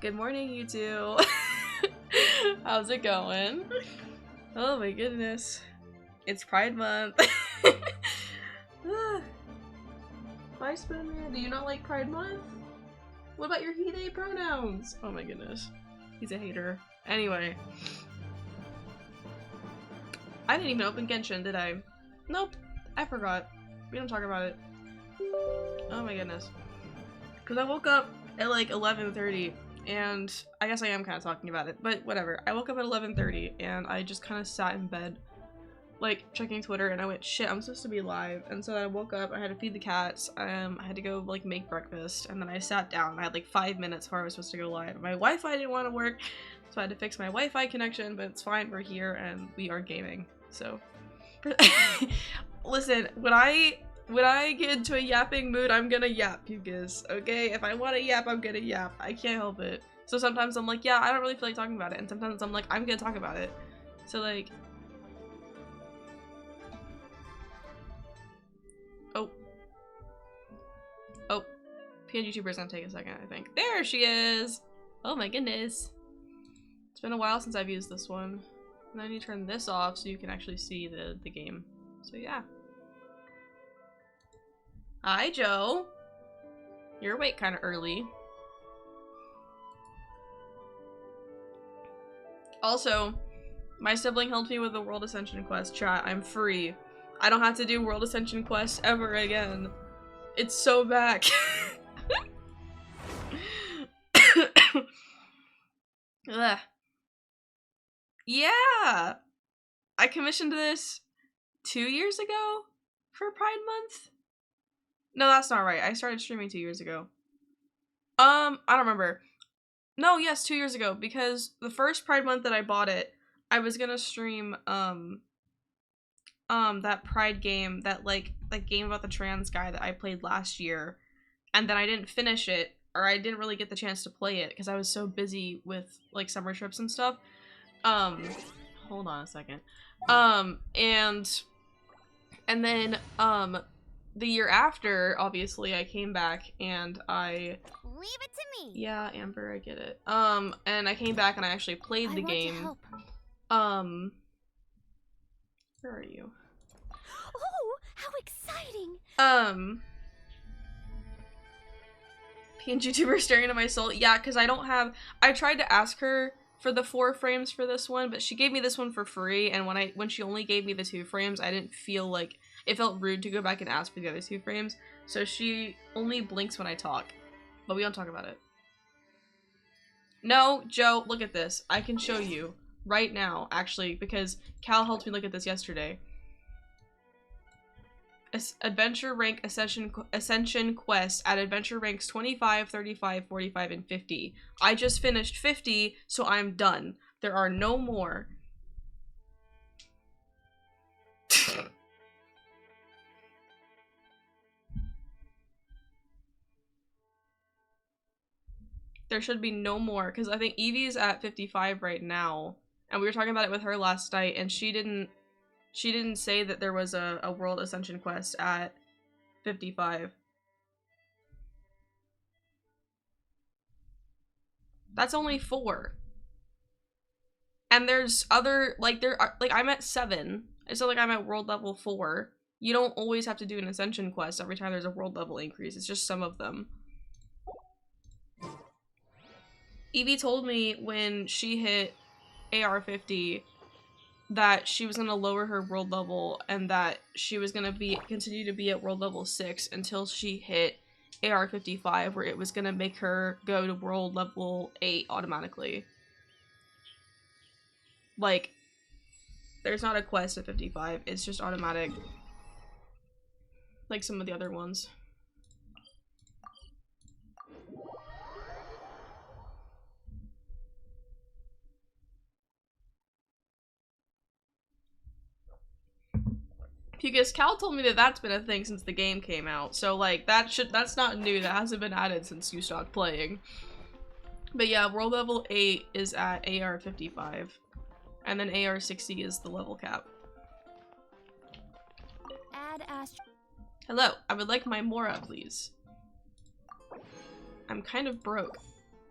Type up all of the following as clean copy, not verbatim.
Good morning, you two. How's it going? Oh my goodness. It's Pride Month. Bye, Spoonman. Do you not like Pride Month? What about your he, they pronouns? Oh my goodness. He's a hater. Anyway. I didn't even open Genshin, did I? Nope. I forgot. We don't talk about it. Oh my goodness. Because I woke up at like 11:30 and I guess I am kind of talking about it, but whatever. I woke up at 11:30 and I just kind of sat in bed like checking Twitter and I went, shit, I'm supposed to be live. And so I woke up, I had to feed the cats, I had to go like make breakfast, and then I sat down. I had like 5 minutes before I was supposed to go live. My Wi-Fi didn't want to work, so I had to fix my Wi-Fi connection, but it's fine, we're here and we are gaming. So listen, when I get into a yapping mood, I'm gonna yap, you guys, okay? If I want to yap, I'm gonna yap. I can't help it. So sometimes I'm like, yeah, I don't really feel like talking about it, and sometimes I'm like, I'm gonna talk about it. So like, oh, PNG YouTuber's gonna take a second, I think. There she is! Oh my goodness. It's been a while since I've used this one. And I need to turn this off so you can actually see the game. So yeah. Hi, Joe. You're awake kind of early. Also, my sibling helped me with the World Ascension quest. Chat, I'm free. I don't have to do World Ascension quests ever again. It's so back. Ugh. Yeah! I commissioned this 2 years ago for Pride Month? No, that's not right. I started streaming 2 years ago. I don't remember. No, yes, 2 years ago, because the first Pride Month that I bought it, I was gonna stream, that Pride game, that game about the trans guy that I played last year, and then I didn't finish it, or I didn't really get the chance to play it, because I was so busy with, like, summer trips and stuff. Hold on a second. And then, the year after, obviously, I came back and I... Leave it to me! Yeah, Amber, I get it. And I came back and I actually played the game. Where are you? Oh, how exciting! PNG YouTuber staring into my soul. Yeah, because I don't have... I tried to ask her for the 4 frames for this one, but she gave me this one for free, and when she only gave me the 2 frames, I didn't feel like... It felt rude to go back and ask for the other 2 frames, so she only blinks when I talk. But we don't talk about it. No, Joe, look at this. I can show you right now, actually, because Cal helped me look at this yesterday. Adventure rank ascension quest at adventure ranks 25, 35, 45, and 50. I just finished 50, so I'm done. There are no more. There should be no more, because I think Evie's at 55 right now, and we were talking about it with her last night, and she didn't say that there was a World Ascension quest at 55. That's only 4. And there's other, like, I'm at 7. So, like, I'm at world level 4. You don't always have to do an Ascension quest every time there's a world level increase. It's just some of them. Evie told me when she hit AR 50 that she was gonna lower her world level and that she was gonna continue to be at world level 6 until she hit AR 55, where it was gonna make her go to world level 8 automatically. Like, there's not a quest at 55, it's just automatic. Like some of the other ones. Because Cal told me that that's been a thing since the game came out, so like that's not new, that hasn't been added since you stopped playing. But yeah, world level 8 is at AR 55, and then AR 60 is the level cap. Hello, I would like my Mora, please. I'm kind of broke.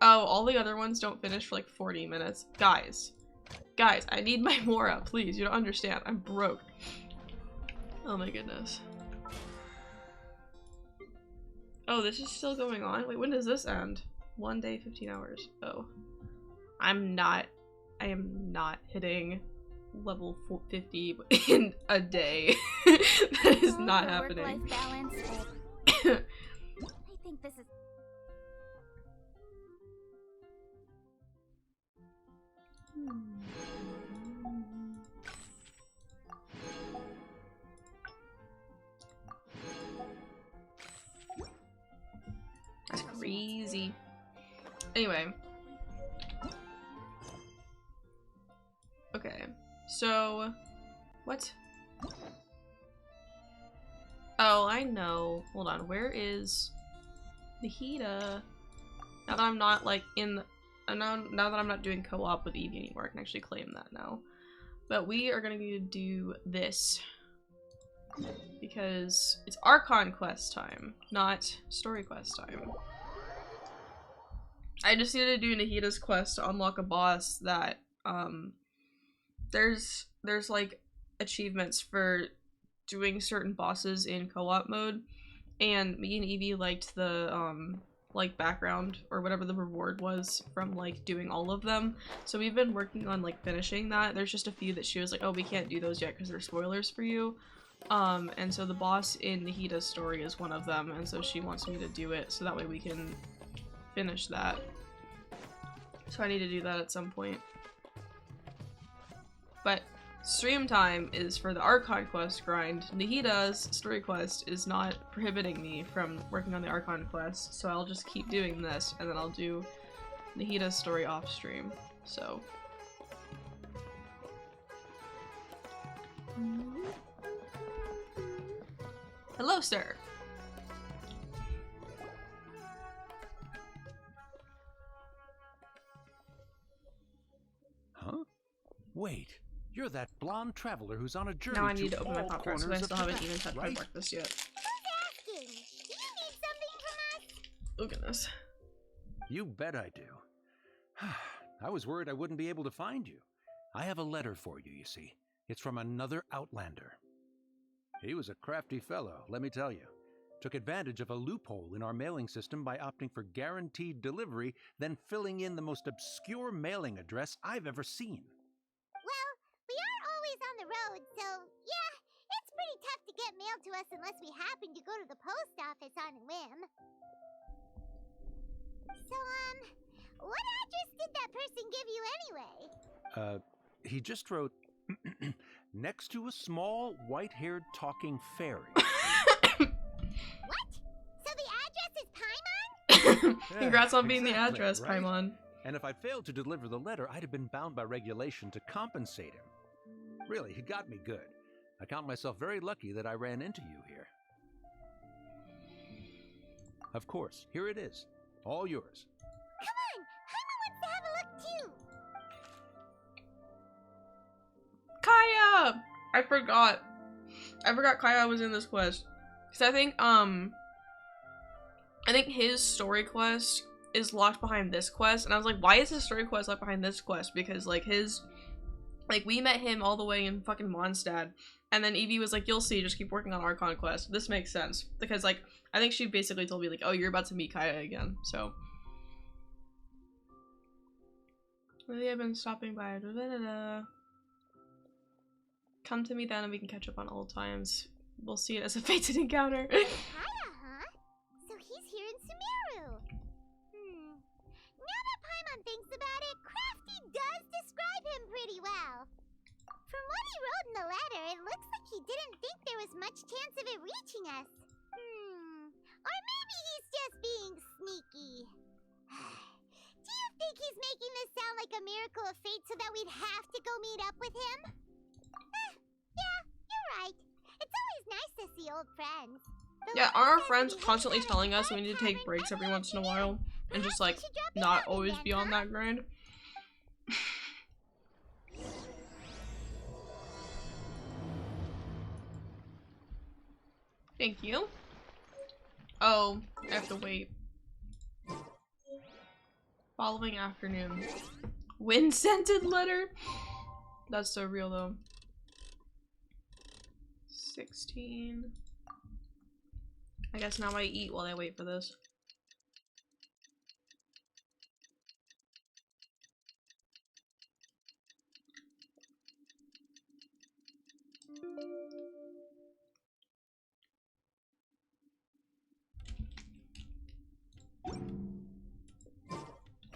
Oh, all the other ones don't finish for like 40 minutes. Guys, I need my Mora, please. You don't understand. I'm broke. Oh my goodness. Oh, this is still going on? Wait, when does this end? 1 day, 15 hours. Oh. I am not hitting level 50 in a day. That is not happening. Work-life balance, I think this is... That's crazy. Anyway. Okay. So, what? Oh, I know. Hold on. Where is Nahida? Now that I'm not like in, now that I'm not doing co-op with Evie anymore, I can actually claim that now. But we are gonna need to do this because it's Archon Quest time, not story quest time. I just needed to do Nahida's quest to unlock a boss that there's like achievements for doing certain bosses in co-op mode, and me and Evie liked the like background or whatever the reward was from like doing all of them, so we've been working on like finishing that. There's just a few that she was like, oh, we can't do those yet because they're spoilers for you, and so the boss in Nahida's story is one of them, and so she wants me to do it so that way we can finish that. So I need to do that at some point. But stream time is for the Archon Quest grind. Nahida's story quest is not prohibiting me from working on the Archon Quest, so I'll just keep doing this, and then I'll do Nahida's story off stream. So. Hello, sir. Huh? Wait. You're that blonde traveler who's on a journey. Now I need to open my all pop cards because I still corners haven't even touched my right? breakfast yet. Who's asking? Do you need something from us? Oh goodness. You bet I do. I was worried I wouldn't be able to find you. I have a letter for you, you see. It's from another Outlander. He was a crafty fellow, let me tell you. Took advantage of a loophole in our mailing system by opting for guaranteed delivery, then filling in the most obscure mailing address I've ever seen. Well, we are always on the road, so yeah, it's pretty tough to get mail to us unless we happen to go to the post office on a whim. So, what address did that person give you anyway? He just wrote, next to a small, white-haired talking fairy. What? So the address is Paimon? Congrats on being exactly, the address, right? Paimon. And if I'd failed to deliver the letter, I'd have been bound by regulation to compensate him. Really, he got me good. I count myself very lucky that I ran into you here. Of course, here it is. All yours. Come on! Paimon wants to have a look too! Kaya! I forgot Kaya was in this quest. Cause I think his story quest is locked behind this quest, and I was like, why is his story quest locked behind this quest? Because like we met him all the way in fucking Mondstadt, and then Evie was like, you'll see, just keep working on Archon Quest. This makes sense. Because like, I think she basically told me like, oh, you're about to meet Kaya again, so. Maybe I've been stopping by. Da, da, da, da. Come to me then and we can catch up on old times. We'll see it as a fated encounter. Kaya, huh? So he's here in Sumeru. Now that Paimon thinks about it, Crafty does describe him pretty well. From what he wrote in the letter, it looks like he didn't think there was much chance of it reaching us. Or maybe he's just being sneaky. Do you think he's making this sound like a miracle of fate so that we'd have to go meet up with him? Yeah, you're right. It's always nice to see old friends. Yeah, are our friends constantly telling us we need to take breaks every once in a while and just like not always be on that grind? Thank you. Oh, I have to wait. Following afternoon. Wind-scented letter? That's so real though. 16. I guess now I eat while I wait for this.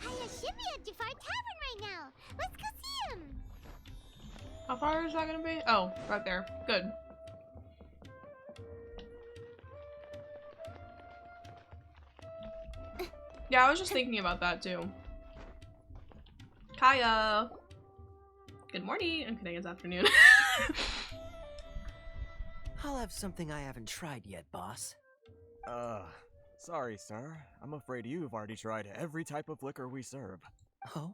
Kaya Shimmy at Jafar Tavern right now. Let's go see him. How far is that gonna be? Oh, right there. Good. Yeah, I was just thinking about that too. Kaya! Good morning. I'm kidding, it's afternoon. I'll have something I haven't tried yet, boss. Sorry, sir. I'm afraid you've already tried every type of liquor we serve. Oh?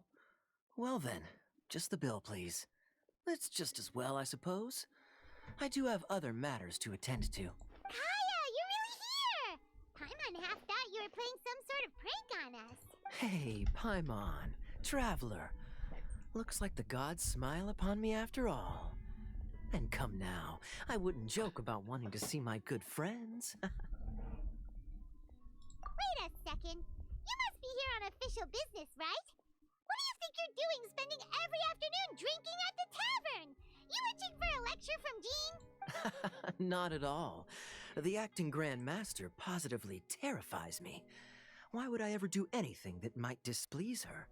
Well then, just the bill, please. That's just as well, I suppose. I do have other matters to attend to. Kaya, you're really here! Paimon half thought you were playing some sort of prank on us. Hey, Paimon, traveler. Looks like the gods smile upon me after all. And come now, I wouldn't joke about wanting to see my good friends. Wait a second. You must be here on official business, right? What do you think you're doing spending every afternoon drinking at the tavern? You itching for a lecture from Jean? Not at all. The acting Grand Master positively terrifies me. Why would I ever do anything that might displease her?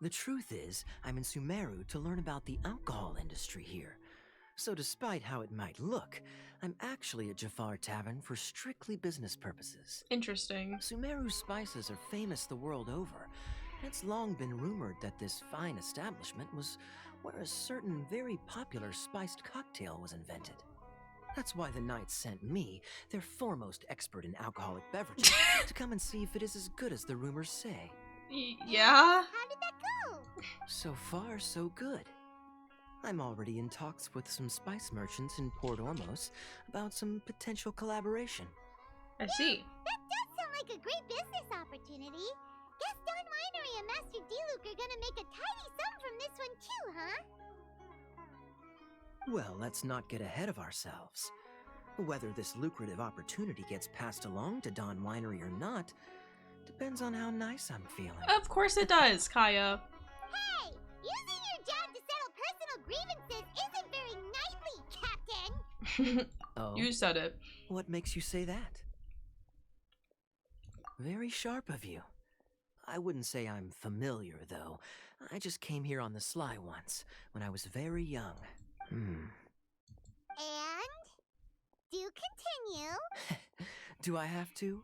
The truth is, I'm in Sumeru to learn about the alcohol industry here. So despite how it might look, I'm actually at Jafar Tavern for strictly business purposes. Interesting. Sumeru spices are famous the world over. It's long been rumored that this fine establishment was where a certain very popular spiced cocktail was invented. That's why the Knights sent me, their foremost expert in alcoholic beverages, to come and see if it is as good as the rumors say. Yeah? How did that go? So far, so good. I'm already in talks with some spice merchants in Port Ormos about some potential collaboration. I see. That does sound like a great business opportunity. Guess Don Winery and Master Diluc are gonna make a tidy sum from this one too, huh? Well, let's not get ahead of ourselves. Whether this lucrative opportunity gets passed along to Don Winery or not depends on how nice I'm feeling. Of course it does, Kaya. Hey! Using your job to settle personal grievances isn't very knightly, Captain! Oh, You said it. what makes you say that? Very sharp of you. I wouldn't say I'm familiar, though. I just came here on the sly once, when I was very young. And? Do continue. Do I have to?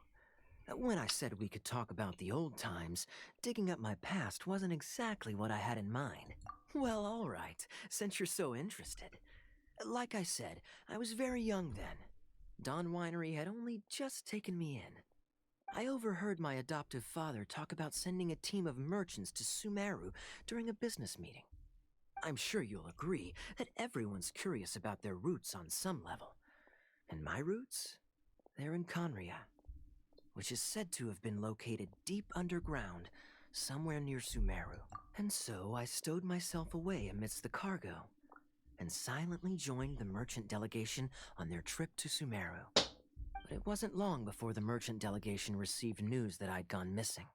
When I said we could talk about the old times, digging up my past wasn't exactly what I had in mind. Well, all right, since you're so interested. Like I said, I was very young then. Don Winery had only just taken me in. I overheard my adoptive father talk about sending a team of merchants to Sumeru during a business meeting. I'm sure you'll agree that everyone's curious about their roots on some level. And my roots? They're in Conria, which is said to have been located deep underground, somewhere near Sumeru. And so I stowed myself away amidst the cargo, and silently joined the merchant delegation on their trip to Sumeru. But it wasn't long before the merchant delegation received news that I'd gone missing.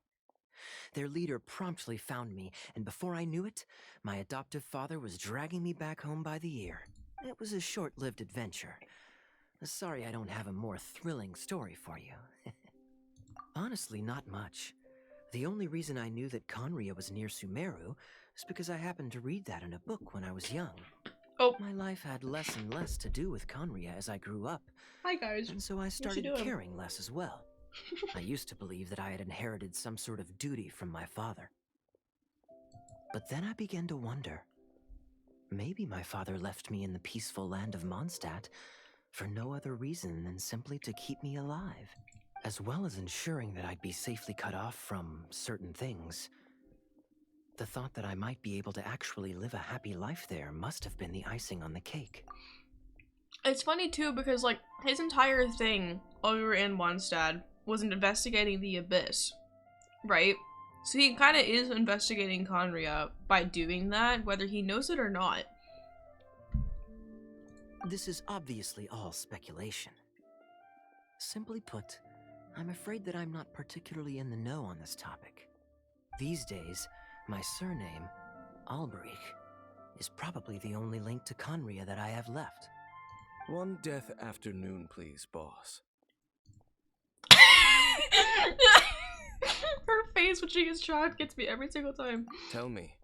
Their leader promptly found me, and before I knew it, my adoptive father was dragging me back home by the ear. It was a short-lived adventure. Sorry I don't have a more thrilling story for you. Honestly, not much. The only reason I knew that Conria was near Sumeru is because I happened to read that in a book when I was young. Oh. My life had less and less to do with Conria as I grew up, Hi, guys. and so I started doing? caring less as well. I used to believe that I had inherited some sort of duty from my father. But then I began to wonder. Maybe my father left me in the peaceful land of Mondstadt for no other reason than simply to keep me alive, as well as ensuring that I'd be safely cut off from certain things. The thought that I might be able to actually live a happy life there must have been the icing on the cake. It's funny too because like his entire thing while we were in Mondstadt was investigating the abyss, right? So he kind of is investigating Conria by doing that, whether he knows it or not. This is obviously all speculation. Simply put, I'm afraid that I'm not particularly in the know on this topic. These days, my surname, Alberich, is probably the only link to Conria that I have left. One death afternoon, please, boss. Her face when she gets shot gets me every single time. Tell me,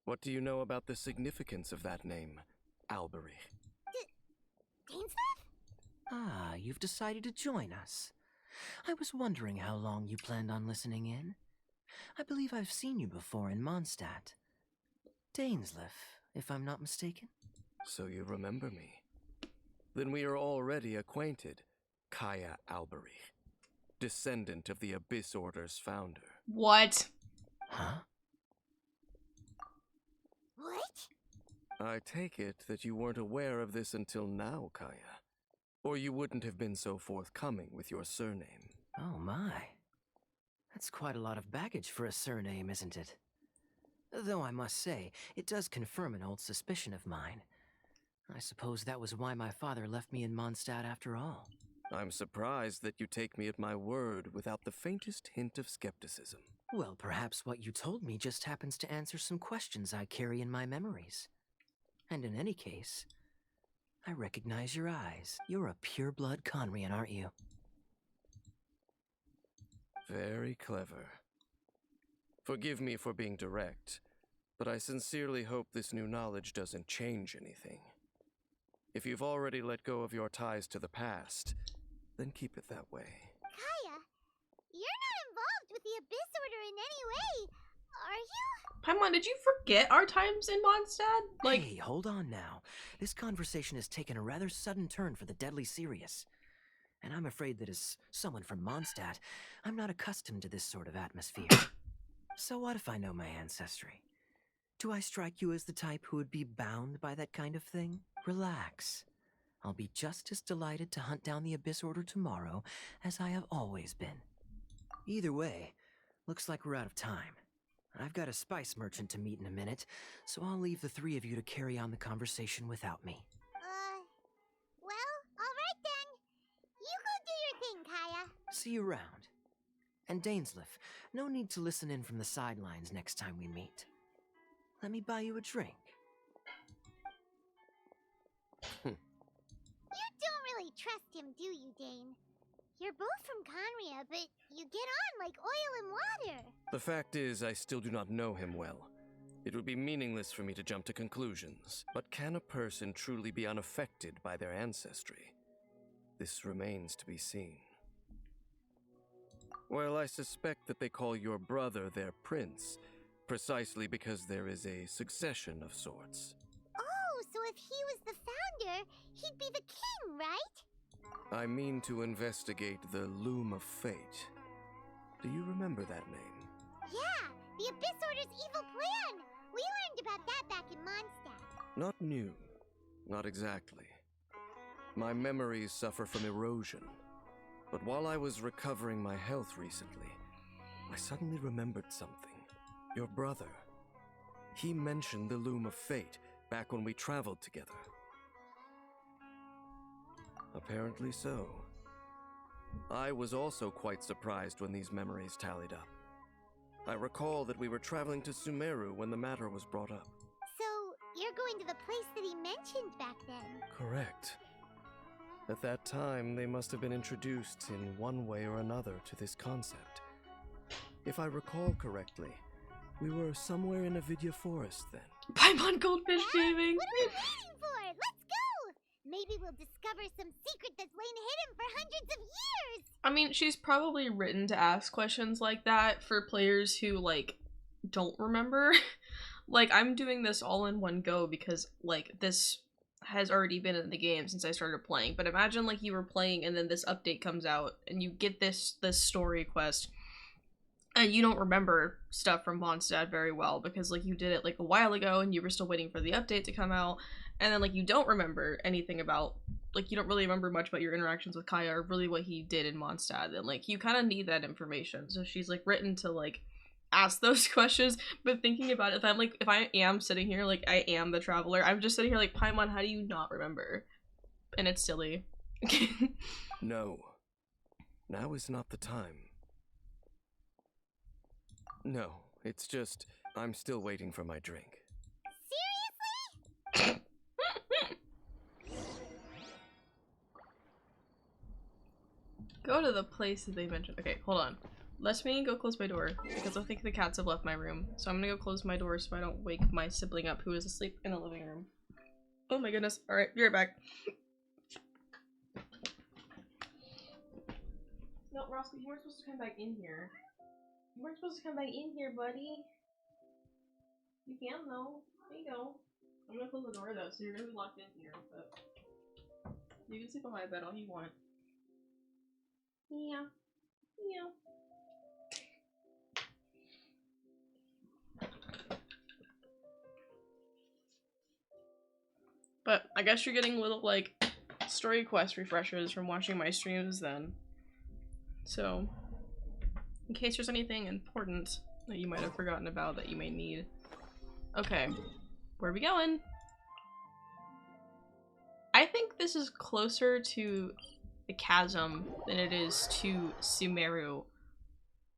what do you know about the significance of that name, Alberich? Dainsleif? Ah, you've decided to join us. I was wondering how long you planned on listening in. I believe I've seen you before in Mondstadt. Dainsleif, if I'm not mistaken. So you remember me. Then we are already acquainted, Kaya Alberich, descendant of the Abyss Order's founder. What? Huh? What? I take it that you weren't aware of this until now, Kaya. Or you wouldn't have been so forthcoming with your surname. Oh my. That's quite a lot of baggage for a surname, isn't it? Though I must say, it does confirm an old suspicion of mine. I suppose that was why my father left me in Mondstadt after all. I'm surprised that you take me at my word without the faintest hint of skepticism. Well, perhaps what you told me just happens to answer some questions I carry in my memories. And in any case, I recognize your eyes. You're a pure-blood Conrian, aren't you? Very clever. Forgive me for being direct, but I sincerely hope this new knowledge doesn't change anything. If you've already let go of your ties to the past, then keep it that way. Kaya, you're not involved with the Abyss Order in any way, are you? Paimon, did you forget our times in Mondstadt? Like, Hey, hold on now. This conversation has taken a rather sudden turn for the deadly serious. And I'm afraid that as someone from Mondstadt, I'm not accustomed to this sort of atmosphere. So what if I know my ancestry? Do I strike you as the type who would be bound by that kind of thing? Relax. I'll be just as delighted to hunt down the Abyss Order tomorrow as I have always been. Either way, looks like we're out of time. I've got a spice merchant to meet in a minute, so I'll leave the three of you to carry on the conversation without me. Well, alright then. You go do your thing, Kaya. See you around. And Dainsleif, no need to listen in from the sidelines next time we meet. Let me buy you a drink. You don't really trust him, do you, Dane? You're both from Conria, but you get on like oil and water. The fact is, I still do not know him well. It would be meaningless for me to jump to conclusions. But can a person truly be unaffected by their ancestry? This remains to be seen. Well, I suspect that they call your brother their prince, precisely because there is a succession of sorts. Oh, so if he was the founder, he'd be the king, right? I mean to investigate the Loom of Fate. Do you remember that name? Yeah, the Abyss Order's evil plan. We learned about that back in Mondstadt. Not new. Not exactly. My memories suffer from erosion. But while I was recovering my health recently, I suddenly remembered something. Your brother. He mentioned the Loom of Fate back when we traveled together. Apparently so. I was also quite surprised when these memories tallied up. I recall that we were traveling to Sumeru when the matter was brought up. So, you're going to the place that he mentioned back then? Correct. At that time, they must have been introduced in one way or another to this concept. If I recall correctly, we were somewhere in a Vidya forest then. Paimon Goldfish Gaming! What are we waiting for? Let's go! Maybe we'll discover some secret that's lain hidden for hundreds of years! I mean, she's probably written to ask questions like that for players who, like, don't remember. Like, I'm doing this all in one go because, like, this has already been in the game since I started playing. But imagine, like, you were playing and then this update comes out and you get this story quest and you don't remember stuff from Mondstadt very well because, like, you did it, like, a while ago and you were still waiting for the update to come out. And then, like, you don't remember anything about, like, you don't really remember much about your interactions with Kaya or really what he did in Mondstadt. And, like, you kind of need that information. So she's, like, written to, like, ask those questions, but thinking about it, if I am sitting here, like, I am the traveler, I'm just sitting here like, Paimon, how do you not remember? And it's silly. No. Now is not the time. No, it's just, I'm still waiting for my drink. Seriously? Go to the place that they mentioned. Okay, hold on. Let me go close my door, because I think the cats have left my room. So I'm gonna go close my door so I don't wake my sibling up who is asleep in the living room. Oh my goodness. Alright, be right back. No, Roscoe, you weren't supposed to come back in here. You weren't supposed to come back in here, buddy. You can though. There you go. I'm gonna close the door though, so you're gonna be locked in here, but you can sleep on my bed all you want. Yeah. Yeah. But I guess you're getting little, like, story quest refreshers from watching my streams then. So, in case there's anything important that you might have forgotten about that you may need. Okay, where are we going? I think this is closer to the chasm than it is to Sumeru.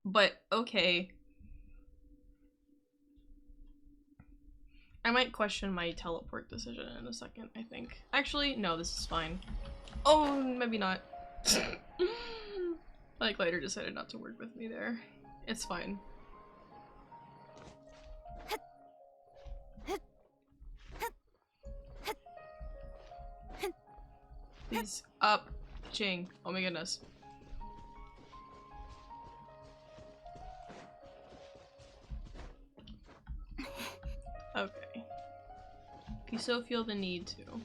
But, okay. I might question my teleport decision in a second, I think. Actually, no, this is fine. Oh, maybe not. Like, later decided not to work with me there. It's fine. Please, up. Ching. Oh my goodness. Okay. If you so feel the need to.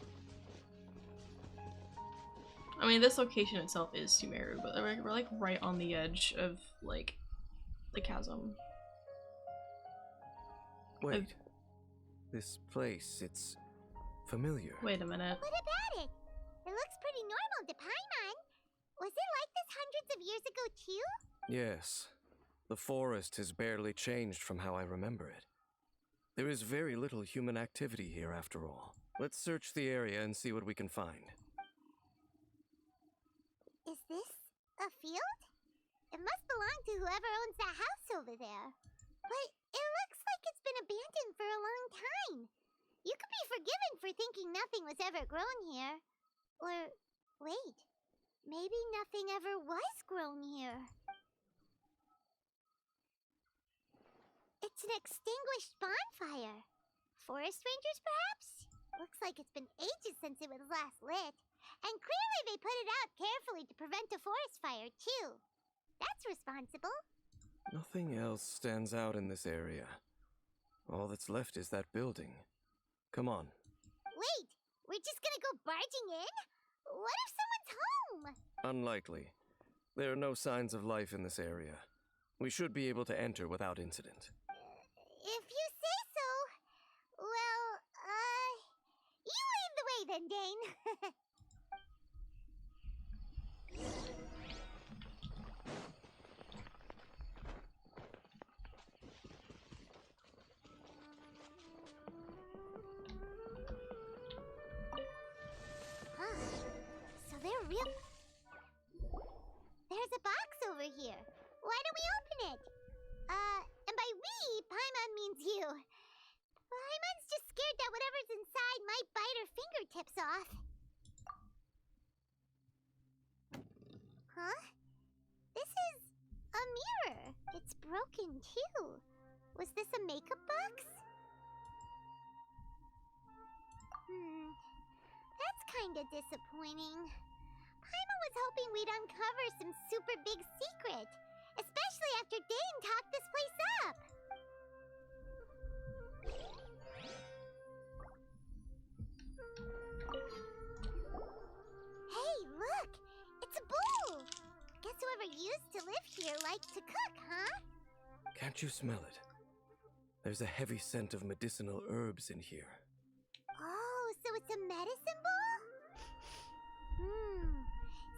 I mean, this location itself is Sumeru, but we're like right on the edge of, like, the chasm. Wait. This place, it's familiar. Wait a minute. What about it? It looks pretty normal to Paimon. Was it like this hundreds of years ago too? Yes. The forest has barely changed from how I remember it. There is very little human activity here after all. Let's search the area and see what we can find. Is this a field? It must belong to whoever owns that house over there. But it looks like it's been abandoned for a long time. You could be forgiven for thinking nothing was ever grown here. Or, wait, maybe nothing ever was grown here. It's an extinguished bonfire. Forest rangers, perhaps? Looks like it's been ages since it was last lit. And clearly they put it out carefully to prevent a forest fire, too. That's responsible. Nothing else stands out in this area. All that's left is that building. Come on. Wait, we're just gonna go barging in? What if someone's home? Unlikely. There are no signs of life in this area. We should be able to enter without incident. If you say so. Well, you lead the way then, Dane. So they're real. There's a box over here. Why don't we open it? And by we, Paimon means you. Paimon's just scared that whatever's inside might bite her fingertips off. Huh? This is a mirror. It's broken too. Was this a makeup box? That's kinda disappointing. Paimon was hoping we'd uncover some super big secret. Especially after Dane talked this place up. Hey, look! It's a bowl! Guess whoever used to live here liked to cook, huh? Can't you smell it? There's a heavy scent of medicinal herbs in here. Oh, so it's a medicine bowl?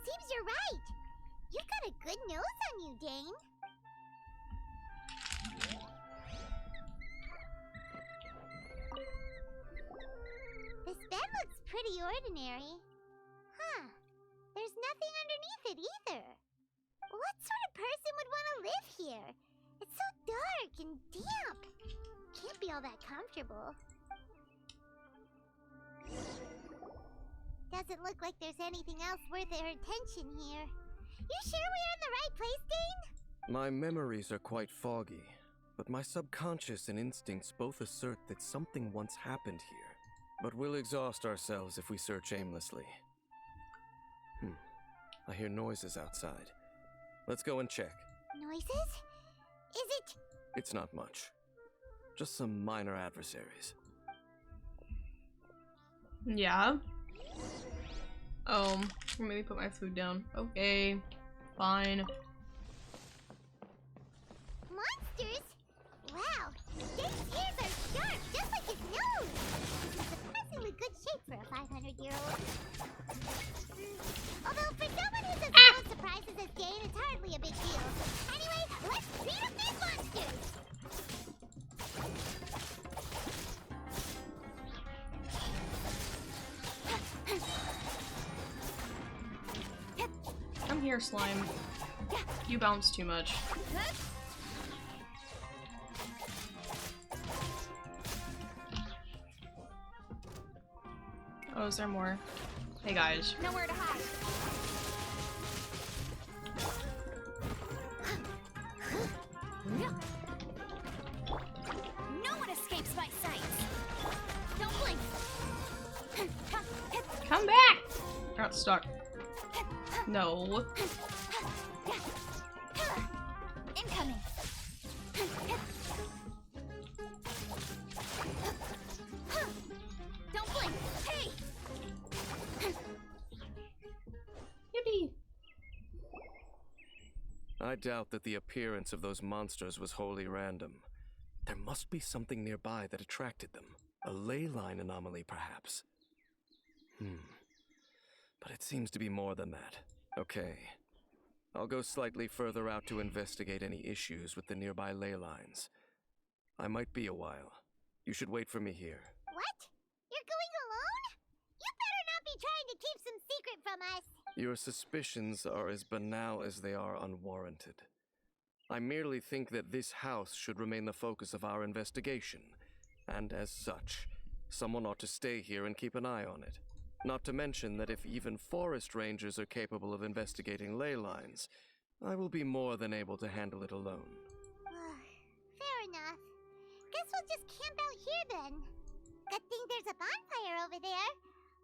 Seems you're right. You've got a good nose on you, Dane. the ordinary. Huh. There's nothing underneath it either. What sort of person would want to live here? It's so dark and damp. Can't be all that comfortable. Doesn't look like there's anything else worth our attention here. You sure we're in the right place, Dane? My memories are quite foggy, but my subconscious and instincts both assert that something once happened here. But we'll exhaust ourselves if we search aimlessly. I hear noises outside. Let's go and check. Noises? Is it? It's not much. Just some minor adversaries. Yeah. Let me put my food down. Okay. Fine. Monsters? Wow, Dane's ears are sharp, just like his nose. He's surprisingly good shape for a 500-year-old. Although for someone who's as full of surprises as Dane, it's hardly a big deal. Anyway, let's beat up these monsters! Come here, slime. You bounce too much. Oh, is there more? Hey guys. Nowhere to hide. No one escapes my sight. Don't blink. Come back! Got stuck. No. Incoming. Don't blink. Hey! Yippee! I doubt that the appearance of those monsters was wholly random. There must be something nearby that attracted them. A ley line anomaly, perhaps. But it seems to be more than that. Okay. I'll go slightly further out to investigate any issues with the nearby ley lines. I might be a while. You should wait for me here. What? You're going alone? You better not be trying to keep some secret from us. Your suspicions are as banal as they are unwarranted. I merely think that this house should remain the focus of our investigation, and as such, someone ought to stay here and keep an eye on it. Not to mention that if even forest rangers are capable of investigating ley lines, I will be more than able to handle it alone. Fair enough. Guess we'll just camp out here then. Good thing there's a bonfire over there.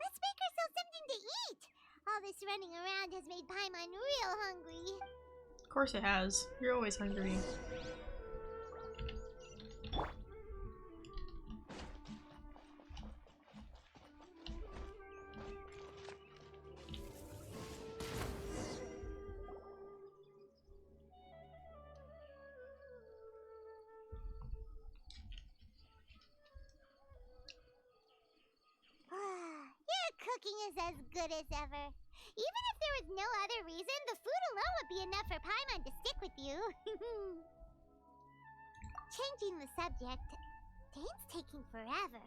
Let's make ourselves something to eat. All this running around has made Paimon real hungry. Of course it has. You're always hungry. Your cooking is as good as ever. Even if there was no other reason, the food alone would be enough for Paimon to stick with you. Changing the subject, Dane's taking forever.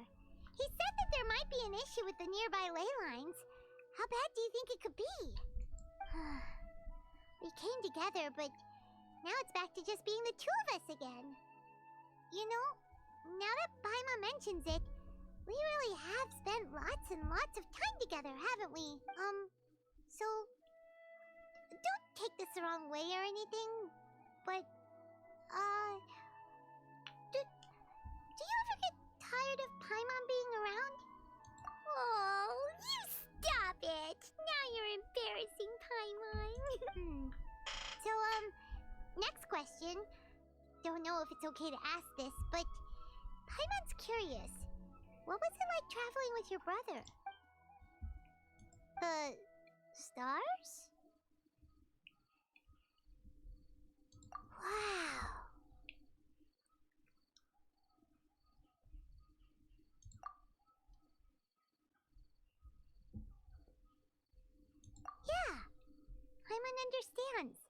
He said that there might be an issue with the nearby ley lines. How bad do you think it could be? We came together, but now it's back to just being the two of us again. You know, now that Paimon mentions it, we really have spent lots and lots of time together, haven't we? So, don't take this the wrong way or anything, but, do you ever get tired of Paimon being around? Oh, you stop it! Now you're embarrassing Paimon. So, next question. Don't know if it's okay to ask this, but Paimon's curious. What was it like traveling with your brother? The stars? Wow. Yeah, Paimon understands.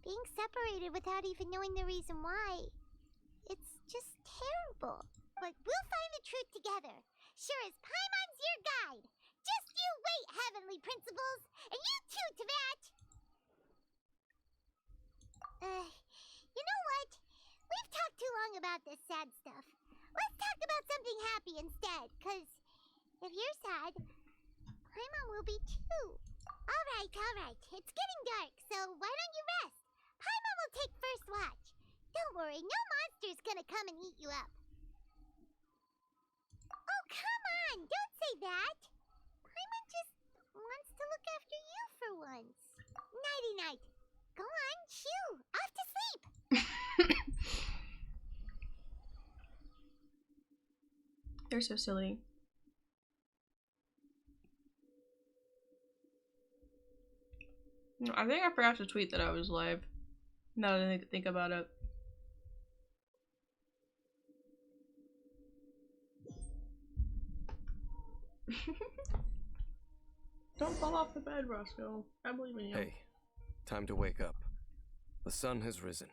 Being separated without even knowing the reason why, it's just terrible. But we'll find the truth together. Sure as Paimon's your guide. Just heavenly principles, and you too, Teyvat! You know what? We've talked too long about this sad stuff. Let's talk about something happy instead, cause if you're sad, Paimon will be too. Alright. It's getting dark, so why don't you rest? Paimon will take first watch. Don't worry, no monster's gonna come and eat you up. Oh, come on! Don't say that! Paimon just wants to look after you for once. Nighty-night. Go on, shoo! Off to sleep! They're so silly. I think I forgot to tweet that I was live. Now that I think about it. Don't fall off the bed, Roscoe. I believe in you. Hey, time to wake up. The sun has risen.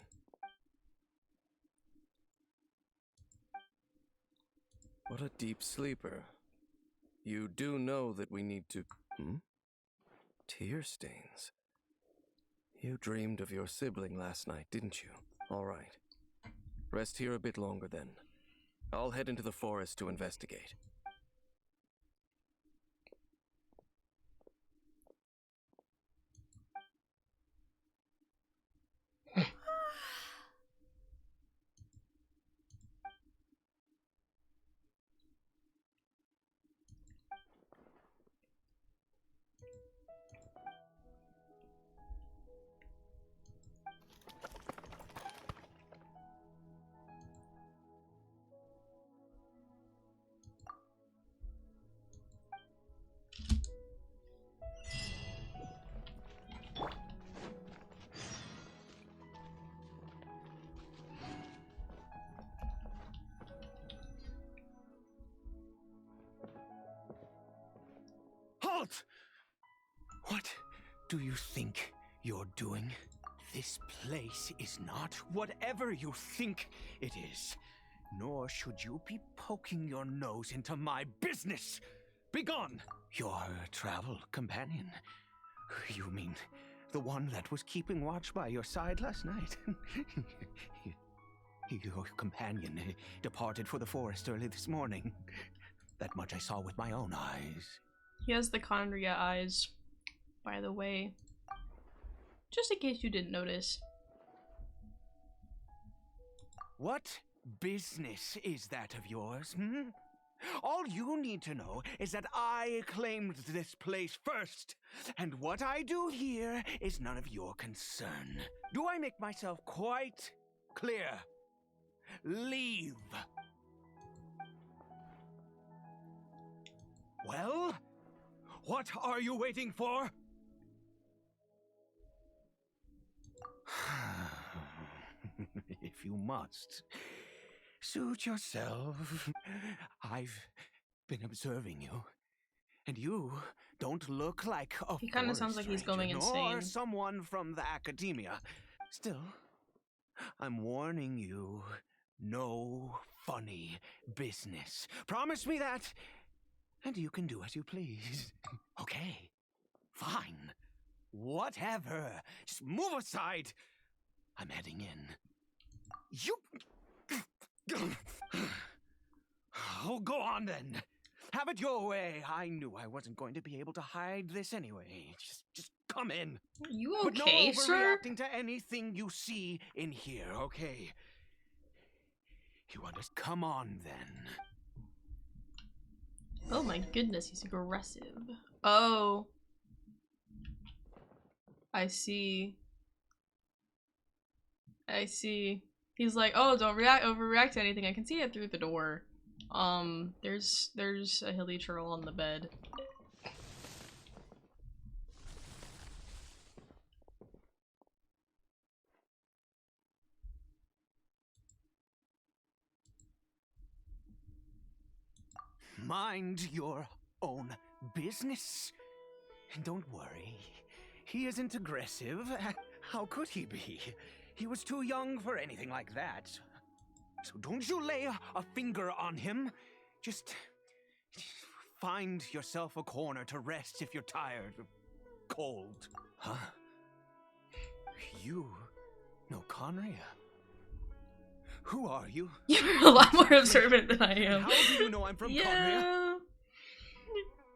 What a deep sleeper. You do know that we need to... Tear stains. You dreamed of your sibling last night, didn't you? All right. Rest here a bit longer then. I'll head into the forest to investigate. Halt! What do you think you're doing? This place is not whatever you think it is. Nor should you be poking your nose into my business. Begone! Your travel companion. You mean the one that was keeping watch by your side last night? Your companion departed for the forest early this morning. That much I saw with my own eyes. He has the Conria eyes, by the way. Just in case you didn't notice. What business is that of yours, All you need to know is that I claimed this place first, and what I do here is none of your concern. Do I make myself quite clear? Leave. Well, what are you waiting for? If you must, suit yourself. I've been observing you, and you don't look like a He kind of sounds like he's going insane. Or someone from the academia. Still, I'm warning you, no funny business. Promise me that, and you can do as you please. Okay, fine. Whatever. Just move aside. I'm heading in. You... Oh, go on then. Have it your way. I knew I wasn't going to be able to hide this anyway. Just come in. You But okay, no sir? overreacting to anything you see in here, okay? You understand? Come on then. Oh my goodness, he's aggressive. Oh. I see. I see. He's like, oh, don't overreact to anything. I can see it through the door. There's a hilly churl on the bed. Mind your own business. And don't worry, he isn't aggressive. How could he be? He was too young for anything like that. So don't you lay a finger on him. Just find yourself a corner to rest if you're tired or cold. Huh? You know Conria? Who are you? You're a lot more observant than I am. How do you know I'm from Conria?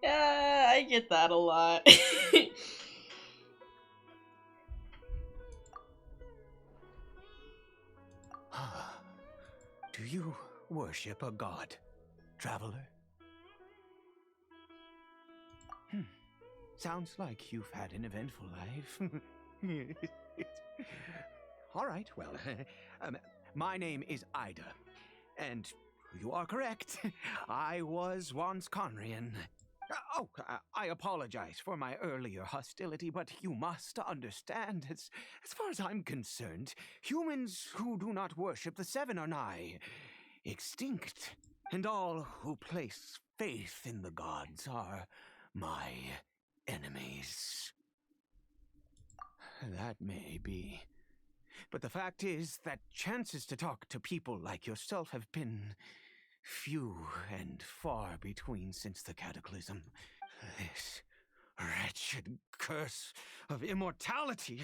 Yeah, I get that a lot. Do you worship a god, traveler? Sounds like you've had an eventful life. All right, well, my name is Ida, and you are correct. I was once Conrian. I apologize for my earlier hostility, but you must understand, as far as I'm concerned, humans who do not worship the Seven are nigh extinct, and all who place faith in the gods are my enemies. That may be. But the fact is that chances to talk to people like yourself have been few and far between since the cataclysm. This wretched curse of immortality.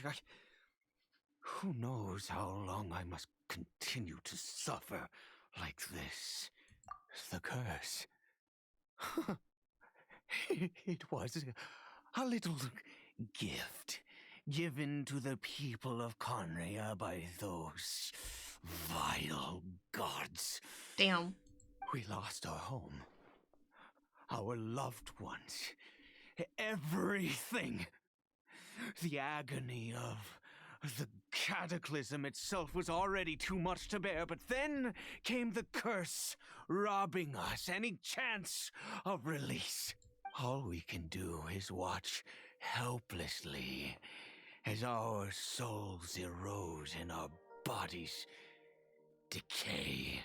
Who knows how long I must continue to suffer like this? The curse. It was a little gift given to the people of Conria by those vile gods. Damn. We lost our home, our loved ones, everything. The agony of the cataclysm itself was already too much to bear, but then came the curse, robbing us any chance of release. All we can do is watch helplessly as our souls erode and our bodies decay.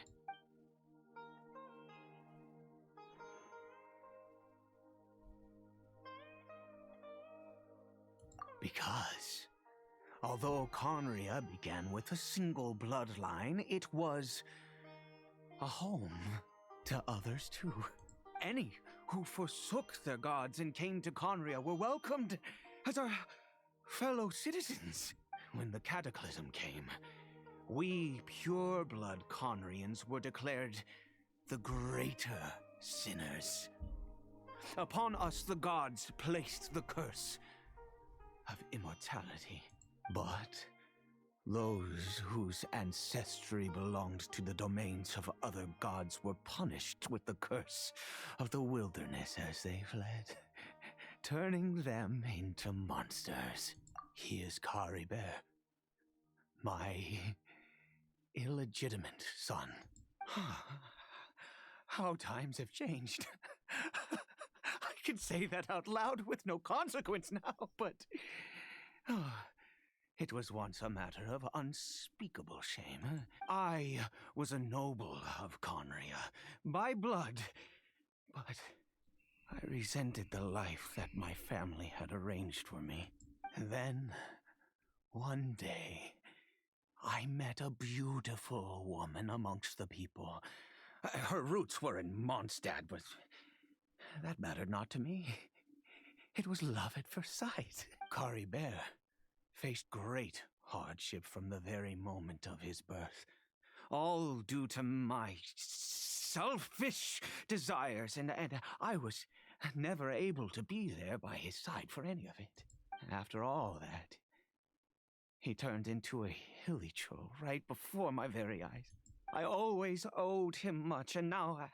Because, although Conria began with a single bloodline, it was a home to others too. Any who forsook their gods and came to Conria were welcomed as our fellow citizens. When the cataclysm came, we pure-blood Conrians were declared the greater sinners. Upon us the gods placed the curse of immortality. But those whose ancestry belonged to the domains of other gods were punished with the curse of the wilderness as they fled, turning them into monsters. He is Kari Bear, my illegitimate son. How times have changed. I can say that out loud with no consequence now, but it was once a matter of unspeakable shame. I was a noble of Conria by blood, but I resented the life that my family had arranged for me. And then, one day, I met a beautiful woman amongst the people. Her roots were in Mondstadt, but that mattered not to me. It was love at first sight. Kari Bear faced great hardship from the very moment of his birth, all due to my selfish desires, and I was never able to be there by his side for any of it. After all that, he turned into a hilichurl right before my very eyes. I always owed him much, and now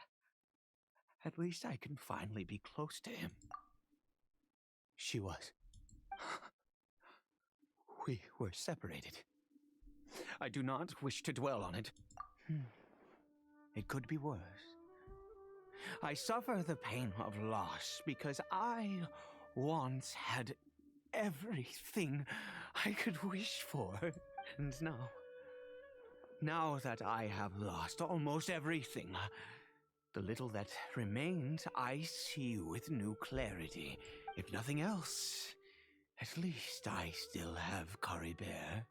at least I can finally be close to him. She was. We were separated. I do not wish to dwell on it. It could be worse. I suffer the pain of loss because I once had everything I could wish for. And now that I have lost almost everything, the little that remains I see with new clarity. If nothing else, at least I still have Kari Bear.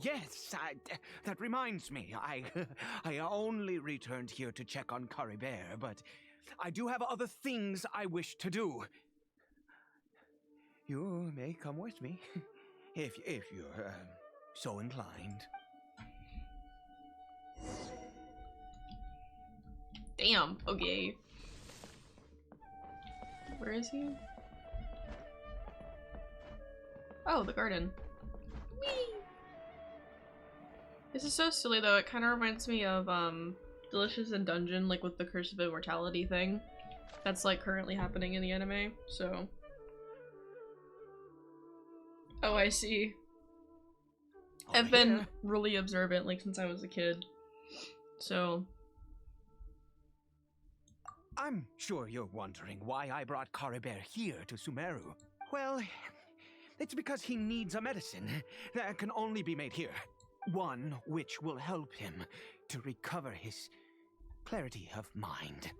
Yes, that reminds me. I only returned here to check on Curry Bear, but I do have other things I wish to do. You may come with me, if you're so inclined. Damn, okay. Where is he? Oh, the garden. Whee! This is so silly though, it kind of reminds me of Delicious in Dungeon, like with the Curse of Immortality thing. That's like currently happening in the anime, so. Oh, I see. I've been really observant like since I was a kid. So. I'm sure you're wondering why I brought Caribear here to Sumeru. Well, it's because he needs a medicine that can only be made here. One which will help him to recover his clarity of mind.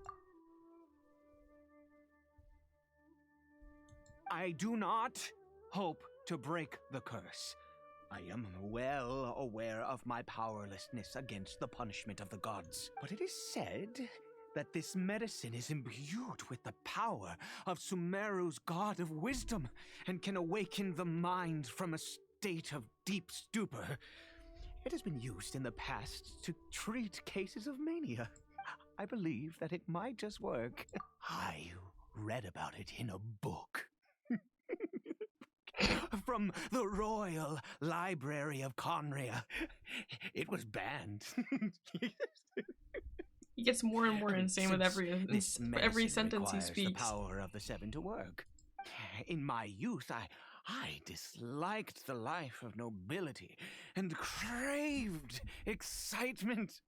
I do not hope to break the curse. I am well aware of my powerlessness against the punishment of the gods. But it is said that this medicine is imbued with the power of Sumeru's god of wisdom and can awaken the mind from a state of deep stupor. It has been used in the past to treat cases of mania. I believe that it might just work. I read about it in a book. From the Royal Library of Conria. It was banned. He gets more and more insane with every sentence he speaks. The power of the seven to work. In my youth, I disliked the life of nobility and craved excitement.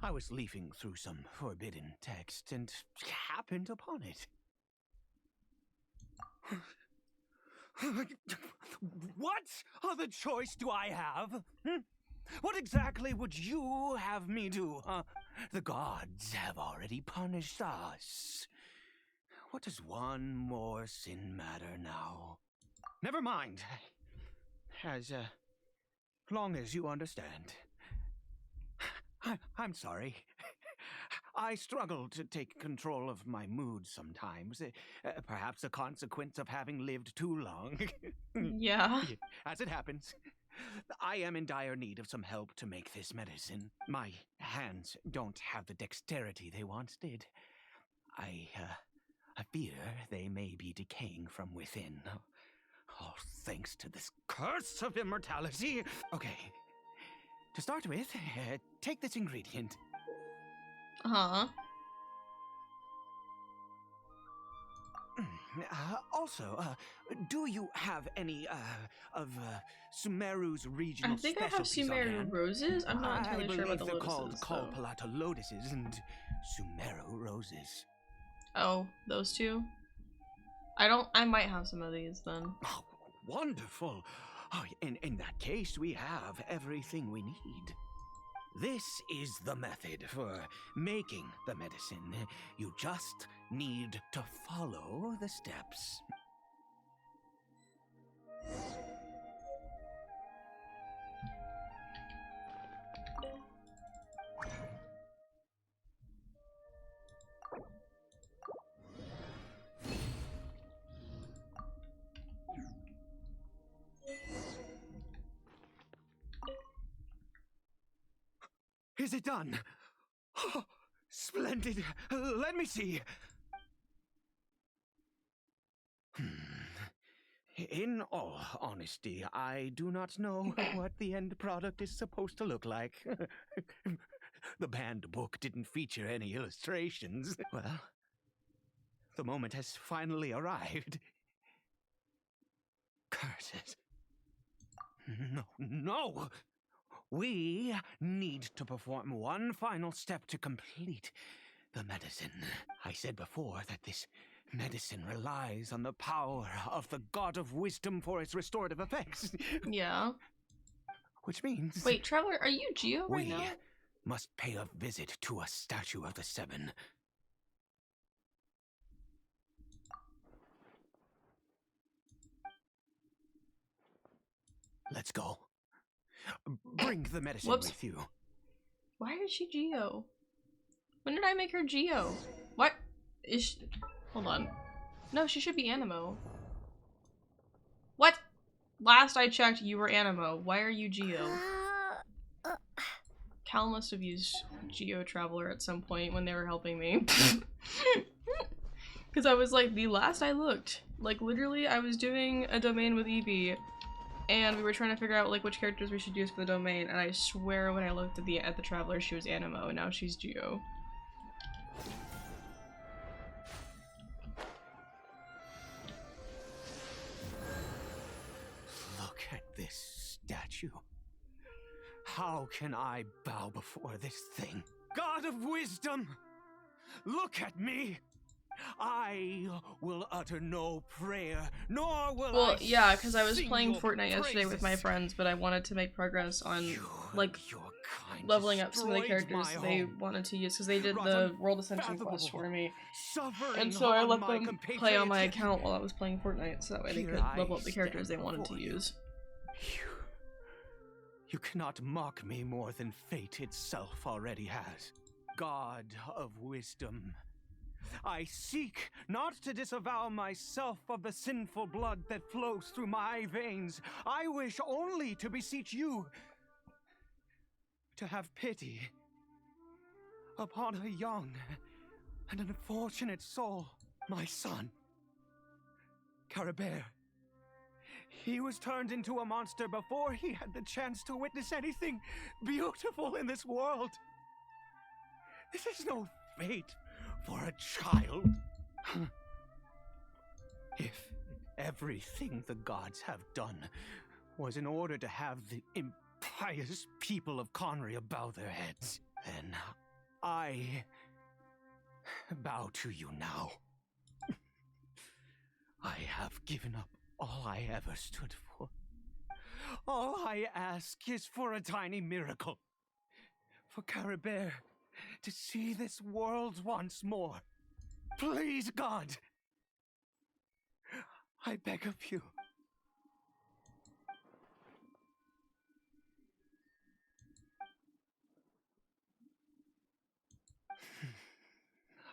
I was leafing through some forbidden text and happened upon it. What other choice do I have? What exactly would you have me do? The gods have already punished us. What does one more sin matter now? Never mind. As long as you understand. I'm sorry. I struggle to take control of my mood sometimes. Perhaps a consequence of having lived too long. Yeah. As it happens, I am in dire need of some help to make this medicine. My hands don't have the dexterity they once did. I fear they may be decaying from within. All thanks to this curse of immortality. Okay. To start with, take this ingredient. Uh-huh. Also, do you have any of Sumeru's regional specialties? I think I have Sumeru roses. I'm not entirely sure about the lotuses. They're called Kalpalata lotuses and Sumeru roses. Oh, those two? I might have some of these then. Oh, wonderful. Oh, in that case, we have everything we need. This is the method for making the medicine. You just need to follow the steps. Is it done? Oh, splendid. Let me see. In all honesty, I do not know what the end product is supposed to look like. The banned book didn't feature any illustrations. Well, the moment has finally arrived. Curses. No! We need to perform one final step to complete the medicine. I said before that this medicine relies on the power of the god of wisdom for its restorative effects. Yeah. Which means... Wait, Traveler, are you Geo right now? We must pay a visit to a statue of the seven. Let's go. Bring the medicine Whoops. with you. Why is she Geo? When did I make her Geo? What is she? Hold on. No, she should be Animo. What? Last I checked, you were Animo. Why are you Geo? Cal must have used Geo Traveler at some point when they were helping me. Because I was like, the last I looked, like literally I was doing a domain with Evie and we were trying to figure out like which characters we should use for the domain, and I swear when I looked at the Traveler she was Animo and now she's Geo. Look at this statue. How can I bow before this thing? God of wisdom! Look at me! I will utter no prayer, nor will Well, I yeah, because I was sing playing your Fortnite yesterday with my praises. friends, but I wanted to make progress on like Your kind leveling up some of the destroyed characters my they home. wanted to use because they did Wrought the World Ascension quest unfathomable for me. Suffering And so I on let my them play on my compatriots. account while I was playing Fortnite, so that way they Here could I level up the characters they stand wanted to before you. use. You cannot mock me more than fate itself already has. God of wisdom, I seek not to disavow myself of the sinful blood that flows through my veins. I wish only to beseech you to have pity upon a young and unfortunate soul, my son, Caribert. He was turned into a monster before he had the chance to witness anything beautiful in this world. This is no fate for a child. If everything the gods have done was in order to have the impious people of Conria bow their heads, then I bow to you now. I have given up all I ever stood for. All I ask is for a tiny miracle. For Caribert to see this world once more. Please, God. I beg of you.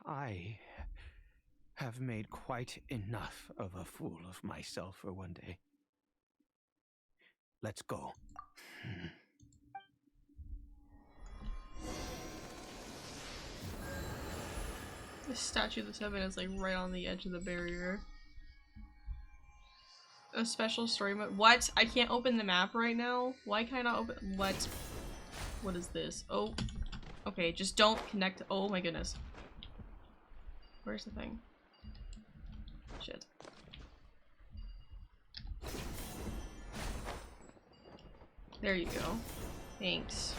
I have made quite enough of a fool of myself for one day. Let's go. The Statue of the Seven is like right on the edge of the barrier. A special story mode. What? I can't open the map right now? Why can I not open? What? What is this? Oh. Okay, just don't connect. Oh my goodness. Where's the thing? Shit. There you go. Thanks.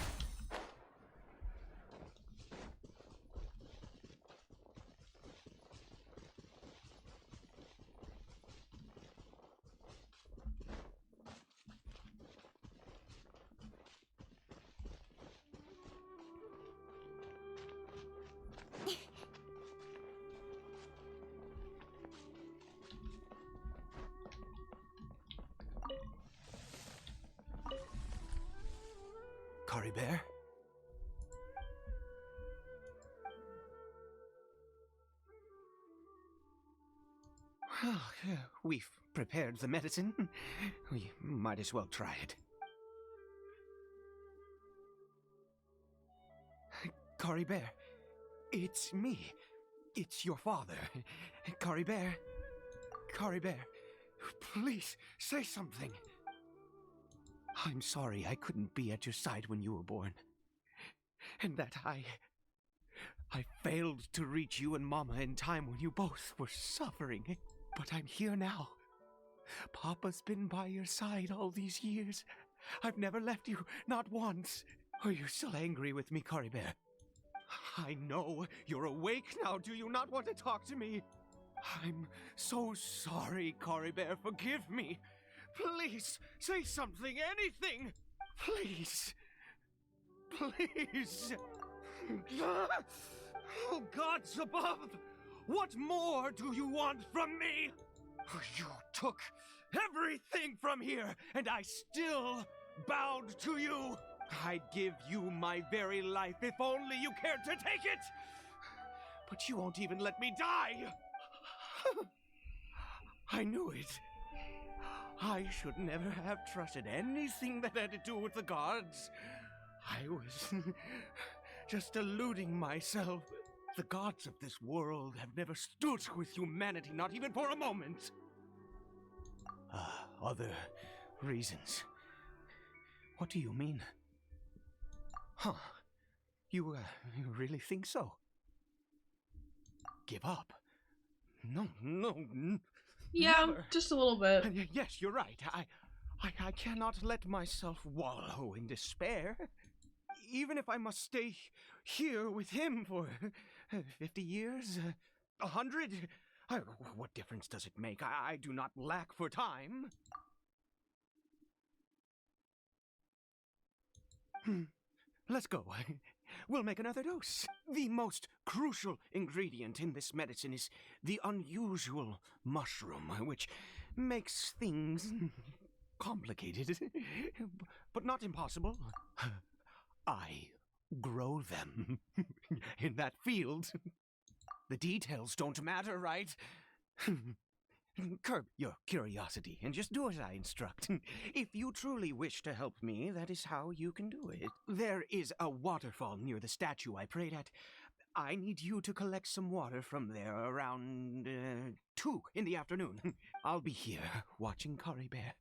Caribert? Well, we've prepared the medicine. We might as well try it. Caribert, it's me. It's your father. Caribert. Caribert, please say something. I'm sorry I couldn't be at your side when you were born. And that I failed to reach you and Mama in time when you both were suffering. But I'm here now. Papa's been by your side all these years. I've never left you, not once. Are you still angry with me, Caribert? I know you're awake now. Do you not want to talk to me? I'm so sorry, Caribert. Forgive me. Please, say something, anything! Please! Please! Oh, gods above! What more do you want from me? You took everything from here, and I still bowed to you. I'd give you my very life if only you cared to take it. But you won't even let me die. I knew it. I should never have trusted anything that had to do with the gods. I was just deluding myself. The gods of this world have never stood with humanity, not even for a moment. Other reasons. What do you mean? Huh. You really think so? Give up? No. Yeah, Never. just a little bit. Yes, you're right. I cannot let myself wallow in despair. Even if I must stay here with him for 50 years, 100, what difference does it make? I do not lack for time. Let's go. We'll make another dose. The most crucial ingredient in this medicine is the unusual mushroom, which makes things complicated, but not impossible. I grow them in that field. The details don't matter, right? Curb your curiosity and just do as I instruct. If you truly wish to help me, that is how you can do it. There is a waterfall near the statue I prayed at. I need you to collect some water from there around 2 in the afternoon. I'll be here watching Kari Bear.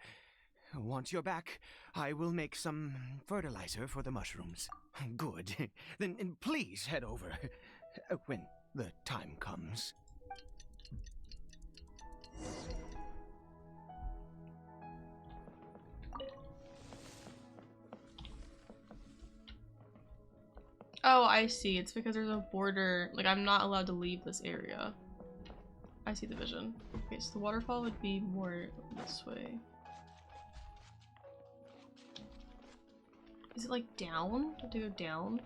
Once you're back, I will make some fertilizer for the mushrooms. Good. Then please head over when the time comes. Oh, I see. It's because there's a border. Like, I'm not allowed to leave this area. I see the vision. Okay, so the waterfall would be more this way. Is it like down? I have to go down?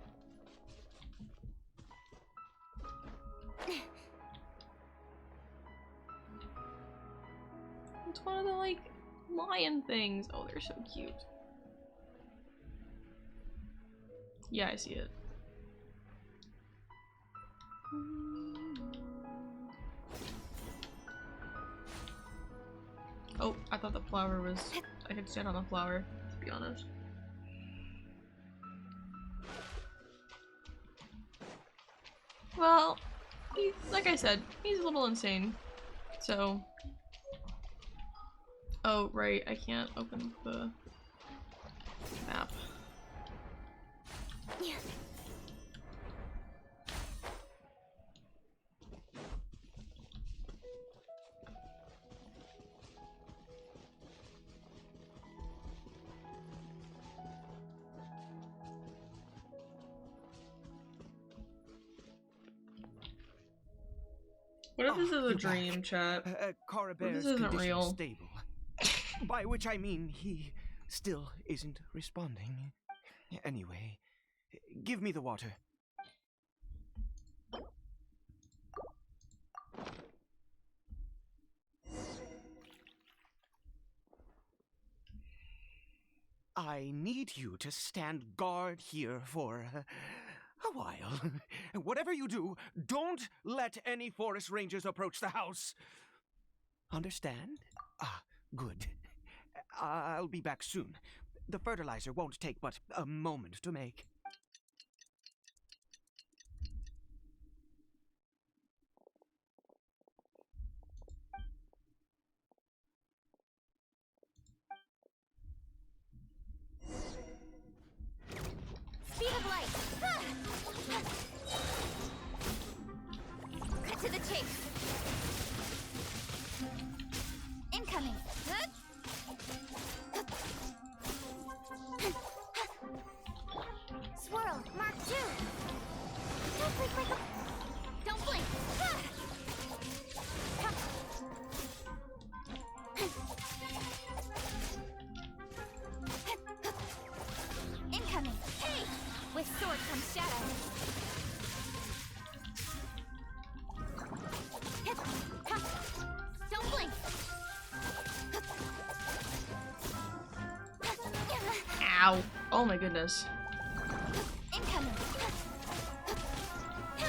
It's one of the, like, lion things. Oh, they're so cute. Yeah, I see it. Oh, I thought the flower was... I could stand on the flower, to be honest. Well, like I said, he's a little insane. So... Oh, right, I can't open the map. Yeah. What if this is a dream, chat? Kari What if Bear's this isn't condition real? is stable. By which I mean he still isn't responding. Anyway, give me the water. I need you to stand guard here for a while. Whatever you do, don't let any forest rangers approach the house. Understand? Ah, good. I'll be back soon. The fertilizer won't take but a moment to make. Speed of light! Cut to the chase! Incoming! Ow. Oh my goodness. Incoming.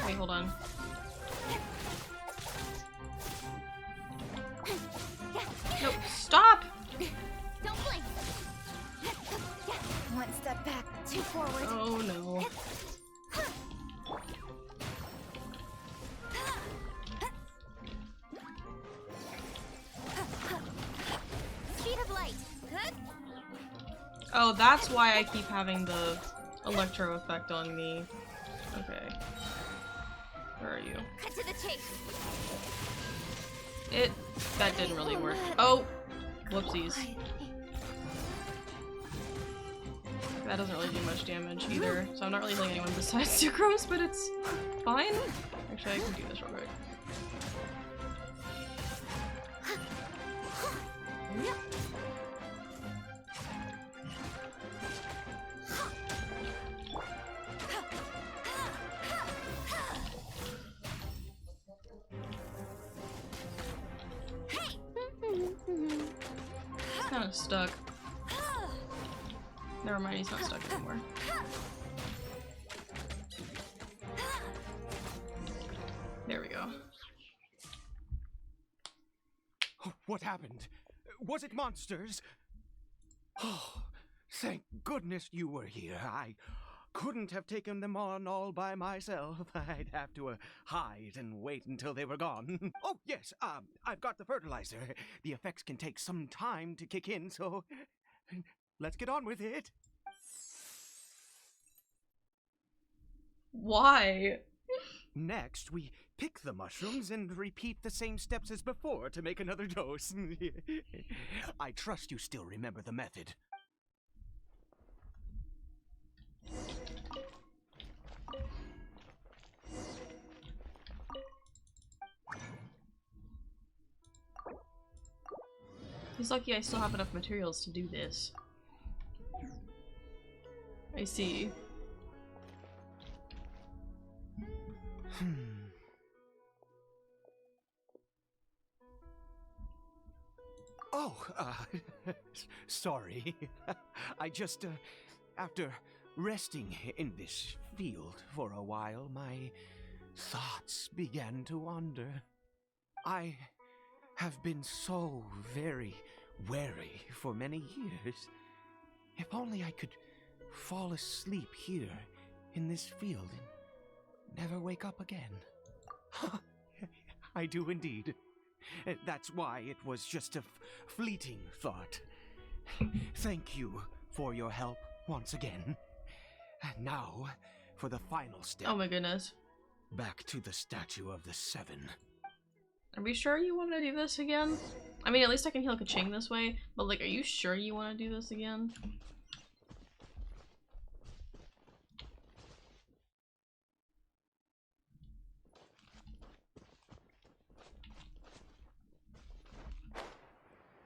Wait, hold on. Nope, stop! Don't blink. One step back, two forward. Oh no. Speed of light. Oh, that's why I keep having the electro effect on me. Okay. Where are you? Cut to the chase. That didn't really work. Oh! Whoopsies. That doesn't really do much damage either, so I'm not really hitting anyone besides Sucrose, but it's fine. Actually, I can do this real quick. It's kind of stuck. Never mind, he's not stuck anymore. There we go. Oh, what happened? Was it monsters? Oh, thank goodness you were here. I couldn't have taken them on all by myself. I'd have to hide and wait until they were gone. Oh, yes, I've got the fertilizer. The effects can take some time to kick in, so let's get on with it. Why? Next, we pick the mushrooms and repeat the same steps as before to make another dose. I trust you still remember the method. He's lucky I still have enough materials to do this. I see. Oh, sorry. I just, after resting in this field for a while, my thoughts began to wander. I have been so very wary for many years. If only I could fall asleep here in this field and never wake up again. I do indeed. That's why it was just a fleeting thought. Thank you for your help once again. And now, for the final step. Oh my goodness. Back to the Statue of the Seven. Are we sure you want to do this again? I mean, at least I can heal Ka-Ching this way, but like, are you sure you want to do this again?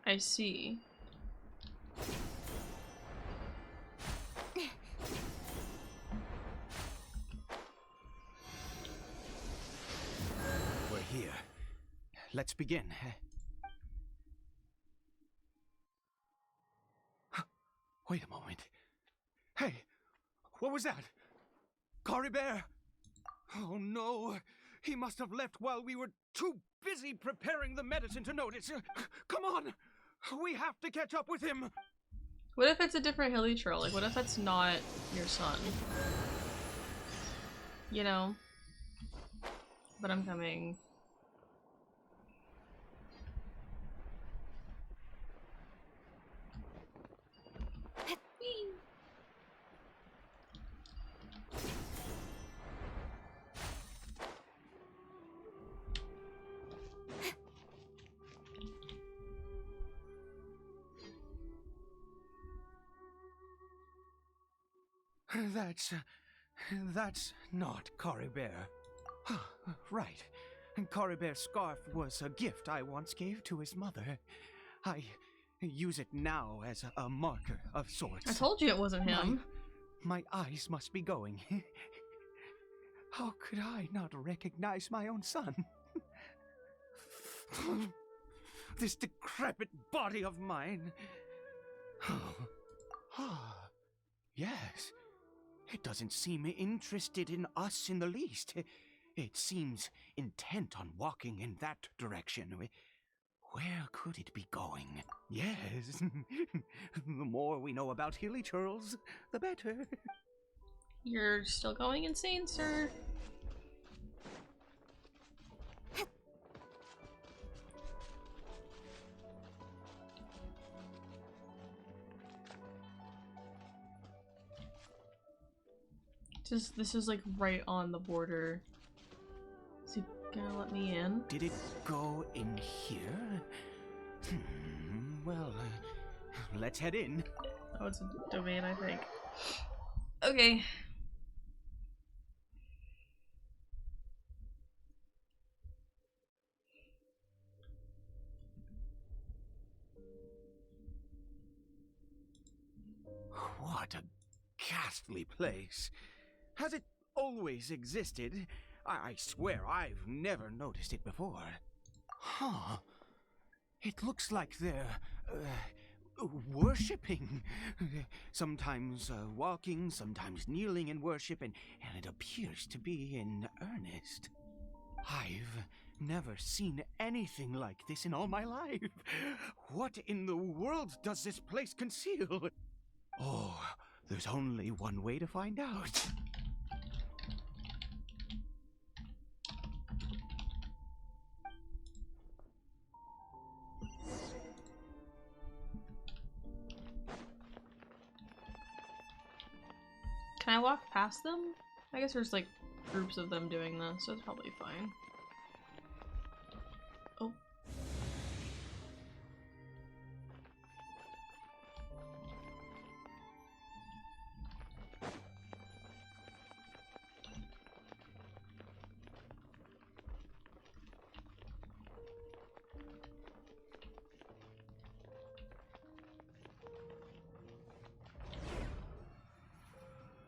I see. We're here. Let's begin. Wait a moment. Hey, what was that? Cory Bear? Oh no, he must have left while we were too busy preparing the medicine to notice. Come on, we have to catch up with him. What if it's a different Hilichurl? Like, what if that's not your son? You know? But I'm coming. That's not Cory Bear. Right. Cory Bear's scarf was a gift I once gave to his mother. I use it now as a marker of sorts. I told you it wasn't him. My eyes must be going. How could I not recognize my own son? This decrepit body of mine. Yes. It doesn't seem interested in us in the least. It seems intent on walking in that direction. Where could it be going? Yes. The more we know about Hilly Churls, the better. You're still going insane, sir. This is like right on the border. Is he gonna let me in? Did it go in here? Well, let's head in. Oh, it's a domain, I think. Okay. What a ghastly place. Has it always existed? I swear I've never noticed it before. Huh. It looks like they're, worshipping. Sometimes walking, sometimes kneeling in worship, and it appears to be in earnest. I've never seen anything like this in all my life. What in the world does this place conceal? Oh, there's only one way to find out. Can I walk past them? I guess there's like groups of them doing this, so it's probably fine. Oh.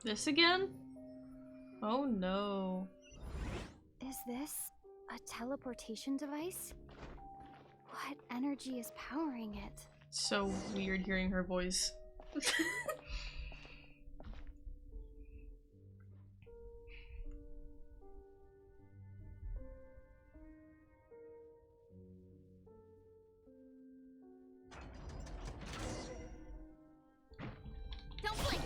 This again? Oh no. Is this a teleportation device? What energy is powering it? So weird hearing her voice. Don't blink!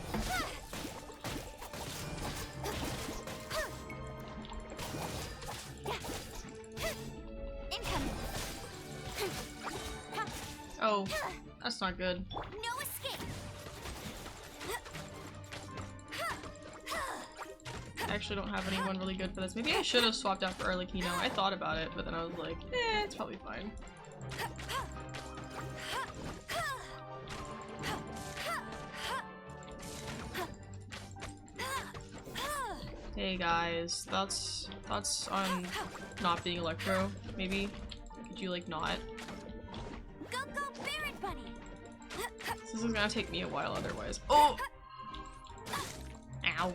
Incoming! Oh, that's not good. No escape! I actually don't have anyone really good for this. Maybe I should have swapped out for Arlecchino. I thought about it, but then I was like, eh, it's probably fine. Hey guys, that's on not being Electro, maybe? Could you like not? Go go Barret Bunny! This is gonna take me a while otherwise. Oh! Ow.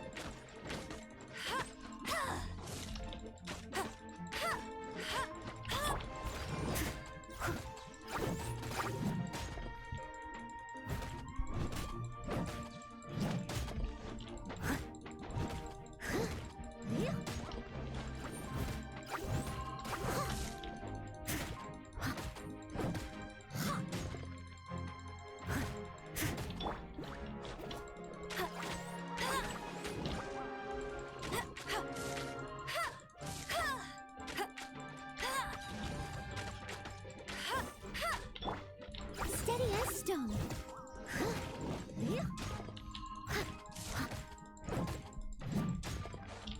Steady as stone.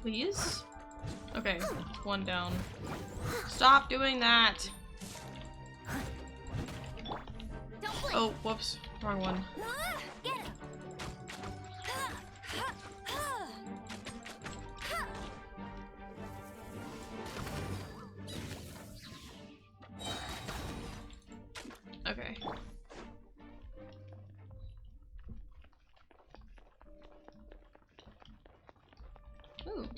Please? Okay, one down. Stop doing that! Don't blink! Oh, whoops. Wrong one. Get him! Okay. Ooh.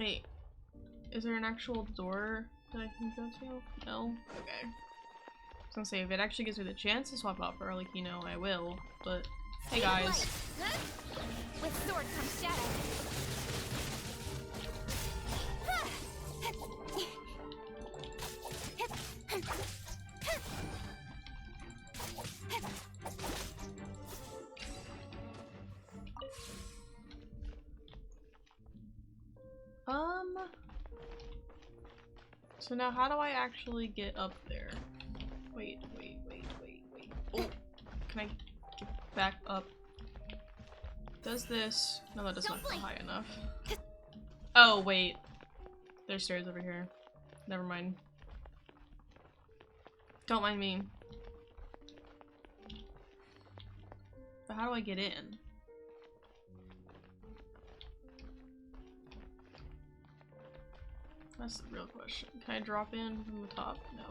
Hey, is there an actual door that I can go to? No? Okay. I was gonna say, if it actually gives me the chance to swap out for, like, you know, I will, but hey guys. With sword comes shadow. So now how do I actually get up there? Wait. Oh, can I get back up? Does this? No, that does not go high enough. Oh, wait. There's stairs over here. Never mind. Don't mind me. But how do I get in? That's the real question. Can I drop in from the top? No.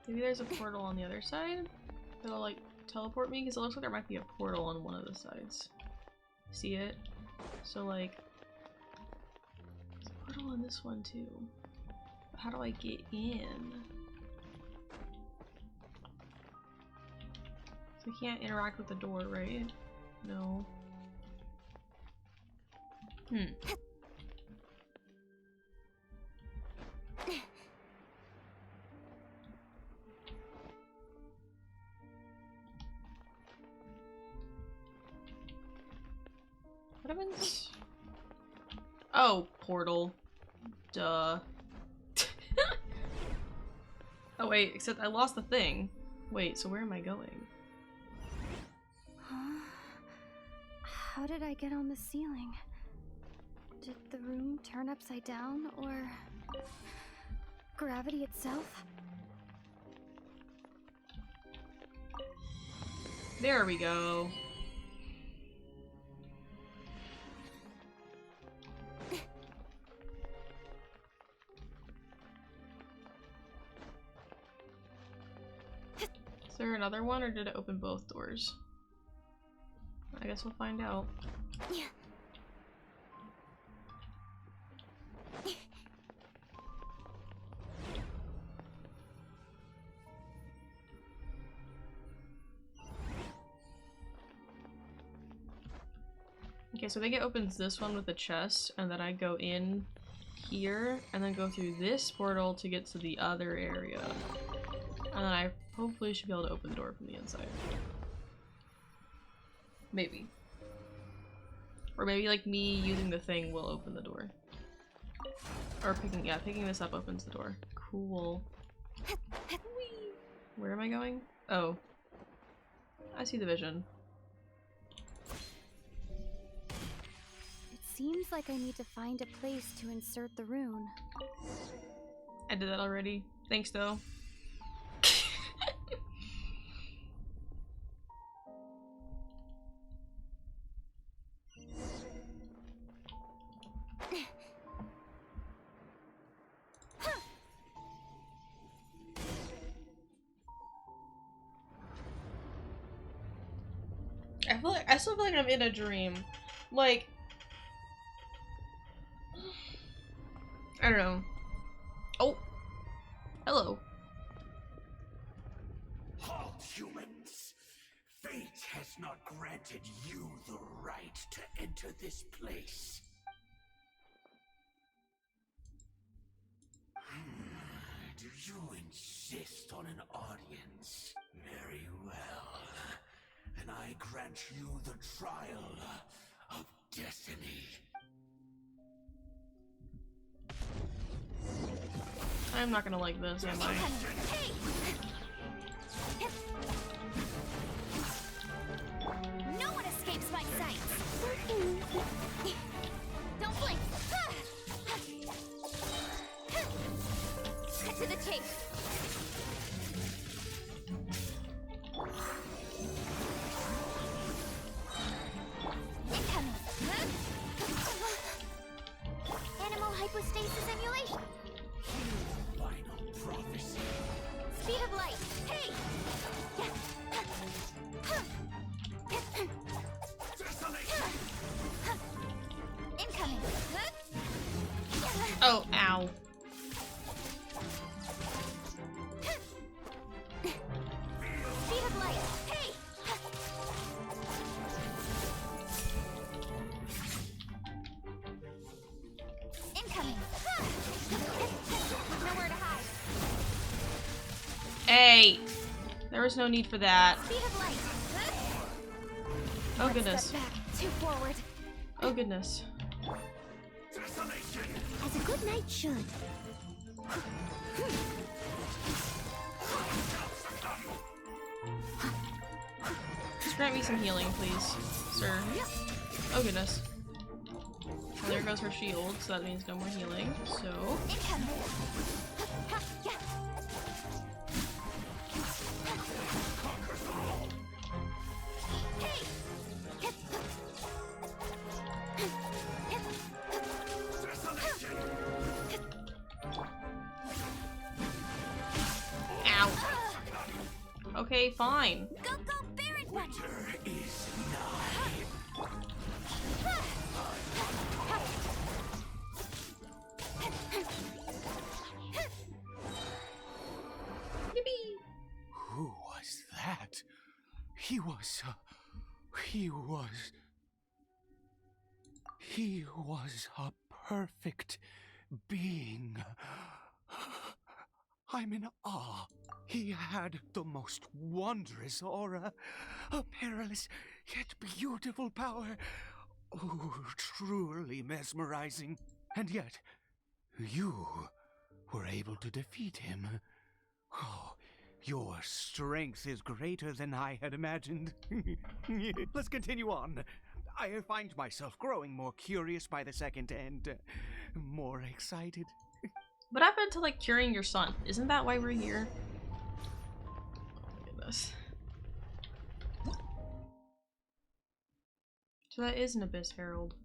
Maybe there's a portal on the other side that'll like teleport me, because it looks like there might be a portal on one of the sides. See it? So like, there's a portal on this one too. But how do I get in? So I can't interact with the door, right? No. What happens? Oh, portal. Duh. Oh wait, except I lost the thing. Wait, so where am I going? Huh? How did I get on the ceiling? Did the room turn upside down, or gravity itself? There we go. Is there another one, or did it open both doors? I guess we'll find out. Yeah. Okay, so I think it opens this one with the chest, and then I go in here, and then go through this portal to get to the other area. And then I hopefully should be able to open the door from the inside. Maybe. Or maybe like me using the thing will open the door. Or picking this up opens the door. Cool. Where am I going? Oh. I see the vision. It seems like I need to find a place to insert the rune. I did that already. Thanks though. I still feel like I'm in a dream. Like, I don't know. Oh, hello. Halt, humans! Fate has not granted you the right to enter this place. Do you insist on an audience? Very well. And I grant you the trial of destiny. I'm not gonna like this, am I? No one escapes my sight! Don't blink! Cut to the chase! Incoming! Animal hypostasis emulation! Final prophecy. Speed of light! Hey! Okay. There was no need for that. Speed of light. Oh One goodness. step back, two forward. Oh goodness. As a good knight should. Just grant me some healing, please, sir. Oh goodness. Well, there goes her shield, so that means no more healing. So. Ow. Okay, fine. Go, Baron One! Who was that? He was a perfect being. I'm in awe. He had the most wondrous aura, a perilous yet beautiful power. Oh, truly mesmerizing. And yet, you were able to defeat him. Oh, your strength is greater than I had imagined. Let's continue on. I find myself growing more curious by the second and more excited. What happened to, like, curing your son? Isn't that why we're here? Oh my goodness. So that is an Abyss Herald.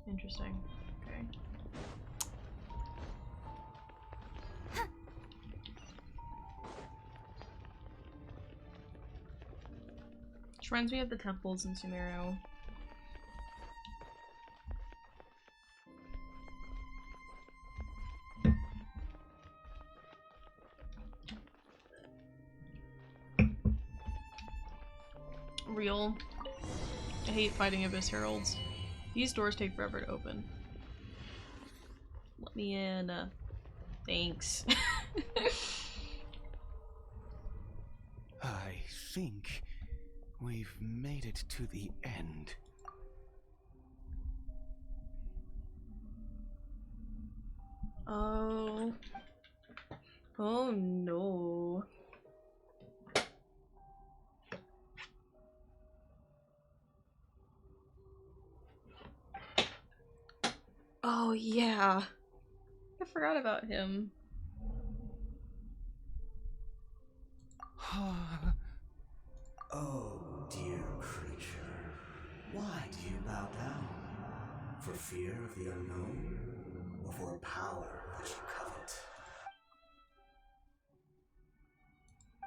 Interesting. Okay. Which reminds me of the temples in Sumeru. Real. I hate fighting Abyss Heralds. These doors take forever to open. Let me in. Thanks. I think we've made it to the end. Oh. Oh no. Oh yeah. I forgot about him. Oh, dear creature, why do you bow down? For fear of the unknown, or for power that you covet?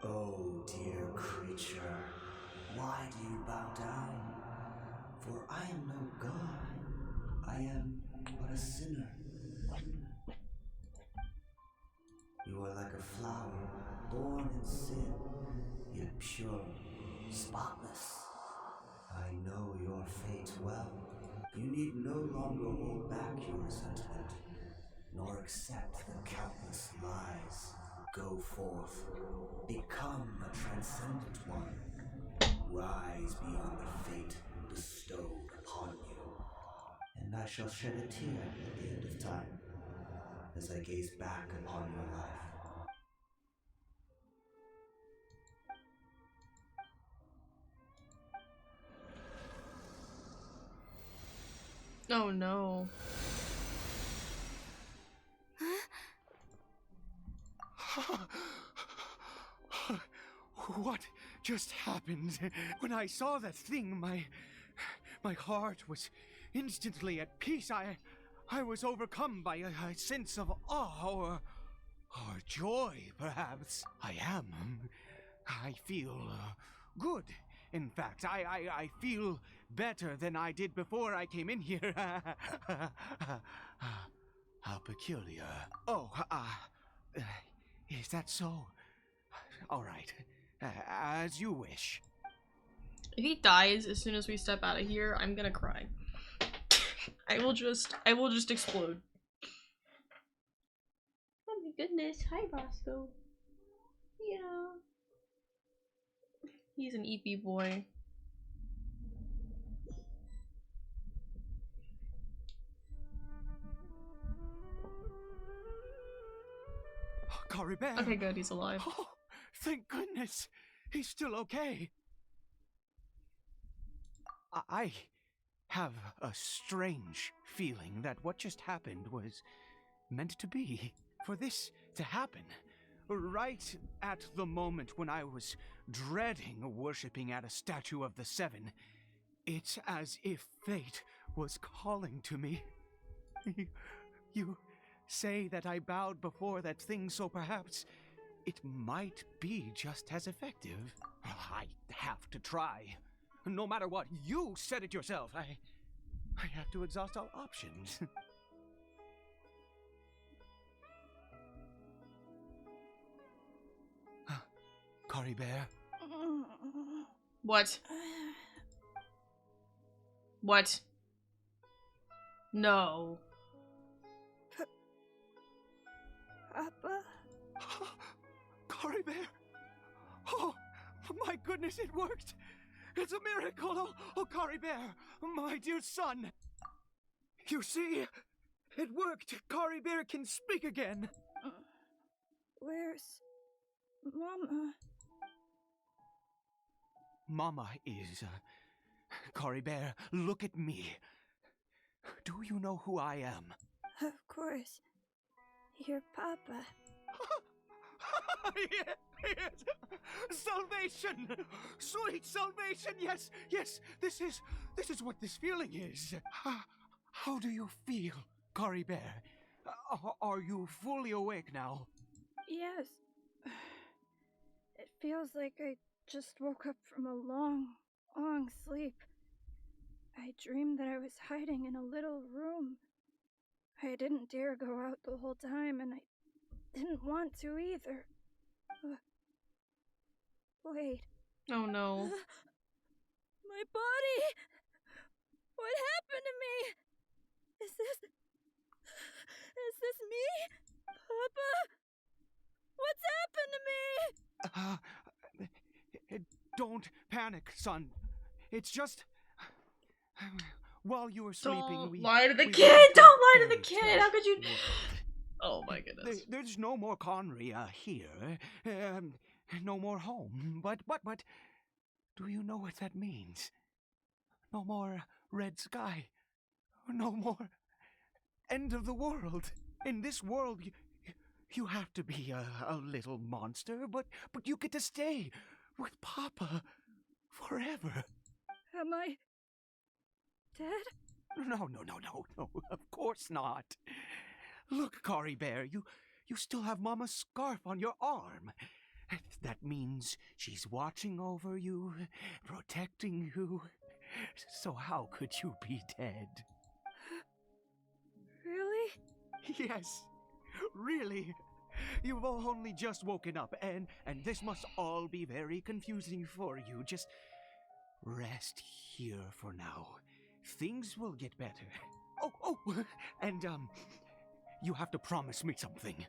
Oh, dear creature, why do you bow down? For I am no god, I am but a sinner. You are like a flower, born in sin, yet pure, spotless. I know your fate well. You need no longer hold back your resentment, nor accept the countless lies. Go forth, become a transcendent one. Rise beyond the fate bestowed upon you. And I shall shed a tear at the end of time, as I gaze back upon your life. Oh no. What just happened? When I saw that thing, my heart was instantly at peace. I was overcome by a sense of awe or joy, perhaps. I feel good. In fact, I feel better than I did before I came in here. How peculiar. Oh, is that so? All right, as you wish. If he dies as soon as we step out of here, I'm gonna cry. I will just explode. Oh my goodness. Hi, Roscoe. Yeah. He's an EP boy. Caribert! Okay, good, he's alive. Oh, thank goodness! He's still okay. I have a strange feeling that what just happened was meant to be. For this to happen, right at the moment when I was dreading worshipping at a statue of the Seven, it's as if fate was calling to me. You say that I bowed before that thing, so perhaps it might be just as effective. I have to try. No matter what, you said it yourself. I have to exhaust all options. Caribert? What? What? No. Papa? Caribert! Oh, my goodness, it worked! It's a miracle! Oh, Caribert, my dear son! You see, it worked! Caribert can speak again! Where's Mama? Mama is... Caribert, look at me. Do you know who I am? Of course. Your Papa. Yes! Salvation! Sweet salvation! Yes, yes! This is what this feeling is. How do you feel, Caribert? Are you fully awake now? Yes. It feels like I just woke up from a long, long sleep. I dreamed that I was hiding in a little room. I didn't dare go out the whole time, and I didn't want to either. Wait. Oh no. My body! What happened to me? Is this me? Papa? What's happened to me? Don't panic, son. It's just... While you were sleeping, Don't lie to the kid! Don't lie to the kid! How could you... Oh my goodness. There's no more Conria here. No more home. But, do you know what that means? No more red sky. No more end of the world. In this world, you have to be a little monster, but you get to stay with Papa forever. Am I dead? No, of course not. Look, Caribert, you still have Mama's scarf on your arm. That means she's watching over you, protecting you. So how could you be dead? Really? Yes, really. You've only just woken up, and this must all be very confusing for you. Just rest here for now. Things will get better. Oh, and you have to promise me something.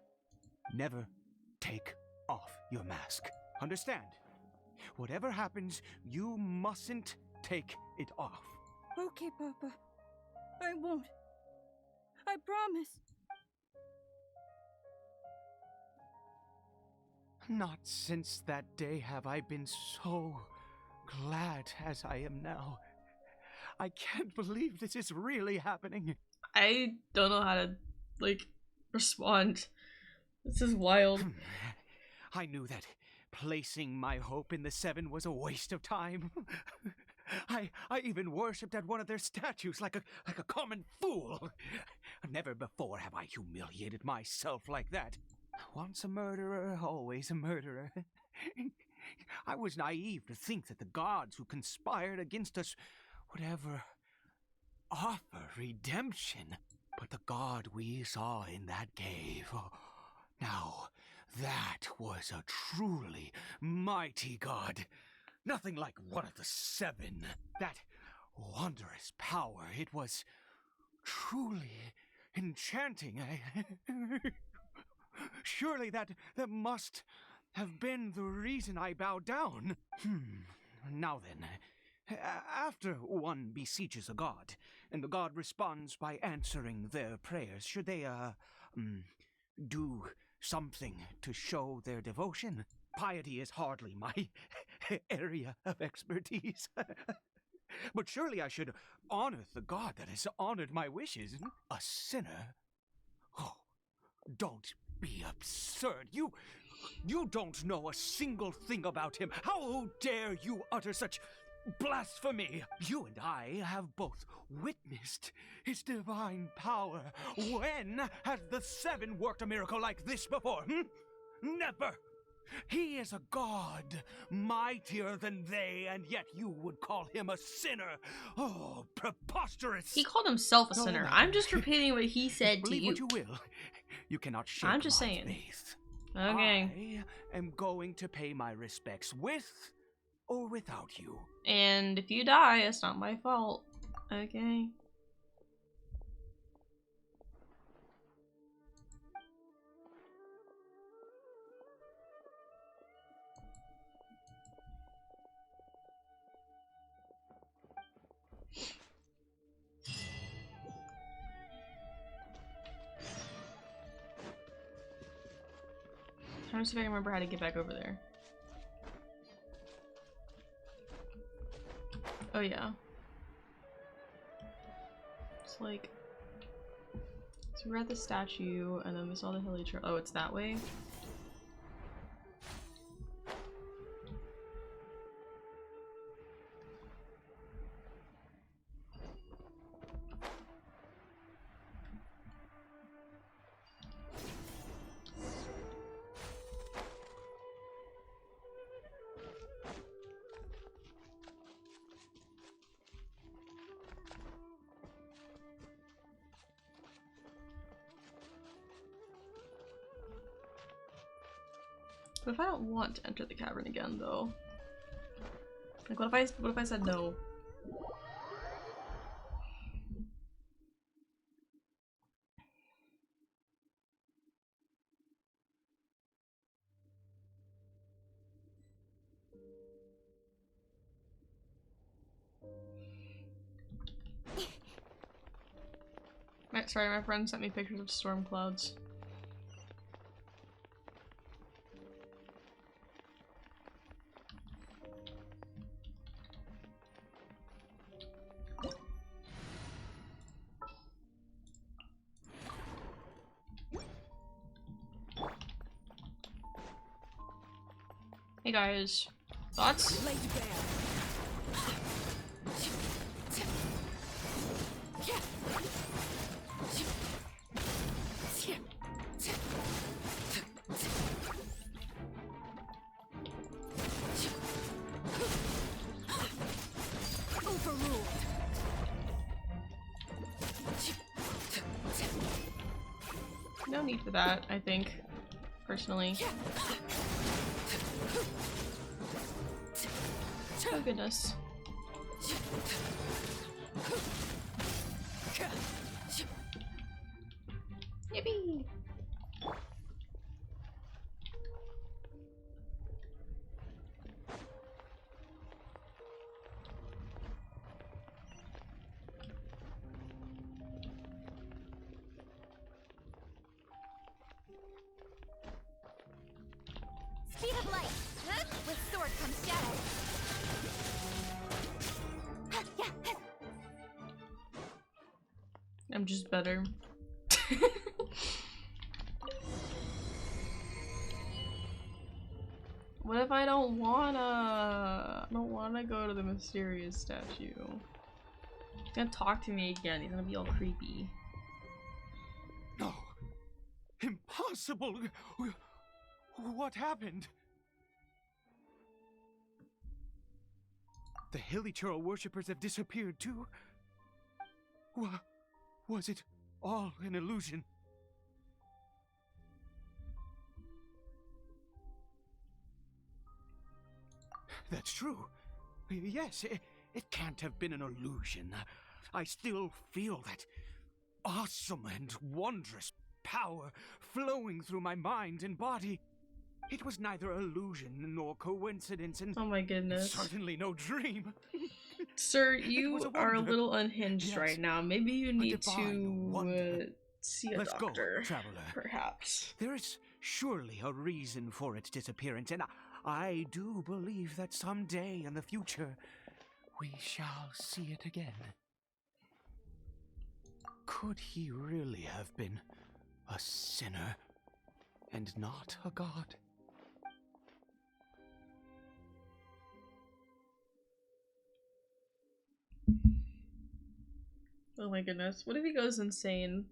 Never take off your mask. Understand? Whatever happens, you mustn't take it off. Okay, Papa. I won't. I promise. Not since that day have I been so glad as I am now. I can't believe this is really happening. I don't know how to, respond. This is wild. I knew that placing my hope in the Seven was a waste of time. I even worshipped at one of their statues like a common fool. Never before have I humiliated myself like that. Once a murderer, always a murderer. I was naive to think that the gods who conspired against us would ever offer redemption. But the god we saw in that cave, now that was a truly mighty god. Nothing like one of the Seven. That wondrous power, it was truly enchanting. Surely that must have been the reason I bow down. Now then, after one beseeches a god, and the god responds by answering their prayers, should they, do something to show their devotion? Piety is hardly my area of expertise. But surely I should honor the god that has honored my wishes. A sinner? Oh, don't be absurd. You don't know a single thing about him. How dare you utter such blasphemy? You and I have both witnessed his divine power. When has the Seven worked a miracle like this before? Never! He is a god, mightier than they, and yet you would call him a sinner. Oh, preposterous! He called himself a sinner. I'm just repeating what he said to Believe you. what you will. You cannot shake I'm just my saying. faith. Okay. I am going to pay my respects with or without you. And if you die, it's not my fault. Okay. I'm just see if I can remember how to get back over there. Oh yeah. It's like, so we're at the statue and then we saw the hilly trail. Oh, it's that way? What if I don't want to enter the cavern again, though? Like, what if I said no? Sorry, my friend sent me pictures of storm clouds. Hey guys, thoughts? No need for that, I think, personally. Oh goodness. Yippee! Speed of light. With sword comes shadow. I'm just better. What if I don't wanna go to the mysterious statue? He's gonna talk to me again. He's gonna be all creepy. No. Impossible. What happened? The Hilly-Churl worshippers have disappeared too? Was it all an illusion? That's true. Yes, it can't have been an illusion. I still feel that awesome and wondrous power flowing through my mind and body. It was neither illusion nor coincidence, and Oh my goodness. certainly no dream. Sir, was you a are a wonder. little unhinged Yes, right now. Maybe you need divine wonder. to see a Let's doctor. go, traveler. Perhaps. There is surely a reason for its disappearance, and I do believe that someday in the future we shall see it again. Could he really have been a sinner and not a god? Oh my goodness. What if he goes insane?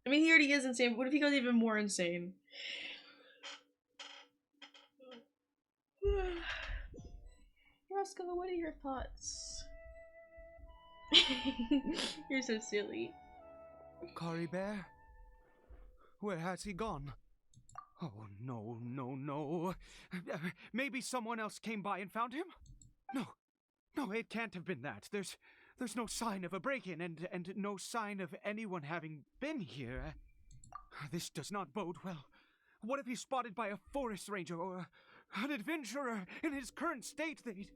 I mean, he already is insane, but what if he goes even more insane? Roscoe, what are your thoughts? You're so silly. Cory Bear? Where has he gone? Oh, no, no, no. Maybe someone else came by and found him? No, it can't have been that. There's no sign of a break-in and no sign of anyone having been here. This does not bode well. What if he's spotted by a forest ranger or an adventurer in his current state? They'd...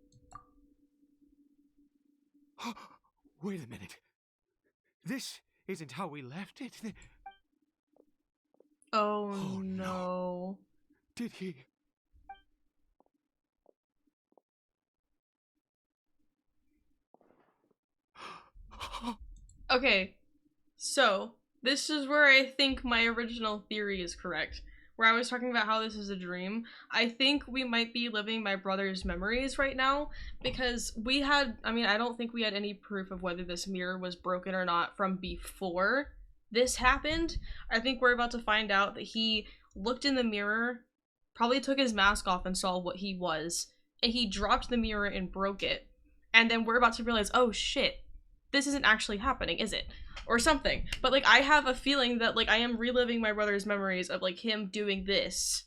Wait a minute. This isn't how we left it. Oh no. Did he... Okay, so this is where I think my original theory is correct. Where I was talking about how this is a dream. I think we might be living my brother's memories right now because we had, I mean, I don't think we had any proof of whether this mirror was broken or not from before this happened. I think we're about to find out that he looked in the mirror, probably took his mask off and saw what he was, and he dropped the mirror and broke it. And then we're about to realize, oh shit, this isn't actually happening, is it? Or something. But like, I have a feeling that like I am reliving my brother's memories of like him doing this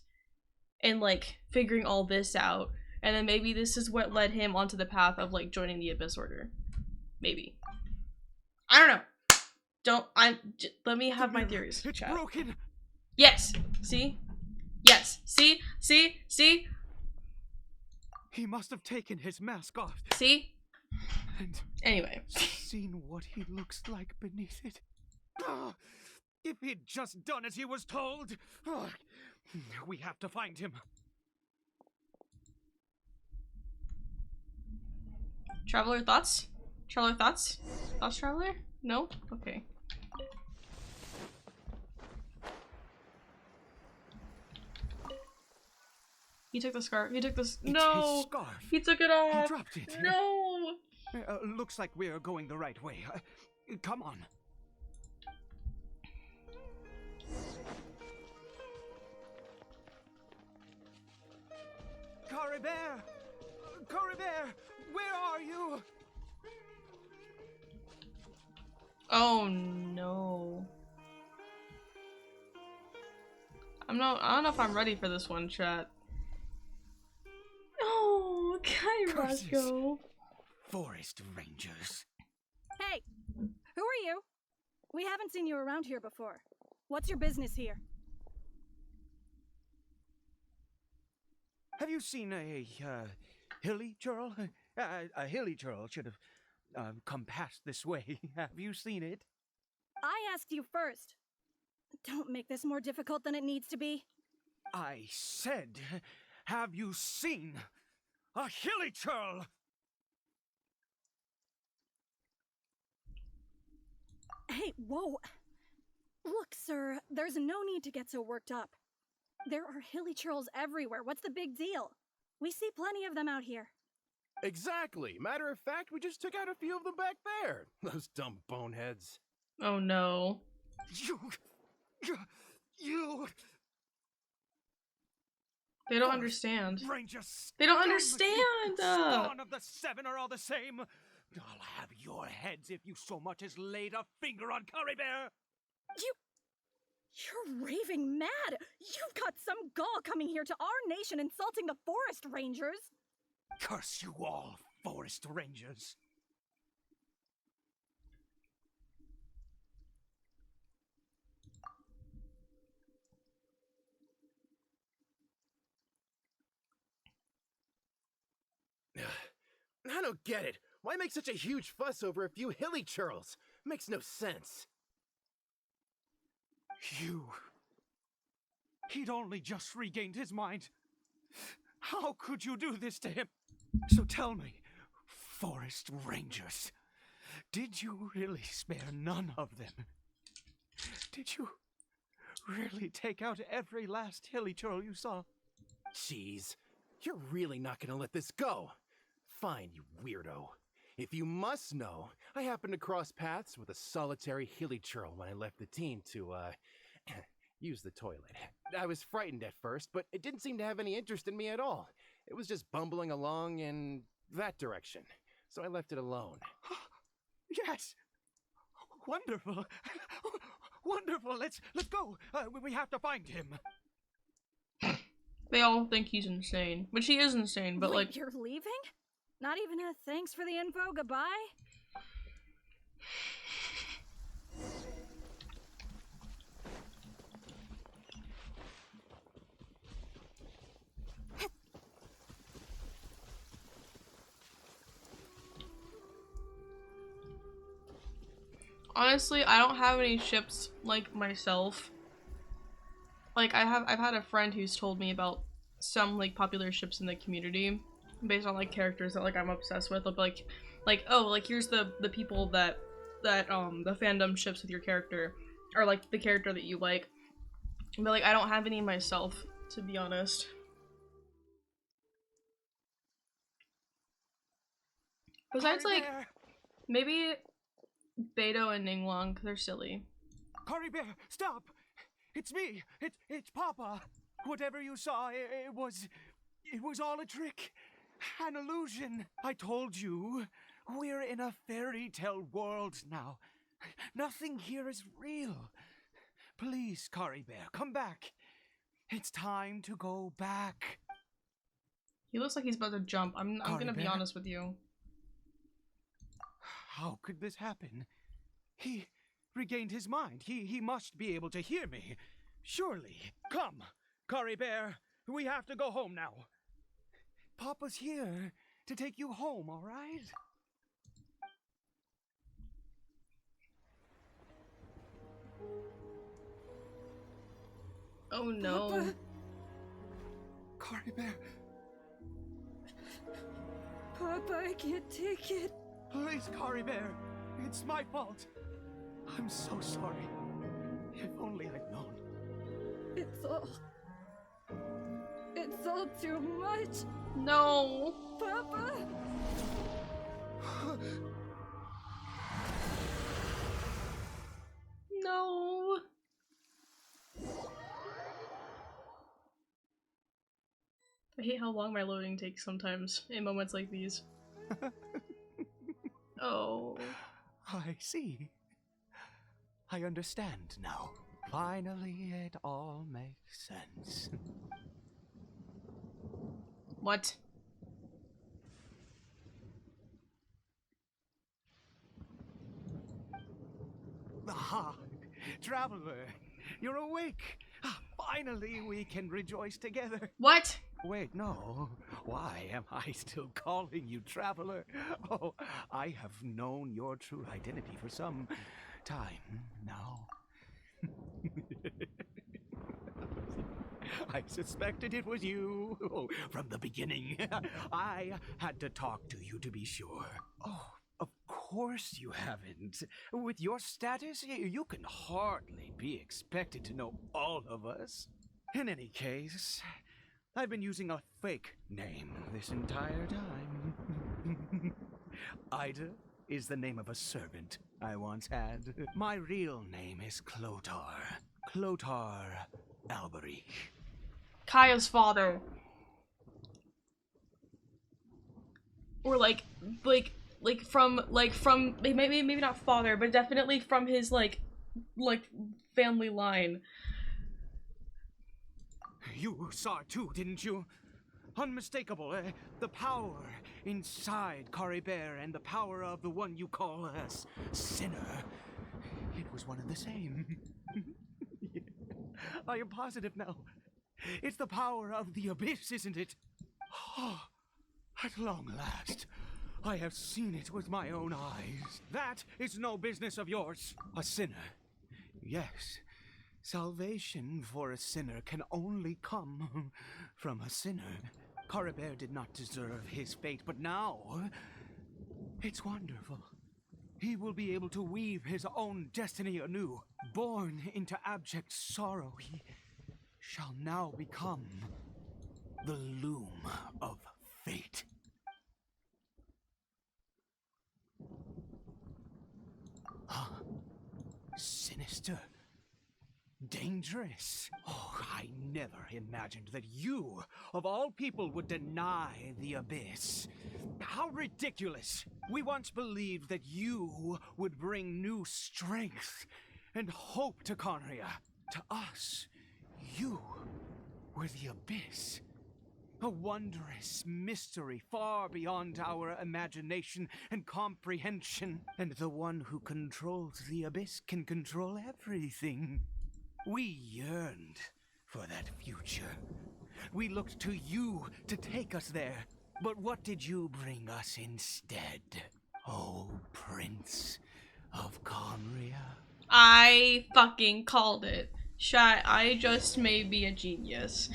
and like figuring all this out. And then maybe this is what led him onto the path of like joining the Abyss Order. Maybe. I don't know. Let me have my theories. It's chat. broken. Yes. See? Yes. See? See? See? He must have taken his mask off. See? And anyway, seen what he looks like beneath it. If he'd just done as he was told. We have to find him. Traveler thoughts? Traveler thoughts? Thoughts, Traveler? No? Okay. He took the scarf. He took this. No! His scarf. He took it off! He dropped it. No! Looks like we're going the right way. Come on. Cory Bear! Cory Bear! Where are you? Oh no. I don't know if I'm ready for this one, chat. Oh, Kai Roscoe. Forest Rangers. Hey, who are you? We haven't seen you around here before. What's your business here? Have you seen a hilly churl? A hilly churl should have come past this way. Have you seen it? I asked you first. Don't make this more difficult than it needs to be. I said, have you seen a hilly churl? Hey, whoa. Look, sir, there's no need to get so worked up. There are hilly churls everywhere. What's the big deal? We see plenty of them out here. Exactly. Matter of fact, we just took out a few of them back there. Those dumb boneheads. Oh no. You... They don't understand. Rangers, they don't understand! Spawn of the seven are all the same. I'll have your heads if you so much as laid a finger on Cory Bear. You're raving mad! You've got some gall coming here to our nation insulting the Forest Rangers! Curse you all, Forest Rangers. I don't get it. Why make such a huge fuss over a few hilly churls? Makes no sense. He'd only just regained his mind. How could you do this to him? So tell me, forest rangers, did you really spare none of them? Did you really take out every last hilly churl you saw? Jeez, you're really not gonna let this go. Fine, you weirdo. If you must know, I happened to cross paths with a solitary hilly churl when I left the team to, use the toilet. I was frightened at first, but it didn't seem to have any interest in me at all. It was just bumbling along in that direction, so I left it alone. Yes! Wonderful! Wonderful! Let's go! We have to find him! They all think he's insane, which he is insane, but Wait, like... you're leaving? Not even a thanks for the info, goodbye? Honestly, I don't have any ships like myself. Like I've had a friend who's told me about some like popular ships in the community based on like characters that like I'm obsessed with. Like oh, like here's the people that the fandom ships with your character, or like the character that you like. But like I don't have any myself, to be honest. Besides like maybe Beto and Ninglong, because they're silly. Cory Bear, stop! It's me! It's Papa! Whatever you saw, it was all a trick. An illusion. I told you, we're in a fairy tale world now. Nothing here is real. Please, Cory Bear, come back. It's time to go back. He looks like he's about to jump. I'm gonna be honest with you. How could this happen? He regained his mind. He must be able to hear me. Surely. Come, Cory Bear. We have to go home now. Papa's here to take you home, all right? Oh no. Papa? Cory Bear. Papa, I can't take it. Please, Cory Bear. It's my fault. I'm so sorry. If only I'd known. It's all too much. No. Papa! No. I hate how long my loading takes sometimes in moments like these. Oh. I see. I understand now. Finally, it all makes sense. What? Aha! Traveler, you're awake! Finally, we can rejoice together. What? Wait, no. Why am I still calling you Traveler? Oh, I have known your true identity for some time now. I suspected it was you from the beginning. I had to talk to you to be sure. Oh, of course you haven't. With your status, you can hardly be expected to know all of us. In any case, I've been using a fake name this entire time. Ida is the name of a servant I once had. My real name is Clotar. Clotar Alberich. Kaya's father. Or from maybe not father, but definitely from his like family line. You saw it too, didn't you? Unmistakable, the power inside Cory Bear and the power of the one you call a sinner. It was one and the same. Yeah. I am positive now. It's the power of the abyss, isn't it? Oh, at long last, I have seen it with my own eyes. That is no business of yours. A sinner. Yes. Salvation for a sinner can only come from a sinner. Caribert did not deserve his fate, but now it's wonderful. He will be able to weave his own destiny anew. Born into abject sorrow, he shall now become the loom of fate. Huh? Sinister. Dangerous. Oh, I never imagined that you, of all people, would deny the abyss. How ridiculous! We once believed that you would bring new strength and hope to Conria. To us, you were the abyss. A wondrous mystery far beyond our imagination and comprehension. And the one who controls the abyss can control everything. We yearned for that future. We looked to you to take us there. But what did you bring us instead? Oh, Prince of Conria? I fucking called it. Shy, I just may be a genius.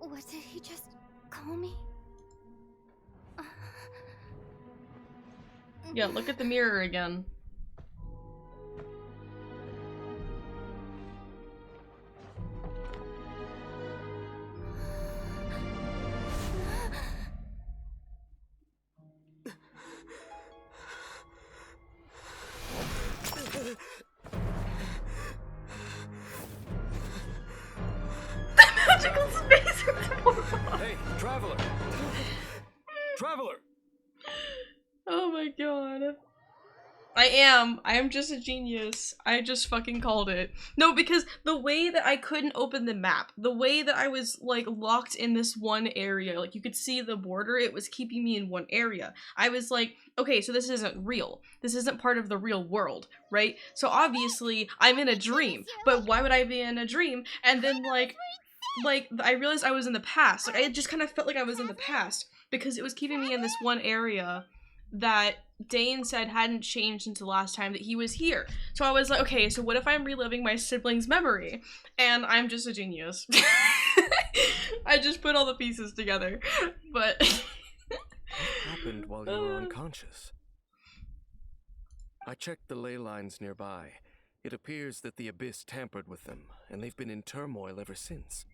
What did he just call me? Yeah, look at the mirror again. Magical space! Hey, traveler! Traveler! Oh my god. I am just a genius. I just fucking called it. No, because the way that I couldn't open the map, the way that I was like locked in this one area, like you could see the border, it was keeping me in one area. I was like, okay, so this isn't real. This isn't part of the real world, right? So obviously I'm in a dream, but why would I be in a dream? And then like I realized I was in the past. Like I just kind of felt like I was in the past because it was keeping me in this one area that Dane said hadn't changed since the last time that he was here. So I was like, okay, so what if I'm reliving my sibling's memory? And I'm just a genius. I just put all the pieces together. But What happened while you were unconscious? I checked the ley lines nearby. It appears that the Abyss tampered with them, and they've been in turmoil ever since.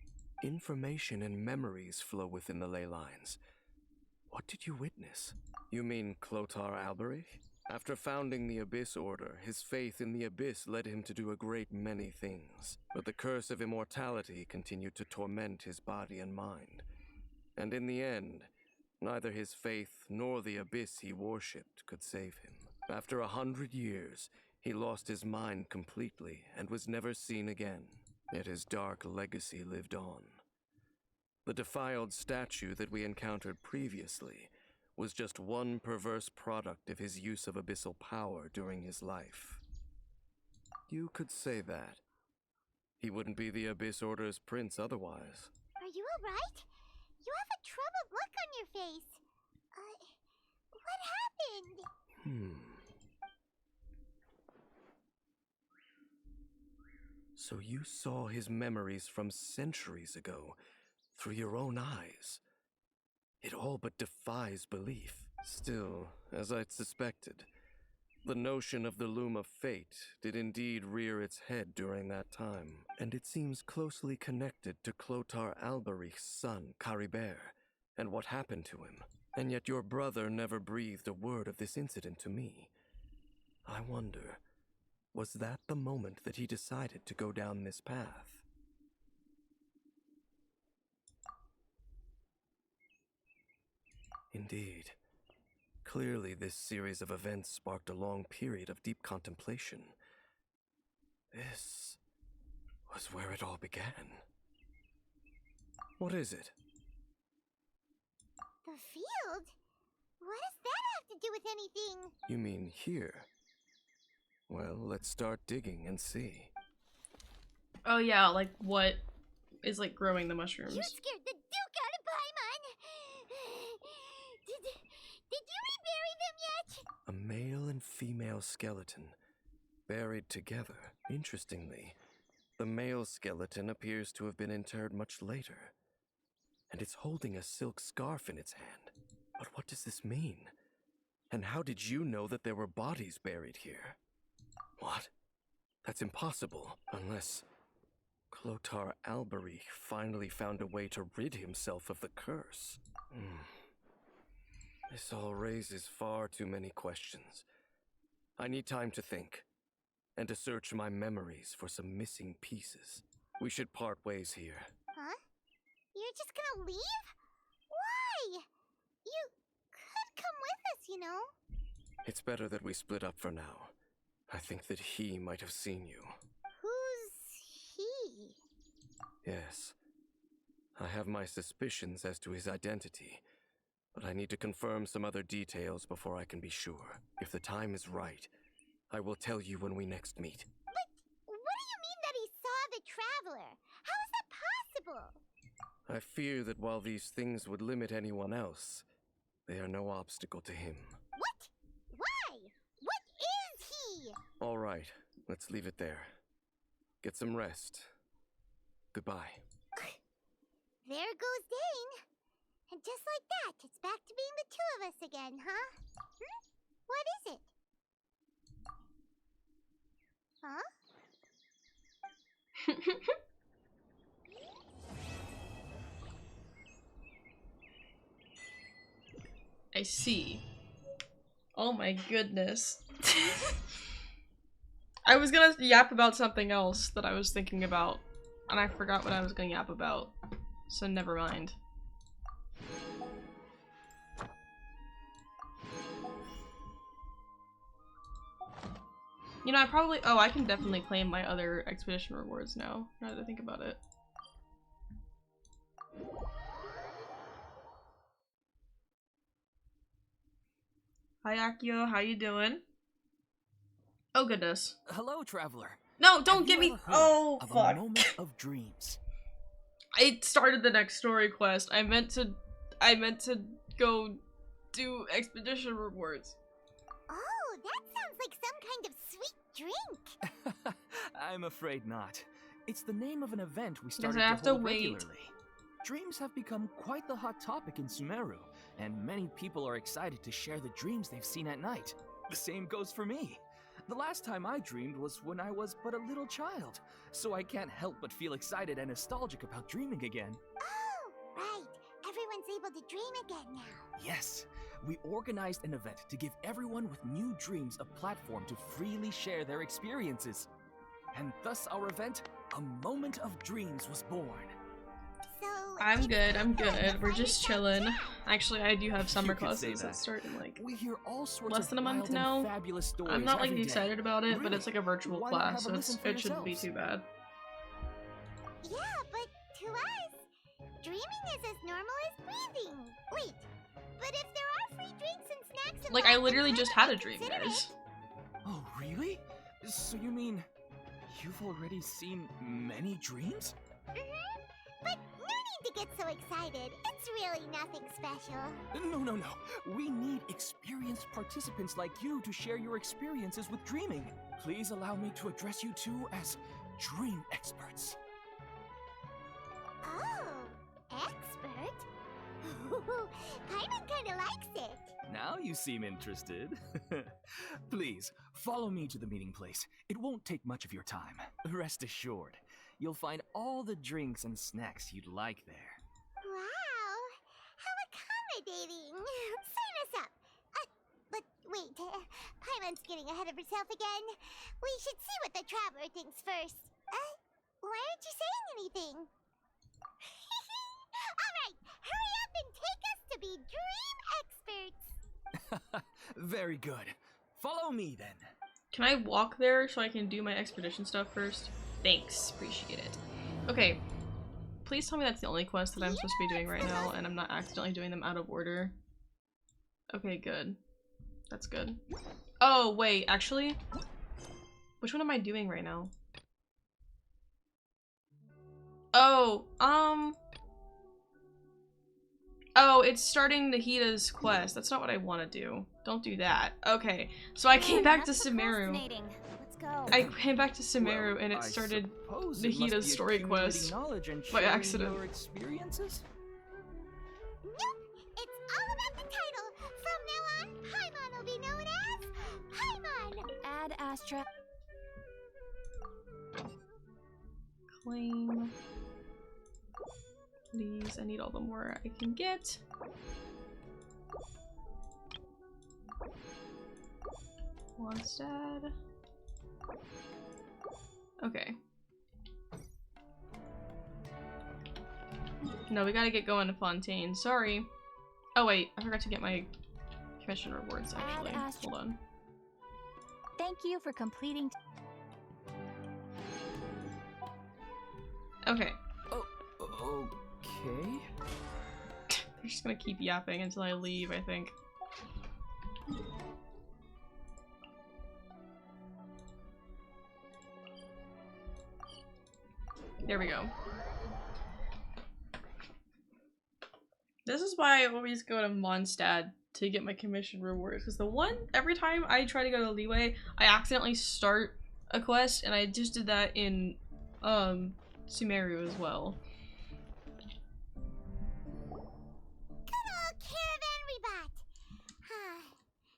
Information and memories flow within the ley lines. What did you witness? You mean Clotar Alberich? After founding the Abyss Order, his faith in the Abyss led him to do a great many things. But the curse of immortality continued to torment his body and mind. And in the end, neither his faith nor the Abyss he worshipped could save him. After 100 years, he lost his mind completely and was never seen again. Yet his dark legacy lived on. The defiled statue that we encountered previously was just one perverse product of his use of abyssal power during his life. You could say that. He wouldn't be the Abyss Order's prince otherwise. Are you alright? You have a troubled look on your face. What happened? So you saw his memories from centuries ago through your own eyes. It all but defies belief. Still, as I'd suspected, the notion of the Loom of Fate did indeed rear its head during that time, and it seems closely connected to Clotar Alberich's son, Caribert, and what happened to him. And yet your brother never breathed a word of this incident to me. I wonder, was that the moment that he decided to go down this path? Indeed. Clearly, this series of events sparked a long period of deep contemplation. This was where it all began. What is it? The field? What does that have to do with anything? You mean here? Well, let's start digging and see. oh yeah, like what is like growing the mushrooms? You scared the Duke out of Paimon! A male and female skeleton, buried together. Interestingly, the male skeleton appears to have been interred much later, and it's holding a silk scarf in its hand. But what does this mean? And how did you know that there were bodies buried here? What? That's impossible, unless Clotar Alberich finally found a way to rid himself of the curse. This all raises far too many questions. I need time to think, and to search my memories for some missing pieces. We should part ways here. Huh? You're just gonna leave? Why? You could come with us, you know? It's better that we split up for now. I think that he might have seen you. Who's he? Yes. I have my suspicions as to his identity, but I need to confirm some other details before I can be sure. If the time is right, I will tell you when we next meet. But what do you mean that he saw the Traveler? How is that possible? I fear that while these things would limit anyone else, they are no obstacle to him. What? Why? What is he? All right, let's leave it there. Get some rest. Goodbye. There goes Dane. And just like that, it's back to being the two of us again, huh? What is it? Huh? I see. Oh my goodness. I was gonna yap about something else that I was thinking about, and I forgot what I was gonna yap about. So never mind. You know, I can definitely claim my other expedition rewards now that I think about it. Hi Akio, how you doing? Oh goodness. Hello, traveler. No, don't give me. Oh fuck. A moment of dreams. I started the next story quest. I meant to go do expedition rewards. Oh, that sounds like some kind of sweet drink. I'm afraid not. It's the name of an event we Guess started I have to hold to wait. regularly. Dreams have become quite the hot topic in Sumeru, and many people are excited to share the dreams they've seen at night. The same goes for me. The last time I dreamed was when I was but a little child, so I can't help but feel excited and nostalgic about dreaming again. Oh, right. Everyone's able to dream again now. Yes, we organized an event to give everyone with new dreams a platform to freely share their experiences. And thus our event, A Moment of Dreams, was born. So I'm good. We're just chilling. Actually, I do have summer classes that start in like we hear all sorts less of than a month wild and now. fabulous stories I'm not like every day. excited about it, but it's like a virtual Why not class, have a so listen for it shouldn't be yourselves? too bad. Yeah, but to us, dreaming is as normal as breathing. Wait, but if there are free drinks and snacks Like I involved, literally then just why had a not dream, consider guys. it? Oh, really? So you mean you've already seen many dreams? But no need to get so excited. It's really nothing special. No. We need experienced participants like you to share your experiences with dreaming. Please allow me to address you two as dream experts. Oh, expert? Paimon kinda likes it. Now you seem interested. Please, follow me to the meeting place. It won't take much of your time. Rest assured, you'll find all the drinks and snacks you'd like there. Wow, how accommodating. Sign us up. But wait, Paimon's getting ahead of herself again. We should see what the Traveler thinks first. Why aren't you saying anything? Alright, hurry up and take us to be dream experts. Very good. Follow me then. Can I walk there so I can do my expedition stuff first? Thanks, appreciate it. Okay, please tell me that's the only quest that I'm supposed to be doing right now and I'm not accidentally doing them out of order. Okay, good. That's good. Oh, wait, actually? Which one am I doing right now? Oh, oh, it's starting Nahida's quest. That's not what I want to do. Don't do that. Okay, so I came back to Enough Sumeru. procrastinating. Let's go. I came back to Sumeru Well, and it I started suppose it must Nahida's be story accumulating quest knowledge and by sharing accident. Your experiences? Nope. It's all about the title. From now on, Paimon will be known as Paimon. Add Astra. Claim. Please, I need all the more I can get. Mondstadt. Okay. No, we gotta get going to Fontaine. Sorry. Oh wait, I forgot to get my commission rewards actually. Hold on. Thank you for completing. Okay. Oh, okay. They're just gonna keep yapping until I leave, I think. There we go. This is why I always go to Mondstadt to get my commission rewards, because every time I try to go to Leeway, I accidentally start a quest, and I just did that in Sumeru as well. Good old caravan rebot. Now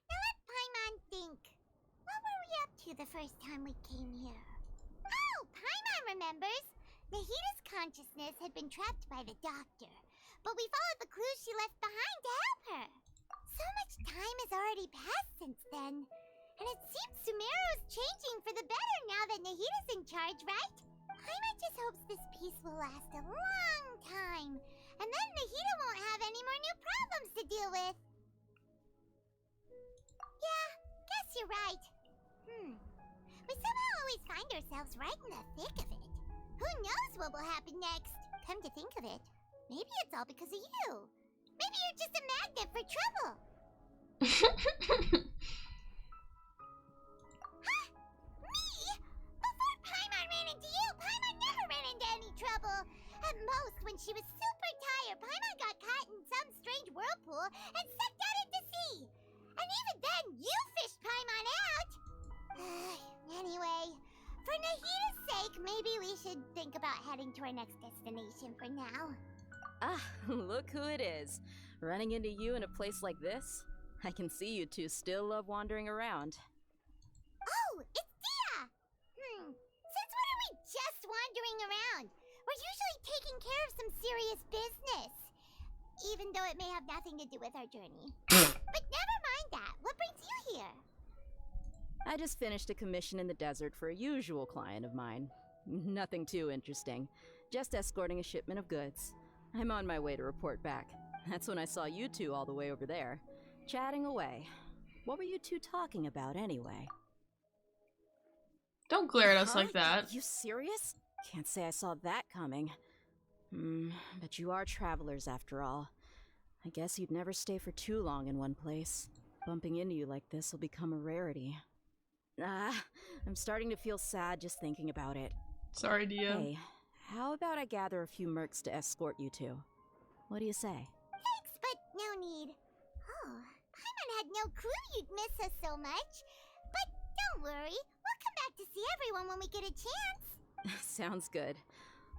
let Paimon think. What were we up to the first time we came here? Oh, Paimon remembers. Nahida's consciousness had been trapped by the doctor, but we followed the clues she left behind to help her. So much time has already passed since then, and it seems Sumeru's changing for the better now that Nahida's in charge, right? Paimon just hopes this peace will last a long time, and then Nahida won't have any more new problems to deal with. Yeah, guess you're right. We somehow always find ourselves right in the thick of it. Who knows what will happen next? Come to think of it, maybe it's all because of you. Maybe you're just a magnet for trouble. Huh? Me? Before Paimon ran into you, Paimon never ran into any trouble. At most, when she was super tired, Paimon got caught in some strange whirlpool and sucked out into sea. And even then, you fished Paimon out. Anyway, for Nahida's sake, maybe we should think about heading to our next destination for now. Ah, look who it is. Running into you in a place like this? I can see you two still love wandering around. Oh, it's Dia! Since when are we just wandering around? We're usually taking care of some serious business. Even though it may have nothing to do with our journey. But never mind that. What brings you here? I just finished a commission in the desert for a usual client of mine. Nothing too interesting. Just escorting a shipment of goods. I'm on my way to report back. That's when I saw you two all the way over there, chatting away. What were you two talking about anyway? Don't glare at us like that. You serious? Can't say I saw that coming. But you are travelers after all. I guess you'd never stay for too long in one place. Bumping into you like this will become a rarity. I'm starting to feel sad just thinking about it. Sorry, Dia. Hey, how about I gather a few mercs to escort you two? What do you say? Thanks, but no need. Oh, Paimon had no clue you'd miss us so much. But don't worry, we'll come back to see everyone when we get a chance. Sounds good.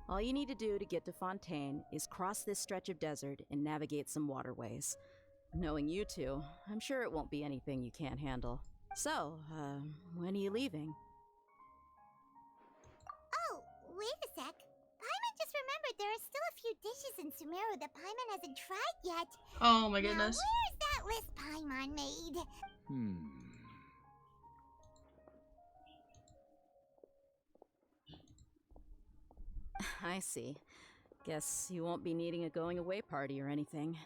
All you need to do to get to Fontaine is cross this stretch of desert and navigate some waterways. Knowing you two, I'm sure it won't be anything you can't handle. So, when are you leaving? Oh, wait a sec. Paimon just remembered there are still a few dishes in Sumeru that Paimon hasn't tried yet. Oh my goodness. Now, where's that list Paimon made? I see. Guess you won't be needing a going-away party or anything.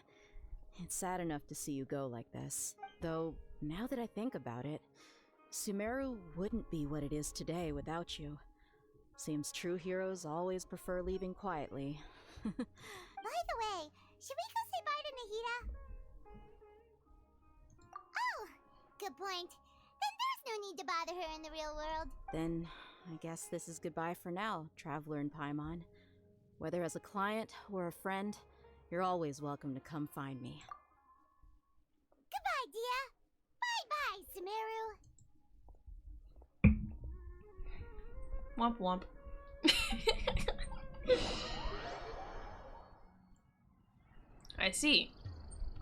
It's sad enough to see you go like this. Though, now that I think about it, Sumeru wouldn't be what it is today without you. Seems true heroes always prefer leaving quietly. By the way, should we go say bye to Nahida? Oh, good point. Then there's no need to bother her in the real world. Then, I guess this is goodbye for now, Traveler in Paimon. Whether as a client or a friend, you're always welcome to come find me. Goodbye, Dia. Womp womp. I see.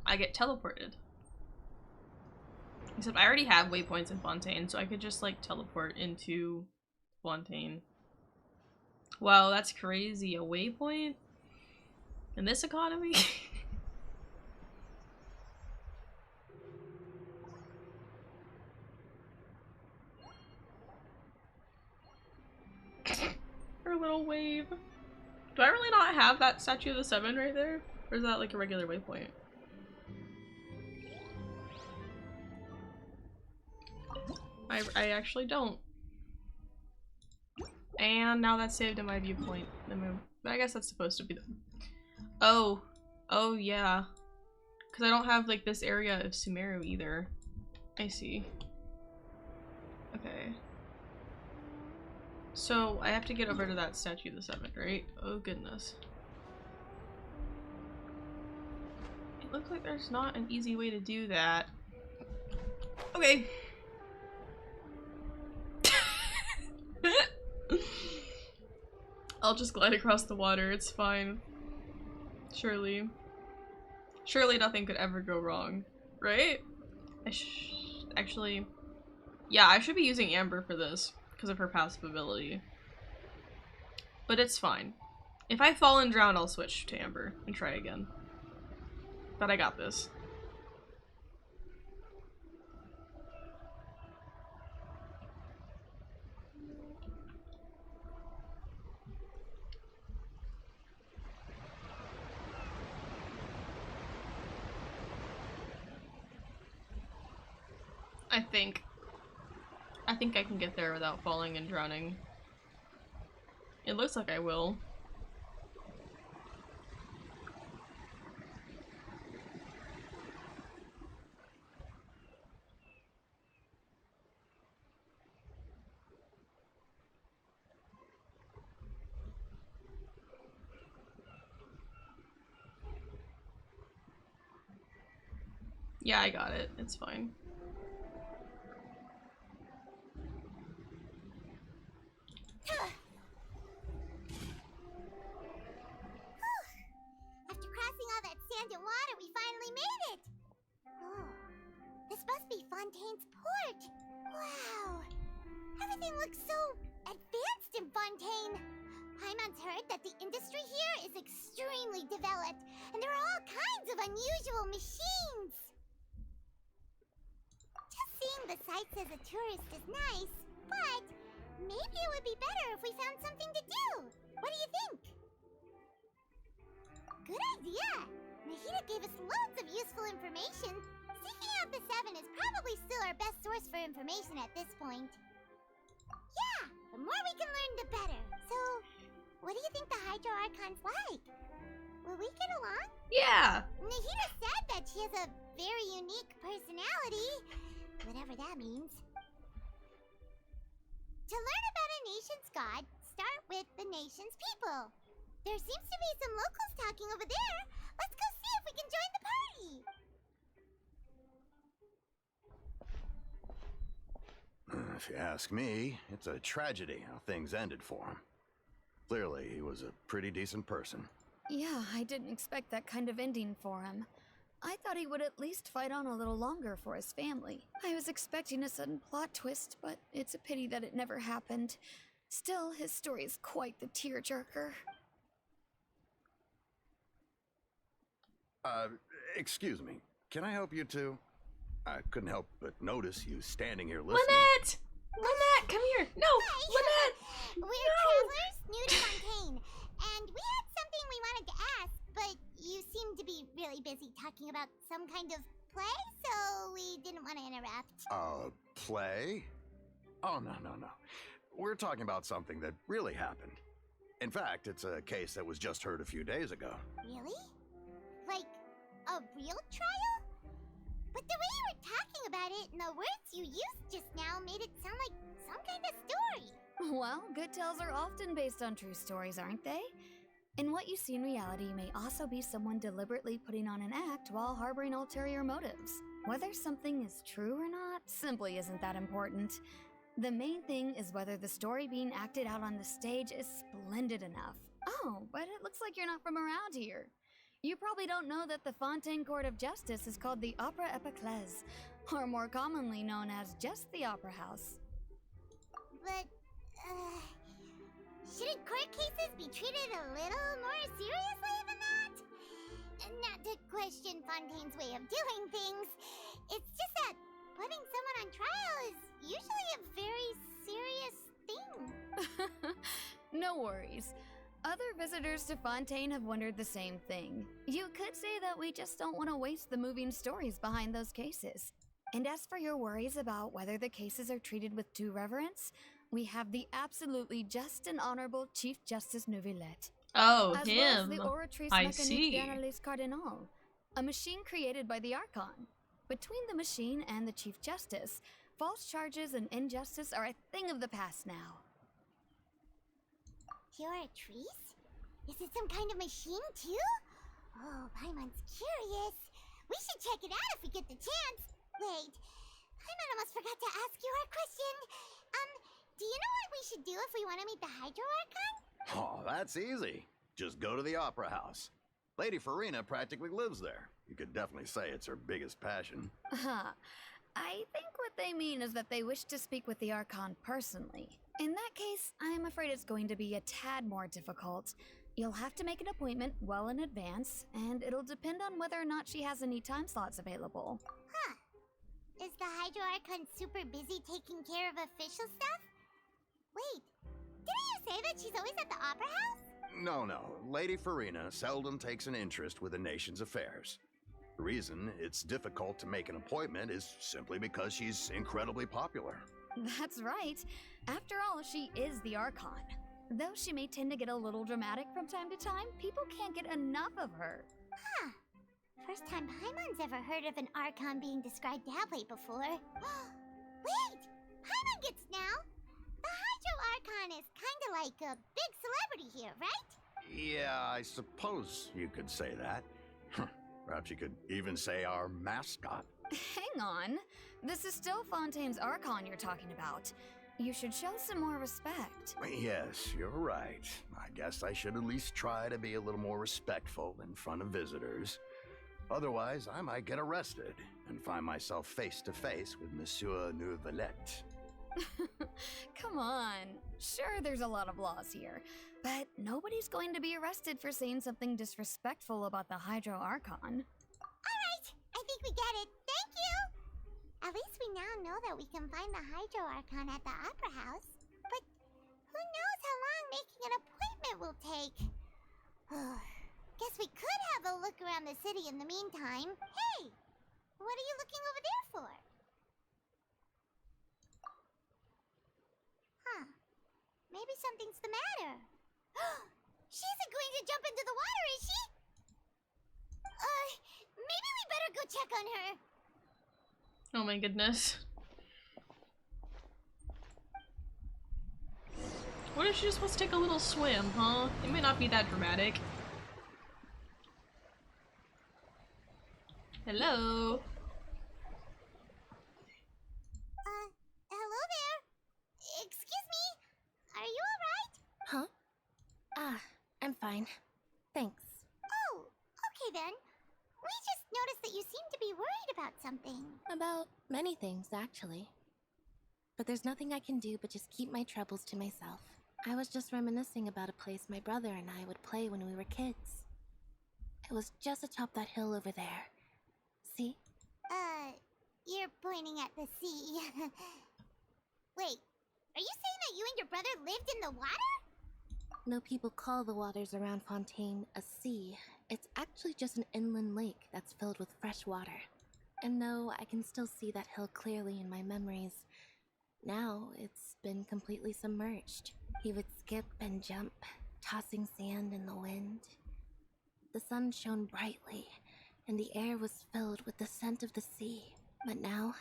I get teleported. Except I already have waypoints in Fontaine, so I could just like teleport into Fontaine. Wow, that's crazy. A waypoint? In this economy? Her little wave. Do I really not have that Statue of the Seven right there? Or is that like a regular waypoint? I actually don't. And now that's saved in my viewpoint. I guess that's supposed to be the— Oh. Oh yeah. Because I don't have like this area of Sumeru either. I see. Okay. So I have to get over to that Statue of the Seven, right? Oh goodness. It looks like there's not an easy way to do that. Okay. I'll just glide across the water, it's fine. Surely. Surely nothing could ever go wrong, right? Actually, yeah, I should be using Amber for this because of her passive ability. But it's fine. If I fall and drown, I'll switch to Amber and try again. But I got this. I think I can get there without falling and drowning. It looks like I will. Yeah, I got it. It's fine. After crossing all that sand and water, we finally made it! Oh, this must be Fontaine's port! Wow! Everything looks so advanced in Fontaine! Paimon's heard that the industry here is extremely developed, and there are all kinds of unusual machines! Just seeing the sights as a tourist is nice, but maybe it would be better if we found something to do. What do you think? Good idea! Nahida gave us loads of useful information. Seeking out the Seven is probably still our best source for information at this point. Yeah! The more we can learn, the better. So, what do you think the Hydro Archon's like? Will we get along? Yeah! Nahida said that she has a very unique personality. Whatever that means. To learn about a nation's god, start with the nation's people. There seems to be some locals talking over there. Let's go see if we can join the party. If you ask me, it's a tragedy how things ended for him. Clearly, he was a pretty decent person. Yeah, I didn't expect that kind of ending for him. I thought he would at least fight on a little longer for his family. I was expecting a sudden plot twist, but it's a pity that it never happened. Still, his story is quite the tearjerker. Excuse me. Can I help you two? I couldn't help but notice you standing here listening. Lynette! Lynette, come here! No! Hi. Lynette! We're travelers new to Fontaine, and we had something we wanted to ask, but you seem to be really busy talking about some kind of play, so we didn't want to interrupt. Play? Oh, no. We're talking about something that really happened. In fact, it's a case that was just heard a few days ago. Really? Like, a real trial? But the way you were talking about it and the words you used just now made it sound like some kind of story. Well, good tales are often based on true stories, aren't they? And what you see in reality may also be someone deliberately putting on an act while harboring ulterior motives. Whether something is true or not simply isn't that important. The main thing is whether the story being acted out on the stage is splendid enough. Oh, but it looks like you're not from around here. You probably don't know that the Fontaine Court of Justice is called the Opera Epiclese, or more commonly known as just the Opera House. But, shouldn't court cases be treated a little more seriously than that? Not to question Fontaine's way of doing things, it's just that putting someone on trial is usually a very serious thing. No worries. Other visitors to Fontaine have wondered the same thing. You could say that we just don't want to waste the moving stories behind those cases. And as for your worries about whether the cases are treated with due reverence, we have the absolutely just and honorable Chief Justice Neuvillette. Oh, as him. well as the Oratrice I Mécanique see. d'Analyse Cardinal, a machine created by the Archon. Between the machine and the Chief Justice, false charges and injustice are a thing of the past now. Oratrice? Is it some kind of machine, too? Oh, Paimon's curious. We should check it out if we get the chance. Wait, Paimon almost forgot to ask you our question. Do you know what we should do if we want to meet the Hydro Archon? Oh, that's easy. Just go to the Opera House. Lady Farina practically lives there. You could definitely say it's her biggest passion. I think what they mean is that they wish to speak with the Archon personally. In that case, I'm afraid it's going to be a tad more difficult. You'll have to make an appointment well in advance, and it'll depend on whether or not she has any time slots available. Huh. Is the Hydro Archon super busy taking care of official stuff? Wait, didn't you say that she's always at the Opera House? No. Lady Farina seldom takes an interest with the nation's affairs. The reason it's difficult to make an appointment is simply because she's incredibly popular. That's right. After all, she is the Archon. Though she may tend to get a little dramatic from time to time, people can't get enough of her. Huh. First time Paimon's ever heard of an Archon being described that way before. Wait! Paimon gets now! The Hydro Archon is kinda like a big celebrity here, right? Yeah, I suppose you could say that. Perhaps you could even say our mascot. Hang on. This is still Fontaine's Archon you're talking about. You should show some more respect. Yes, you're right. I guess I should at least try to be a little more respectful in front of visitors. Otherwise, I might get arrested and find myself face to face with Monsieur Neuvillette. Come on. Sure, there's a lot of laws here, but nobody's going to be arrested for saying something disrespectful about the Hydro Archon. Alright, I think we get it. Thank you! At least we now know that we can find the Hydro Archon at the Opera House. But who knows how long making an appointment will take? Guess we could have a look around the city in the meantime. Hey! What are you looking over there for? Huh. Maybe something's the matter. She isn't going to jump into the water, is she? Maybe we better go check on her. Oh my goodness. What if she's supposed to take a little swim, huh? It may not be that dramatic. Hello? Hello there. Excuse me. Are you alright? Huh? I'm fine. Thanks. Oh, okay then. We just noticed that you seem to be worried about something. About many things, actually. But there's nothing I can do but just keep my troubles to myself. I was just reminiscing about a place my brother and I would play when we were kids. It was just atop that hill over there. See? You're pointing at the sea. Wait, are you saying that you and your brother lived in the water? No, people call the waters around Fontaine a sea. It's actually just an inland lake that's filled with fresh water. And no, I can still see that hill clearly in my memories. Now, it's been completely submerged. He would skip and jump, tossing sand in the wind. The sun shone brightly, and the air was filled with the scent of the sea. But now,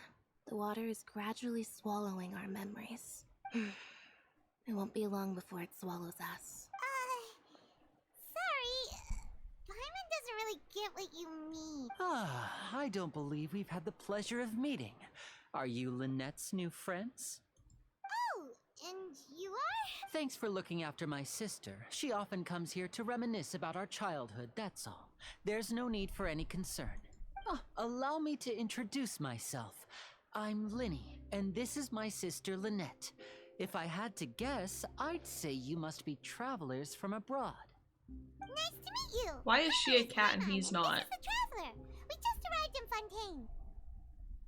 the water is gradually swallowing our memories. It won't be long before it swallows us. Sorry. Paimon doesn't really get what you mean. I don't believe we've had the pleasure of meeting. Are you Lynette's new friends? Thanks for looking after my sister. She often comes here to reminisce about our childhood, that's all. There's no need for any concern. Allow me to introduce myself. I'm Linny, and this is my sister Lynette. If I had to guess, I'd say you must be travelers from abroad. Nice to meet you. Why is she a cat and he's not? This is the traveler. We just arrived in Fontaine.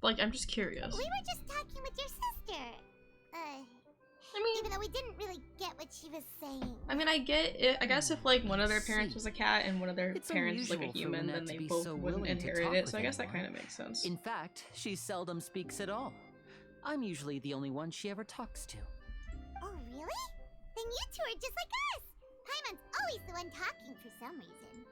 Like, I'm just curious. We were just talking with your sister. I mean, even though we didn't really get what she was saying. I mean, I get it. I guess if like one of their parents was a cat and one of their parents was like a human, then they both wouldn't inherit it. So I guess that kind of makes sense. In fact, she seldom speaks at all. I'm usually the only one she ever talks to. Oh, really? Then you two are just like us. Paimon's always the one talking for some reason.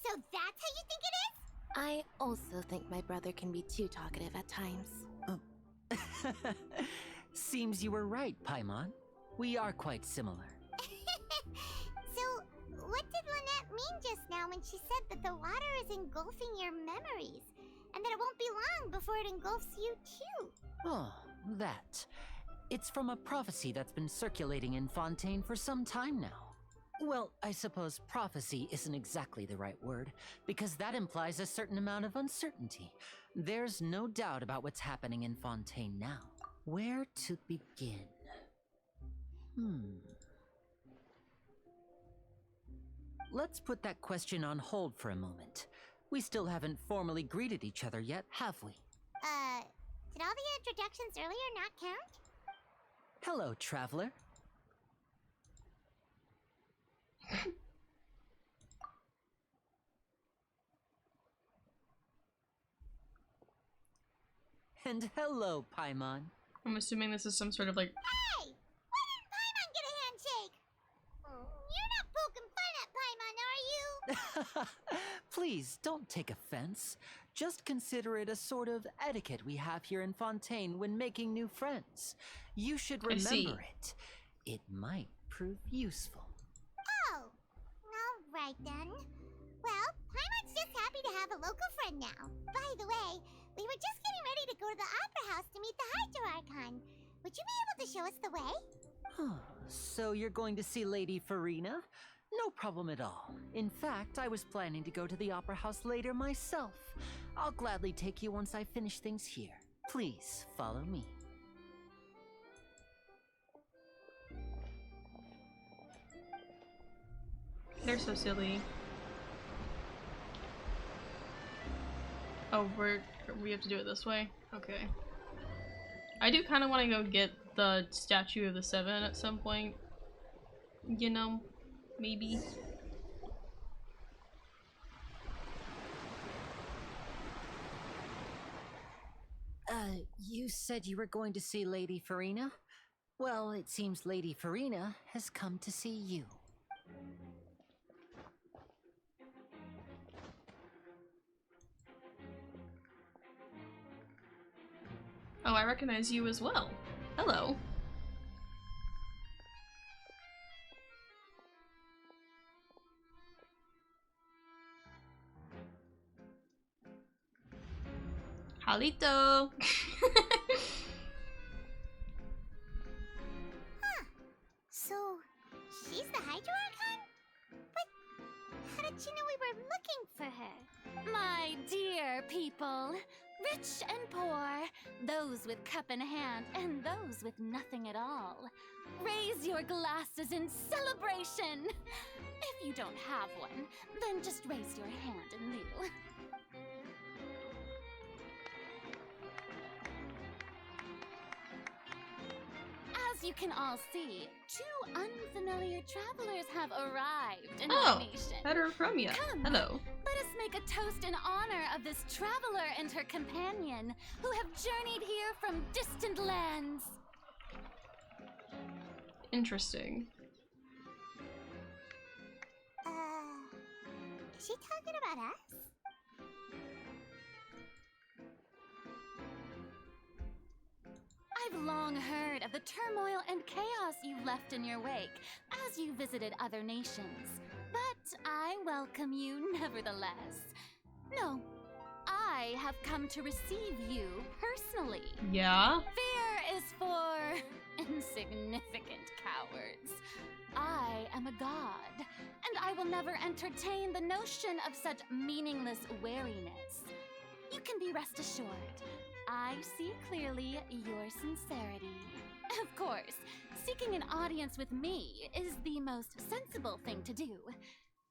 So that's how you think it is? I also think my brother can be too talkative at times. Seems you were right, Paimon. We are quite similar. So, what did Lynette mean just now when she said that the water is engulfing your memories? And that it won't be long before it engulfs you too? Oh, that. It's from a prophecy that's been circulating in Fontaine for some time now. Well, I suppose prophecy isn't exactly the right word, because that implies a certain amount of uncertainty. There's no doubt about what's happening in Fontaine now. Where to begin? Let's put that question on hold for a moment. We still haven't formally greeted each other yet, have we? Did all the introductions earlier not count? Hello, traveler. And hello, Paimon. I'm assuming this is some sort of like... Hey! Why didn't Paimon get a handshake? You're not poking fun at Paimon, are you? Please, don't take offense. Just consider it a sort of etiquette we have here in Fontaine when making new friends. You should remember it. It might prove useful. Oh, alright then. Well, Paimon's just happy to have a local friend now. By the way, we were just getting ready to go to the Opera House to meet the Hydro Archon. Would you be able to show us the way? So you're going to see Lady Farina? No problem at all. In fact, I was planning to go to the Opera House later myself. I'll gladly take you once I finish things here. Please, follow me. They're so silly. Oh, we have to do it this way? Okay. I do kind of want to go get the Statue of the Seven at some point. You know, maybe. You said you were going to see Lady Farina? Well, it seems Lady Farina has come to see you. Oh, I recognize you as well. Hello. Halito. So, she's the Hydro Archon? But how did she know we were looking for her? My dear people, rich and poor, those with cup in hand and those with nothing at all, raise your glasses in celebration! If you don't have one, then just raise your hand in lieu. As you can all see, two unfamiliar travelers have arrived in our nation. Better from you. Come, Hello. let us make a toast in honor of this traveler and her companion who have journeyed here from distant lands. Interesting. Is she talking about us? I've long heard of the turmoil and chaos you left in your wake as you visited other nations, but I welcome you nevertheless. No, I I have come to receive you personally. Yeah? Fear is for insignificant cowards. I am a god, and I will never entertain the notion of such meaningless wariness. You can be rest assured, I see clearly your sincerity. Of course, seeking an audience with me is the most sensible thing to do.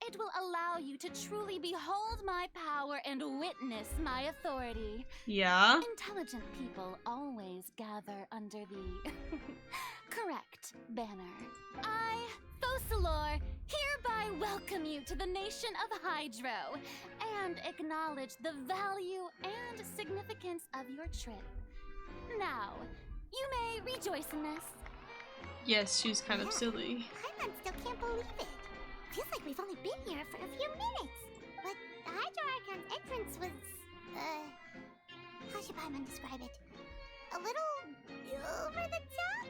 It will allow you to truly behold my power and witness my authority. Yeah? Intelligent people always gather under the correct banner. I, Focalor, hereby welcome you to the nation of Hydro and acknowledge the value and significance of your trip. Now, you may rejoice in this. Yes, she's kind of silly. Paimon still can't believe it. Feels like we've only been here for a few minutes. But the Hydro Archon's entrance was, how should Paimon describe it? A little over the top?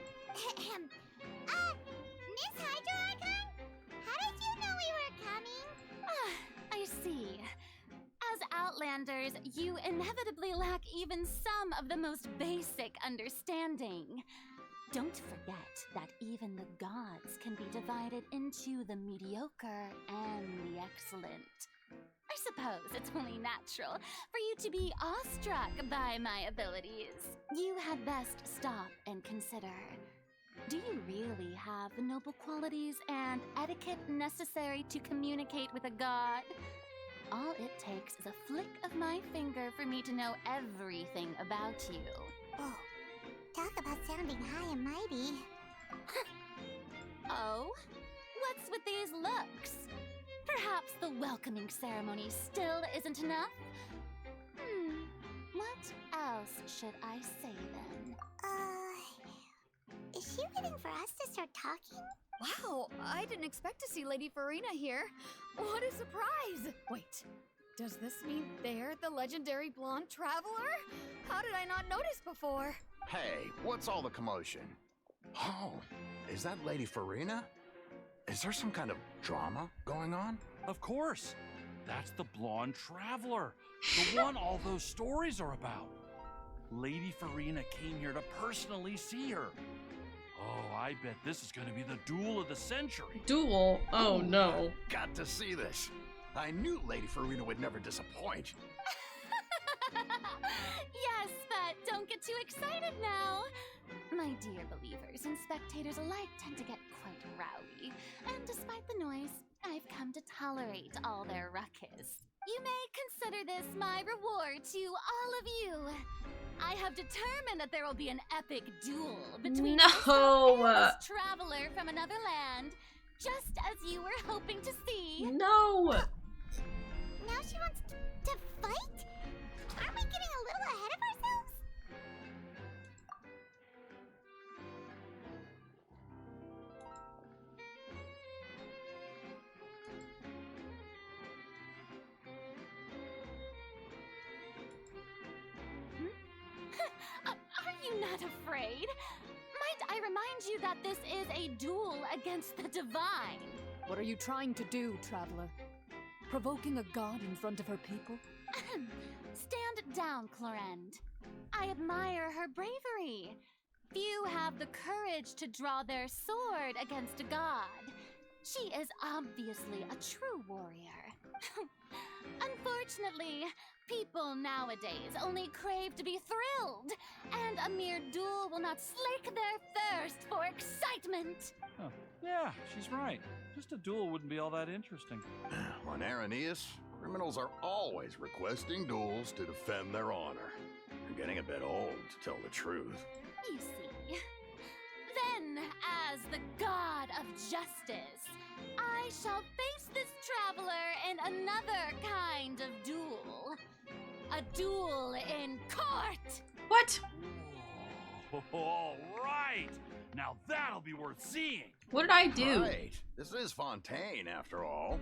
Miss Hydro Archon? How did you know we were coming? I see. As Outlanders, you inevitably lack even some of the most basic understanding. Don't forget that even the gods can be divided into the mediocre and the excellent. I suppose it's only natural for you to be awestruck by my abilities. You had best stop and consider. Do you really have the noble qualities and etiquette necessary to communicate with a god? All it takes is a flick of my finger for me to know everything about you. Oh. Talk about sounding high and mighty. Oh? What's with these looks? Perhaps the welcoming ceremony still isn't enough? What else should I say then? Is she waiting for us to start talking? Wow, I didn't expect to see Lady Farina here. What a surprise! Wait, does this mean they're the legendary blonde traveler? How did I not notice before? Hey, what's all the commotion? Oh, is that Lady Farina? Is there some kind of drama going on? Of course. That's the blonde traveler. The one all those stories are about. Lady Farina came here to personally see her. Oh, I bet this is going to be the duel of the century. Duel? Oh no. Got to see this. I knew Lady Farina would never disappoint. Yes, but don't get too excited now. My dear believers and spectators alike tend to get quite rowdy, and despite the noise, I've come to tolerate all their ruckus. You may consider this my reward to all of you. I have determined that there will be an epic duel between myself and this traveler from another land, just as you were hoping to see. No! Now she wants to fight? Aren't we getting a little ahead of ourselves? Are you not afraid? Might I remind you that this is a duel against the divine? What are you trying to do, traveler? Provoking a god in front of her people? Stand down, Clorend. I admire her bravery. Few have the courage to draw their sword against a god. She is obviously a true warrior. Unfortunately, people nowadays only crave to be thrilled, and a mere duel will not slake their thirst for excitement. Oh, yeah, she's right. Just a duel wouldn't be all that interesting. On Araneus, criminals are always requesting duels to defend their honor. I'm getting a bit old, to tell the truth. You see. Then, as the god of justice, I shall face this traveler in another kind of duel. A duel in court! What? All right! Now that'll be worth seeing! What did I do? Right. This is Fontaine, after all.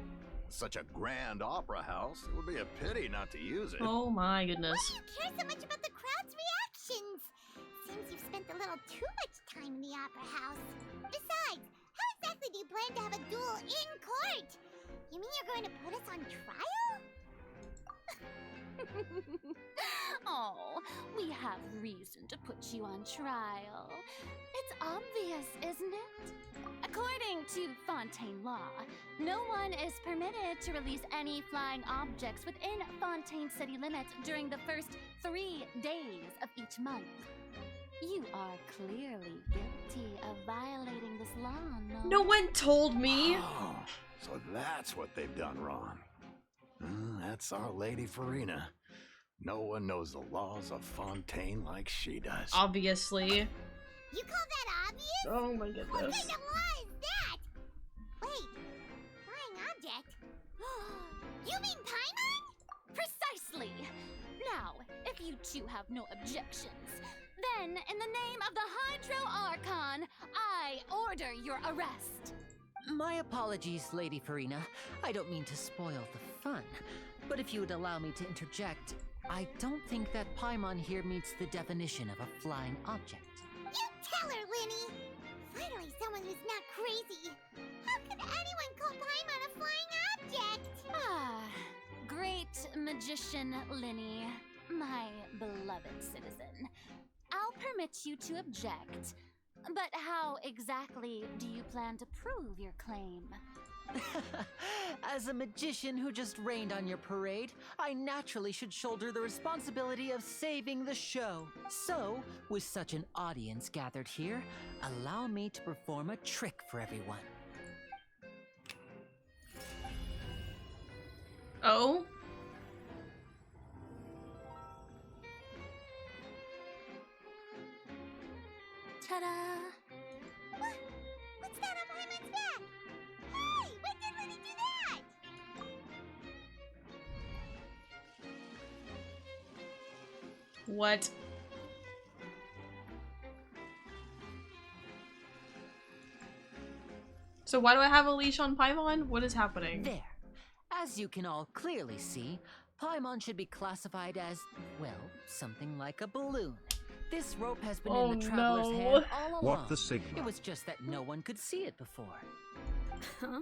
Such a grand opera house, it would be a pity not to use it. Oh my goodness. Why do you care so much about the crowd's reactions? Seems you've spent a little too much time in the opera house. Besides, how exactly do you plan to have a duel in court? You mean you're going to put us on trial? Oh, we have reason to put you on trial. It's obvious, isn't it? According to Fontaine law, no one is permitted to release any flying objects within Fontaine city limits during the first 3 days of each month. You are clearly guilty of violating this law, no? No one told me. Oh, so that's what they've done wrong. That's our Lady Farina. No one knows the laws of Fontaine like she does. Obviously. You call that obvious? Oh my goodness. What kind of law is that? Wait, flying object? You mean Paimon? Precisely! Now, if you two have no objections, then in the name of the Hydro Archon, I order your arrest. My apologies, Lady Farina. I don't mean to spoil the fun, but if you would allow me to interject, I don't think that Paimon here meets the definition of a flying object. You tell her, Linny! Finally someone who's not crazy. How could anyone call Paimon a flying object? Ah, great magician Linny, my beloved citizen. I'll permit you to object, but how exactly do you plan to prove your claim? As a magician who just rained on your parade, I naturally should shoulder the responsibility of saving the show. So, with such an audience gathered here, allow me to perform a trick for everyone. Oh? Ta-da! What's that on Paimon's back? Hey, when did Linny do that? What? So why do I have a leash on Paimon? What is happening? There. As you can all clearly see, Paimon should be classified as, well, something like a balloon. This rope has been in the traveler's hand all along. What the Sigma? It was just that no one could see it before. Huh?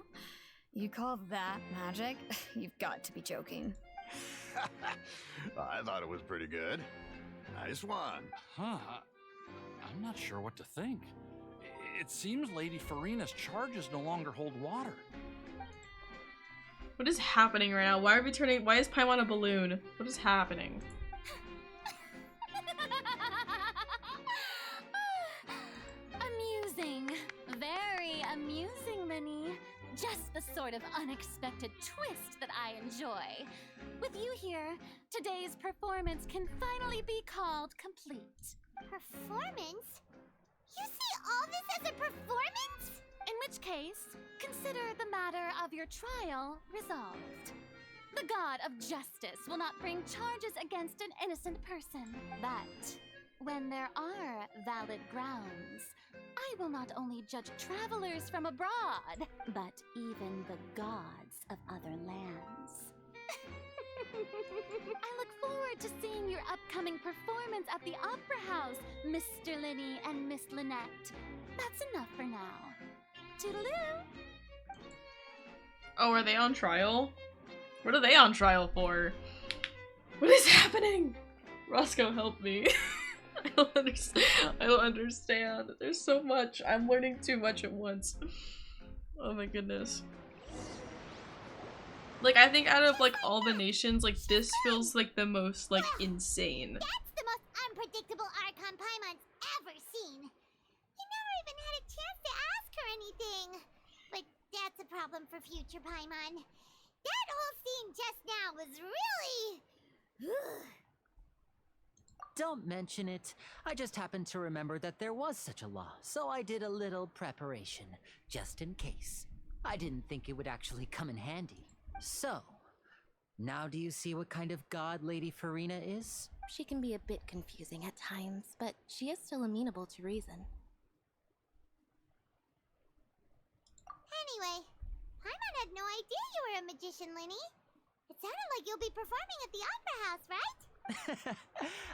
You call that magic? You've got to be joking. I thought it was pretty good. Nice one. Huh. I'm not sure what to think. It seems Lady Farina's charges no longer hold water. What is happening right now? Why are we turning? Why is Paimon a balloon? What is happening? Amusing. Very amusing, Linny. Just the sort of unexpected twist that I enjoy. With you here, today's performance can finally be called complete. Performance? You see all this as a performance? In which case, consider the matter of your trial resolved. The god of justice will not bring charges against an innocent person. But when there are valid grounds, I will not only judge travelers from abroad, but even the gods of other lands. I look forward to seeing your upcoming performance at the Opera House, Mr. Linny and Miss Lynette. That's enough for now. Toodaloo! Oh, are they on trial? What are they on trial for? What is happening? Roscoe, help me. I don't understand. I don't understand. There's so much. I'm learning too much at once. Oh my goodness. Like, I think out of like all the nations, like this feels like the most like insane. That's the most unpredictable Archon Paimon's ever seen. He never even had a chance to ask her anything. But that's a problem for future Paimon. That whole scene just now was really... Don't mention it. I just happened to remember that there was such a law, so I did a little preparation, just in case. I didn't think it would actually come in handy. So, now do you see what kind of god Lady Farina is? She can be a bit confusing at times, but she is still amenable to reason. Anyway, Paimon had no idea you were a magician, Linny. It sounded like you'll be performing at the Opera House, right?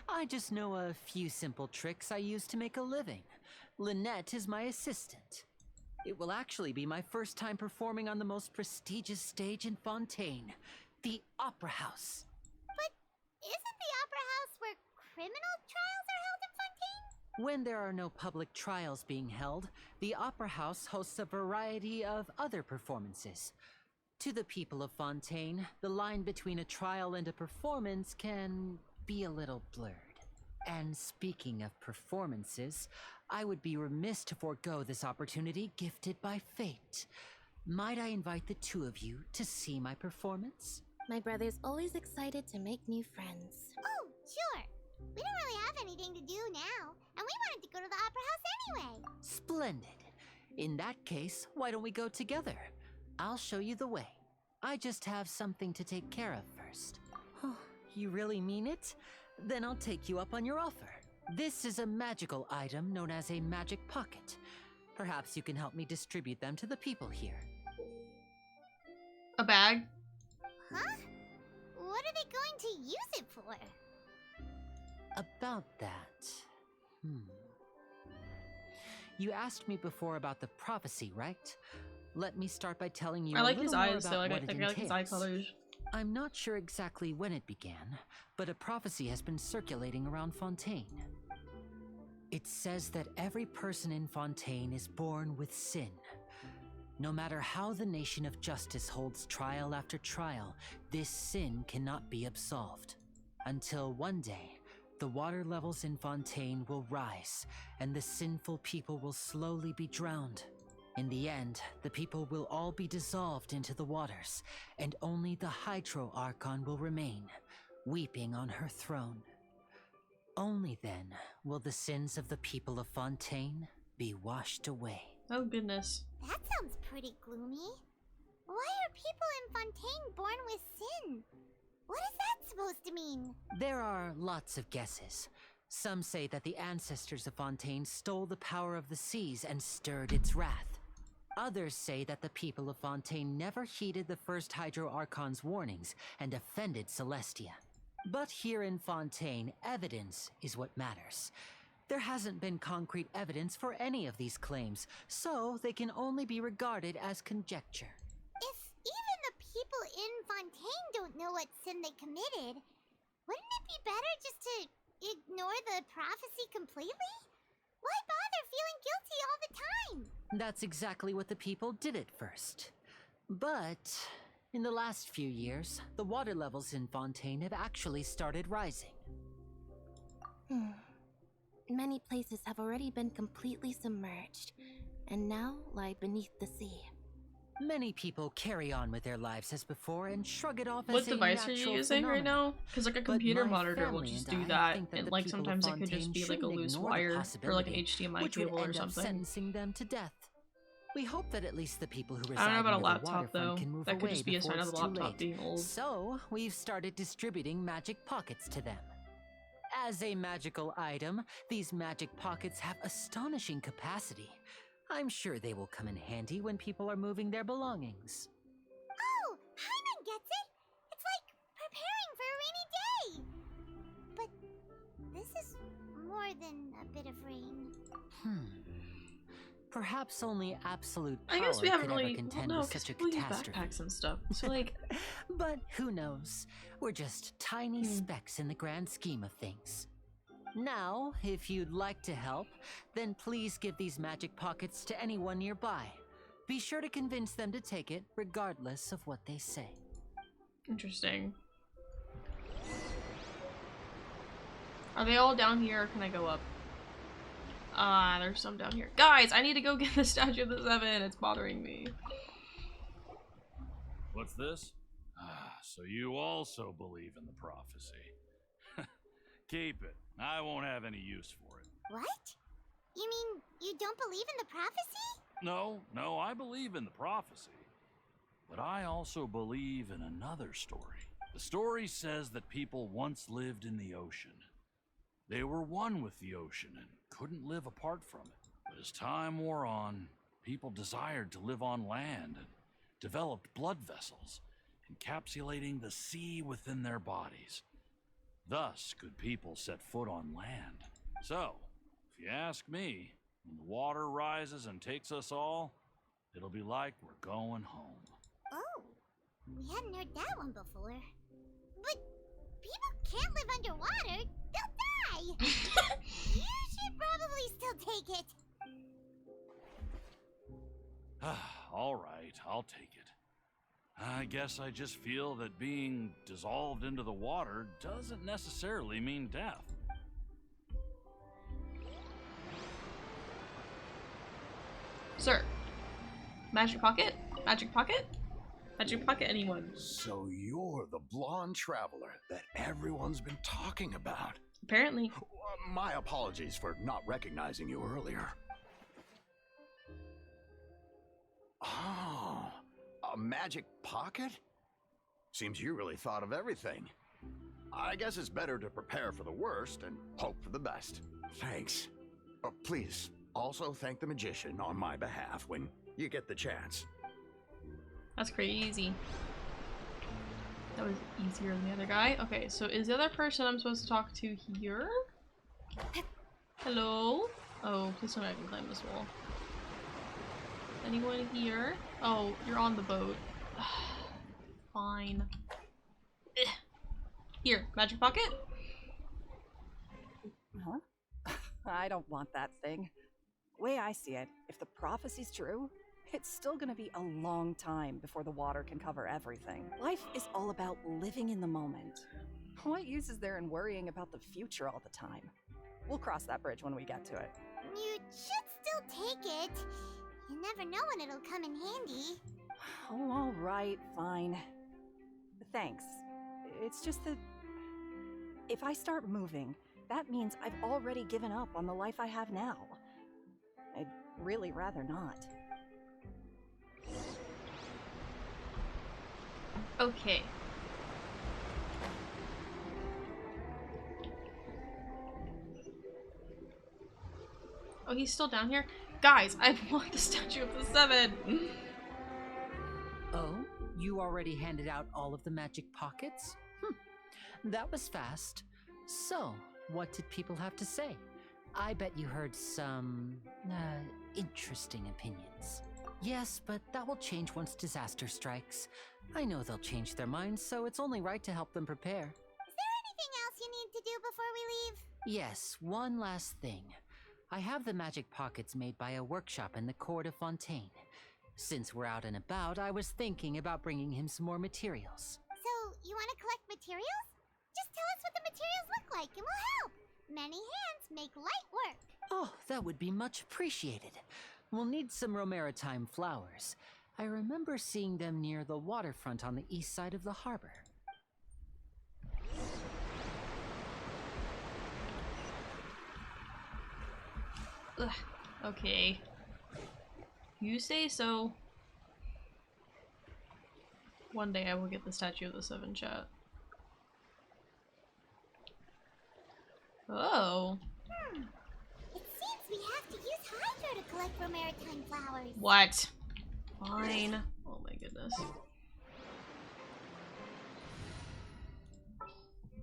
I just know a few simple tricks I use to make a living. Lynette is my assistant. It will actually be my first time performing on the most prestigious stage in Fontaine, the Opera House. But Isn't the Opera House where criminal trials are held in Fontaine? When there are no public trials being held, the Opera House hosts a variety of other performances. To the people of Fontaine, the line between a trial and a performance can be a little blurred. And speaking of performances, I would be remiss to forego this opportunity gifted by fate. Might I invite the two of you to see my performance? My brother's always excited to make new friends. Oh, sure. We don't really have anything to do now, and we wanted to go to the Opera House anyway. Splendid. In that case, why don't we go together? I'll show you the way. I just have something to take care of first. Oh, you really mean it? Then I'll take you up on your offer. This is a magical item known as a magic pocket. Perhaps you can help me distribute them to the people here. A bag? Huh? What are they going to use it for? About that... You asked me before about the prophecy, right? Let me start by telling you I like a his little more eyes, about though. what it I like his eye entails. colors. I'm not sure exactly when it began, but a prophecy has been circulating around Fontaine. It says that every person in Fontaine is born with sin. No matter how the Nation of Justice holds trial after trial, this sin cannot be absolved. Until one day, the water levels in Fontaine will rise, and the sinful people will slowly be drowned. In the end, the people will all be dissolved into the waters, and only the Hydro Archon will remain, weeping on her throne. Only then will the sins of the people of Fontaine be washed away. Oh, goodness. That sounds pretty gloomy. Why are people in Fontaine born with sin? What is that supposed to mean? There are lots of guesses. Some say that the ancestors of Fontaine stole the power of the seas and stirred its wrath. Others say that the people of Fontaine never heeded the first Hydro Archon's warnings and offended Celestia. But here in Fontaine, evidence is what matters. There hasn't been concrete evidence for any of these claims, so they can only be regarded as conjecture. If even the people in Fontaine don't know what sin they committed, wouldn't it be better just to ignore the prophecy completely? Why bother feeling guilty all the time? That's exactly what the people did at first. But in the last few years, the water levels in Fontaine have actually started rising. Many places have already been completely submerged, and now lie beneath the sea. Many people carry on with their lives as before and shrug it off What as a device are you natural using right phenomenon. now? Because like a But computer my monitor will family just and do I that, think and the like people of sometimes it could just Fontaine be like a shouldn't loose ignore the wire or like an possibility, HDMI which would cable or end up something. sentencing them to death. We hope that at least the people who I don't reside know about a near the laptop, waterfront though. can move That could away just be a before sign of it's the too laptop late. being old. So we've started distributing magic pockets to them. As a magical item, these magic pockets have astonishing capacity. I'm sure they will come in handy when people are moving their belongings. Oh, Hyman gets it! It's like preparing for a rainy day! But this is more than a bit of rain. Perhaps only absolute power I guess we haven't could ever really. contend Well, no, with because such a people use catastrophe. backpacks and stuff. So like, But who knows? We're just tiny specks in the grand scheme of things. Now, if you'd like to help, then please give these magic pockets to anyone nearby. Be sure to convince them to take it, regardless of what they say. interesting. Are they all down here, or can I go up? Ah, there's some down here. Guys, I need to go get the Statue of the Seven. It's bothering me. What's this? Ah, so you also believe in the prophecy. Keep it. I won't have any use for it. What? You mean you don't believe in the prophecy? No, I believe in the prophecy. But I also believe in another story. The story says that people once lived in the ocean. They were one with the ocean and couldn't live apart from it. But as time wore on, people desired to live on land and developed blood vessels, encapsulating the sea within their bodies. Thus could people set foot on land. So, if you ask me, when the water rises and takes us all, it'll be like we're going home. Oh, we hadn't heard that one before. But people can't live underwater, they'll die! You should probably still take it. All right, I'll take it. I guess I just feel that being dissolved into the water doesn't necessarily mean death. Sir. Magic pocket? Magic pocket? Magic pocket, anyone? So you're the blonde traveler that everyone's been talking about. Apparently. My apologies for not recognizing you earlier. Oh, a magic pocket? Seems you really thought of everything. I guess it's better to prepare for the worst and hope for the best. Thanks. Please, also thank the magician on my behalf when you get the chance. That's crazy. That was easier than the other guy. Okay, so is the other person I'm supposed to talk to here? Hello? Oh, please tell me I can climb this wall. Anyone here? Oh, you're on the boat. Fine. Ugh. Here, magic pocket? Huh? I don't want that thing. Way I see it, if the prophecy's true, it's still gonna be a long time before the water can cover everything. Life is all about living in the moment. What use is there in worrying about the future all the time? We'll cross that bridge when we get to it. You should still take it. You never know when it'll come in handy. Oh, all right, fine. Thanks. It's just that if I start moving, that means I've already given up on the life I have now. I'd really rather not. Okay. Oh, he's still down here? Guys, I want the Statue of the Seven! Oh, you already handed out all of the magic pockets? That was fast. So, what did people have to say? I bet you heard some, interesting opinions. Yes, but that will change once disaster strikes. I know they'll change their minds, so it's only right to help them prepare. Is there anything else you need to do before we leave? Yes, one last thing. I have the magic pockets made by a workshop in the court of Fontaine. Since we're out and about, I was thinking about bringing him some more materials. So, you want to collect materials? Just tell us what the materials look like and we'll help. Many hands make light work. Oh, that would be much appreciated. We'll need some Romaritime flowers. I remember seeing them near the waterfront on the east side of the harbor. Ugh. Okay. You say so. One day I will get the Statue of the Seven, chat. Oh. It seems we have to use Hydro to collect Romaritime flowers. What? Fine. Oh my goodness.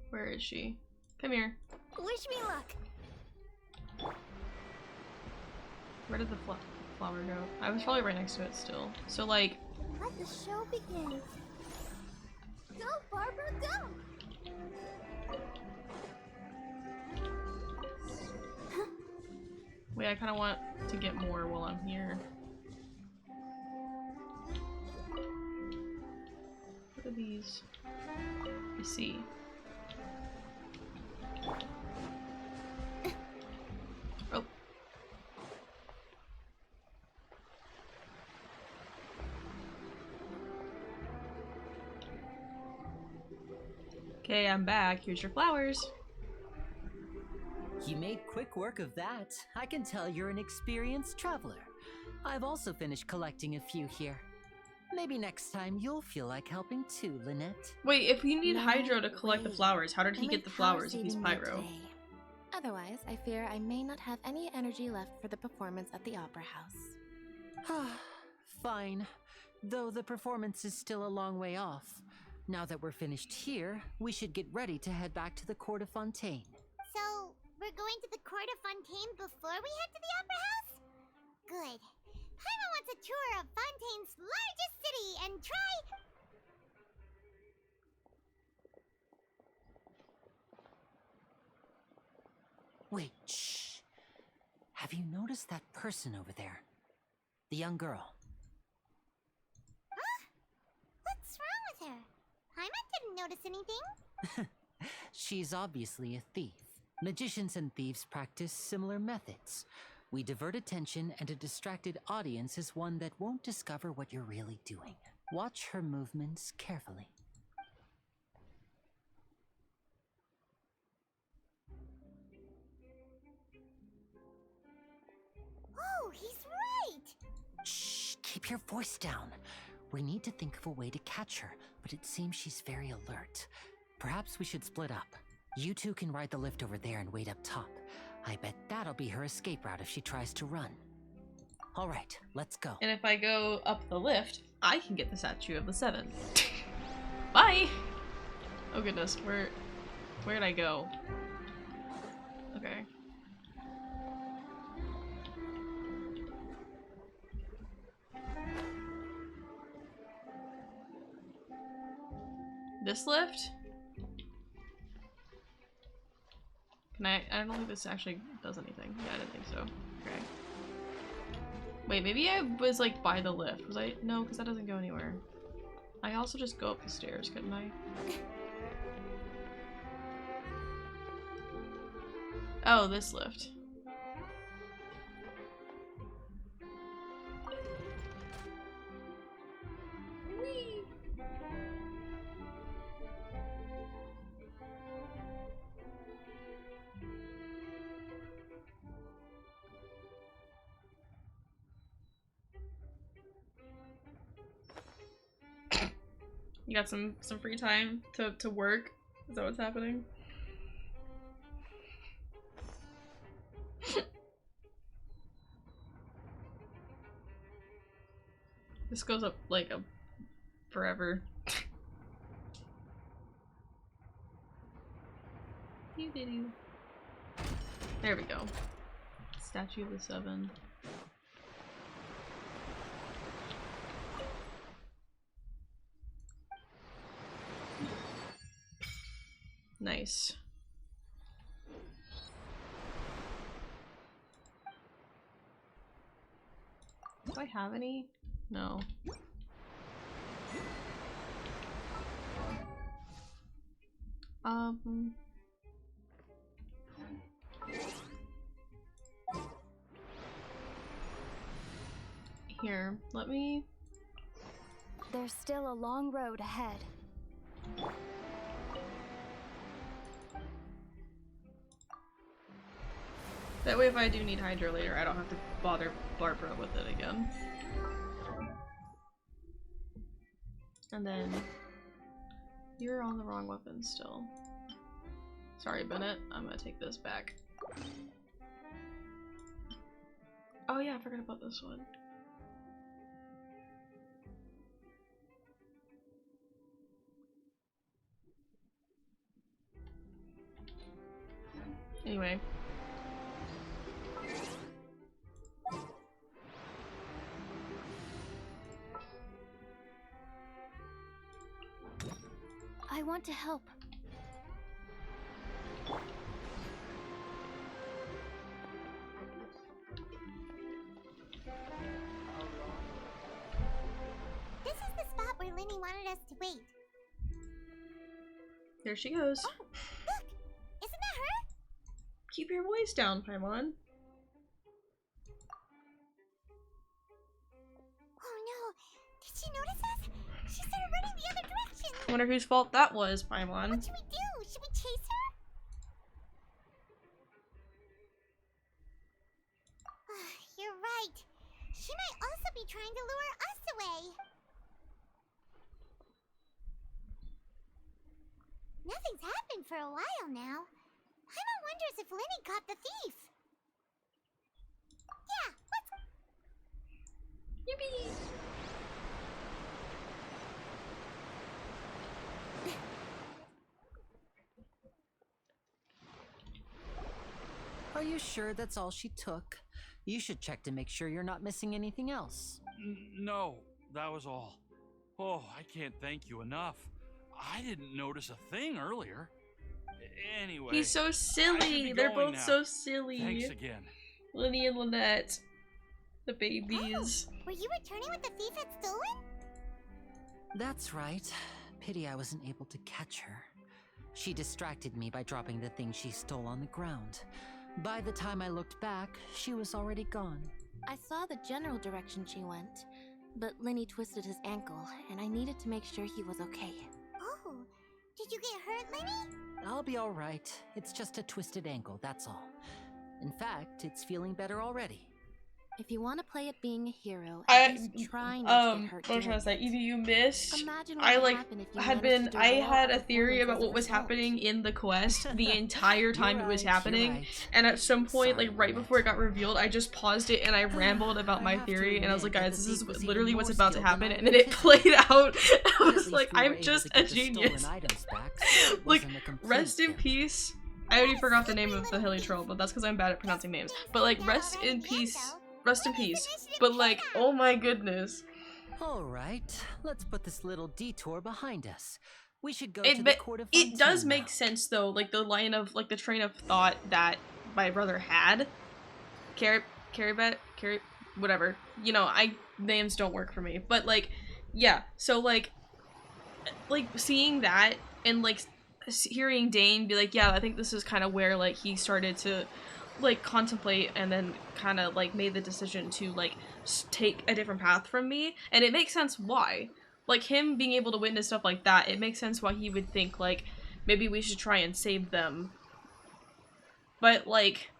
Where is she? Come here. Wish me luck. Where did the flower go? I was probably right next to it still. So like... Let the show begin. Go, Barbara, go! Wait, I kind of want to get more while I'm here. What are these? I see. Oh. Okay, I'm back. Here's your flowers. You made quick work of that. I can tell you're an experienced traveler. I've also finished collecting a few here. Maybe next time you'll feel like helping too, Lynette. Wait, if we need Hydro to collect the flowers, how did he get the flowers if he's Power saving Pyro? mode today. Otherwise, I fear I may not have any energy left for the performance at the Opera House. Fine. Though the performance is still a long way off. Now that we're finished here, we should get ready to head back to the court of Fontaine. So, we're going to the court of Fontaine before we head to the Opera House? Good. Paimon wants a tour of Fontaine's largest city and try... person over there. The young girl. Huh? What's wrong with her? Paimon didn't notice anything. She's obviously a thief. Magicians and thieves practice similar methods. We divert attention, and a distracted audience is one that won't discover what you're really doing. Watch her movements carefully. Oh, he's right! Shh, keep your voice down. We need to think of a way to catch her, but it seems she's very alert. Perhaps we should split up. You two can ride the lift over there and wait up top. I bet that'll be her escape route if she tries to run. All right, let's go. And if I go up the lift, I can get the Statue of the Seven. Bye! Oh goodness, where'd I go? Okay. This lift? Can I don't think this actually does anything. Yeah, I didn't think so. Okay. Wait, maybe I was like by the lift. Was I? No, because that doesn't go anywhere. I also just go up the stairs, couldn't I? Oh, this lift. Whee! You got some free time to work? Is that what's happening? This goes up like a forever. There we go. Statue of the Seven. Nice. Do I have any? No. Here, let me... There's still a long road ahead. That way if I do need Hydra later, I don't have to bother Barbara with it again. And then... You're on the wrong weapon still. Sorry, Bennett. I'm gonna take this back. Oh yeah, I forgot about this one. Anyway. I want to help. This is the spot where Linny wanted us to wait. There she goes. Oh, look! Isn't that her? Keep your voice down, Paimon. Oh no! Did she notice us? She started running the other direction! I wonder whose fault that was, Paimon. What should we do? Should we chase her? You're right. She might also be trying to lure us away. Nothing's happened for a while now. Paimon wonders if Linny caught the thief. Yeah, let's... Yippee! Are you sure that's all she took? You should check to make sure you're not missing anything else. No, that was all. Oh, I can't thank you enough. I didn't notice a thing earlier. Anyway, He's so silly. They're both now. so silly. Thanks again. Linny and Lynette. The babies. Oh, were you returning with the thief had stolen? That's right. Pity I wasn't able to catch her. She distracted me by dropping the thing she stole on the ground. By the time I looked back, she was already gone. I saw the general direction she went, but Lenny twisted his ankle, and I needed to make sure he was okay. Oh, did you get hurt, Lenny? I'll be alright. It's just a twisted ankle, that's all. In fact, it's feeling better already. If you want to play at being a hero, at least try not to get hurt. What was I trying to say? Evie, you missed. Imagine what I would like happen if you had managed been. to do I it all had a performance theory as about a what was result. happening in the quest the entire time it was happening, right. and at some point, Sorry, like right before it got revealed, I just paused it and I rambled about my have to theory, and I was like, admit guys, that this the thief is was literally even what's more about to skilled happen, than I and then it played out. I At was least like, we were I'm able just to a get the stolen genius. items back, so it Like, wasn't a complete rest in failure. peace. I already forgot the name of the hilly troll, but that's because I'm bad at pronouncing names. But like, rest in peace. Rest in peace. But like, oh my goodness. Alright, let's put this little detour behind us. We should go It, to the but court of it does Fontaine make now. sense though, like the line of, like the train of thought that my brother had. Whatever. You know, names don't work for me. But like, yeah, so like seeing that and like hearing Dane be like, yeah, I think this is kind of where like he started to like contemplate and then kind of like made the decision to like take a different path from me, and it makes sense why. Like him being able to witness stuff like that, it makes sense why he would think like maybe we should try and save them. But like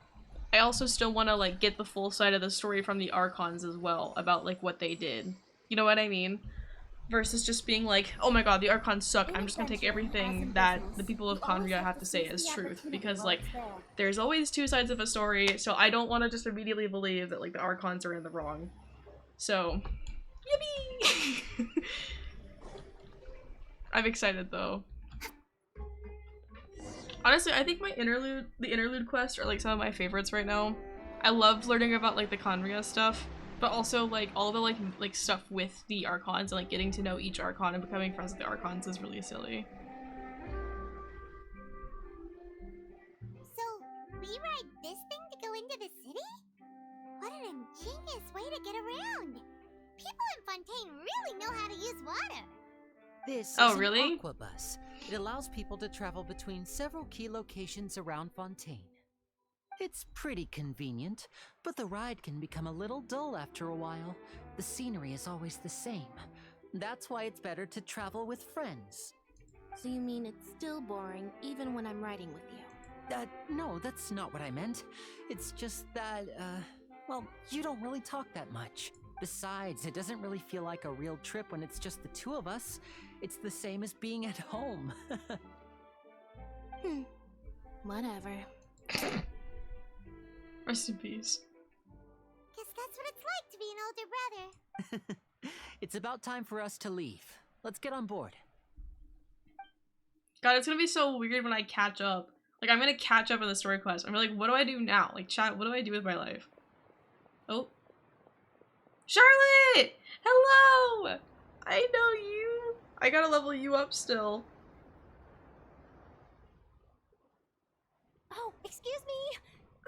I also still want to like get the full side of the story from the Archons as well about like what they did. You know what I mean? Versus just being like, oh my god, the Archons suck, I'm just gonna take everything that the people of Conria have to say as truth, because like there's always two sides of a story, so I don't want to just immediately believe that like the Archons are in the wrong. So, yippee! I'm excited though. Honestly, I think the interlude quests are like some of my favorites right now. I loved learning about like the Conria stuff, but also like all the like stuff with the Archons and like getting to know each Archon and becoming friends with the Archons is really silly. So, we ride this thing to go into the city? What an ingenious way to get around! People in Fontaine really know how to use water! This Oh, is really? an aquabus. It allows people to travel between several key locations around Fontaine. It's pretty convenient, but the ride can become a little dull after a while. The scenery is always the same. That's why it's better to travel with friends. So you mean it's still boring even when I'm riding with you? No, that's not what I meant. It's just that, well, you don't really talk that much. Besides, it doesn't really feel like a real trip when it's just the two of us. It's the same as being at home. Whatever. Rest in peace. Guess that's what it's like to be an older brother. It's about time for us to leave. Let's get on board. God, it's gonna be so weird when I catch up. Like, I'm gonna catch up in the story quest. I'm like, what do I do now? Like, chat, what do I do with my life? Oh. Charlotte! Hello! I know you! I gotta level you up still. Oh, excuse me!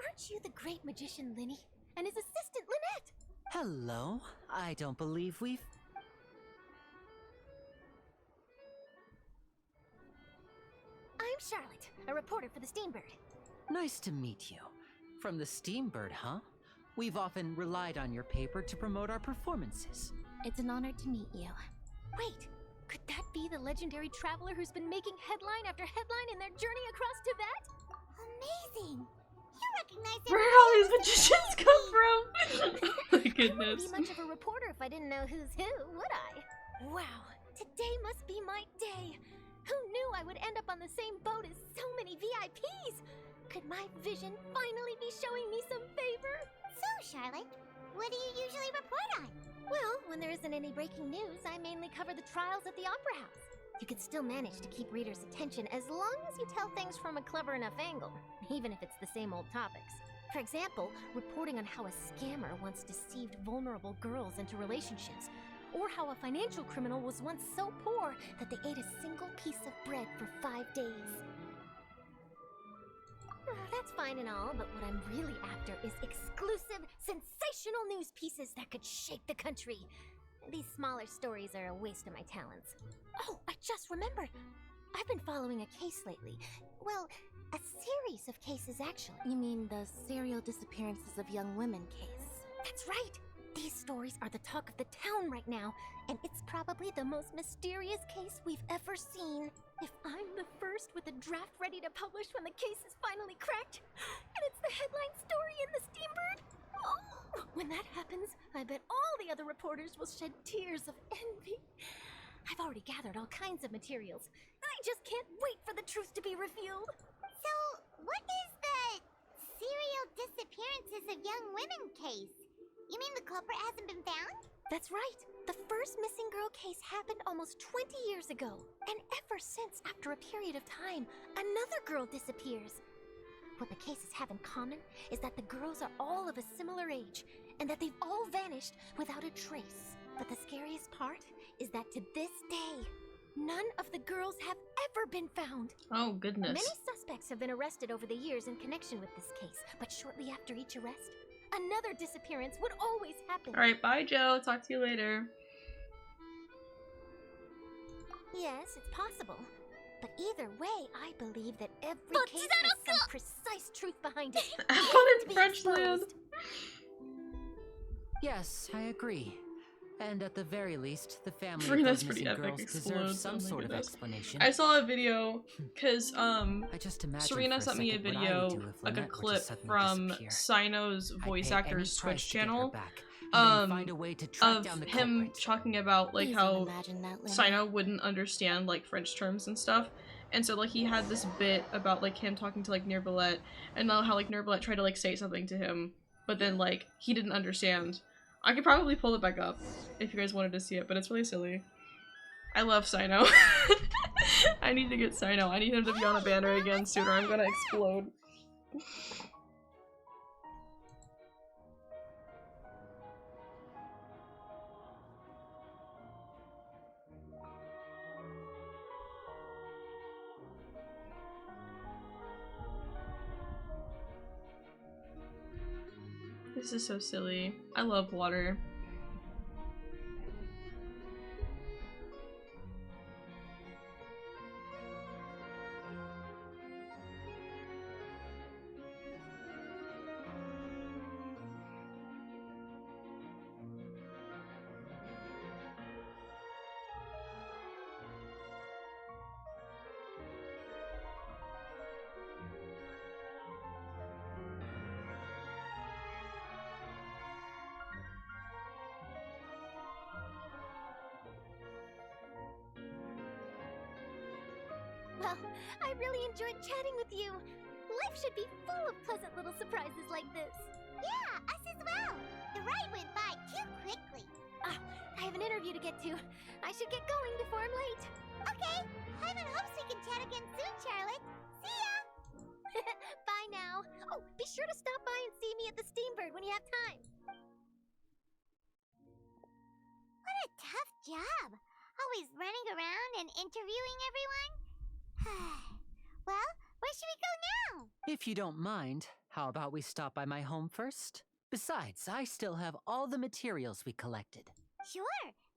Aren't you the great magician Linny? And his assistant Lynette? Hello. I don't believe we've... I'm Charlotte, a reporter for the Steambird. Nice to meet you. From the Steambird, huh? We've often relied on your paper to promote our performances. It's an honor to meet you. Wait, could that be the legendary traveler who's been making headline after headline in their journey across Tibet? Amazing! You recognize Where did all these magicians come from? Oh my I goodness. wouldn't be much of a reporter if I didn't know who's who, would I? Wow, today must be my day. Who knew I would end up on the same boat as so many VIPs? Could my vision finally be showing me some favor? So, Charlotte, what do you usually report on? Well, when there isn't any breaking news, I mainly cover the trials at the Opera House. You can still manage to keep readers' attention as long as you tell things from a clever enough angle, even if it's the same old topics. For example, reporting on how a scammer once deceived vulnerable girls into relationships, or how a financial criminal was once so poor that they ate a single piece of bread for 5 days. That's fine and all, but what I'm really after is exclusive, sensational news pieces that could shake the country. These smaller stories are a waste of my talents. Oh, I just remembered. I've been following a case lately. Well, a series of cases, actually. You mean the serial disappearances of young women case? That's right. These stories are the talk of the town right now, and it's probably the most mysterious case we've ever seen. If I'm the first with a draft ready to publish when the case is finally cracked, and it's the headline story in the Steambird, oh, when that happens, I bet all the other reporters will shed tears of envy. I've already gathered all kinds of materials. I just can't wait for the truth to be revealed. So, what is the serial disappearances of young women case? You mean the culprit hasn't been found? That's right. The first missing girl case happened almost 20 years ago. And ever since, after a period of time, another girl disappears. What the cases have in common is that the girls are all of a similar age, and that they've all vanished without a trace. But the scariest part is that to this day, none of the girls have ever been found. Oh, goodness. Many suspects have been arrested over the years in connection with this case, but shortly after each arrest, another disappearance would always happen. Alright, bye, Joe. Talk to you later. Yes, it's possible. But either way, I believe that every case has some precise truth behind it. Out in French land. Yes, I agree. And at the very least, the family of Farina's those pretty missing epic girls deserves explodes. some Oh my sort of goodness. explanation. I saw a video because I just imagined Serena for a sent me a second what I video, would do if like a Lynette were to clip suddenly from disappear. Sino's I'd voice pay any actor's price Twitch to get her channel. back, and then find a way to track Of down the him culprit. talking about like Please how don't imagine that, Lynette. Sino wouldn't understand like French terms and stuff. And so like he had this bit about like him talking to like Nervalette, and how like Nervalette tried to like say something to him, but then like he didn't understand. I could probably pull it back up if you guys wanted to see it, but it's really silly. I love Sino. I need to get Sino. I need him to be on a banner again soon or I'm gonna explode. This is so silly. I love water. Well, I really enjoyed chatting with you. Life should be full of pleasant little surprises like this. Yeah, us as well. The ride went by too quickly. Ah, I have an interview to get to. I should get going before I'm late. Okay, Hyman hopes we can chat again soon, Charlotte. See ya! Bye now. Oh, be sure to stop by and see me at the Steambird when you have time. What a tough job. Always running around and interviewing everyone. Well, where should we go now? If you don't mind, how about we stop by my home first? Besides, I still have all the materials we collected. Sure,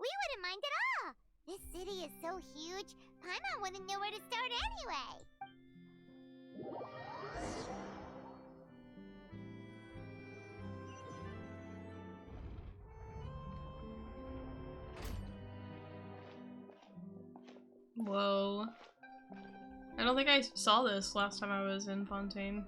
we wouldn't mind at all. This city is so huge, Paimon wouldn't know where to start anyway. Whoa. I don't think I saw this last time I was in Fontaine.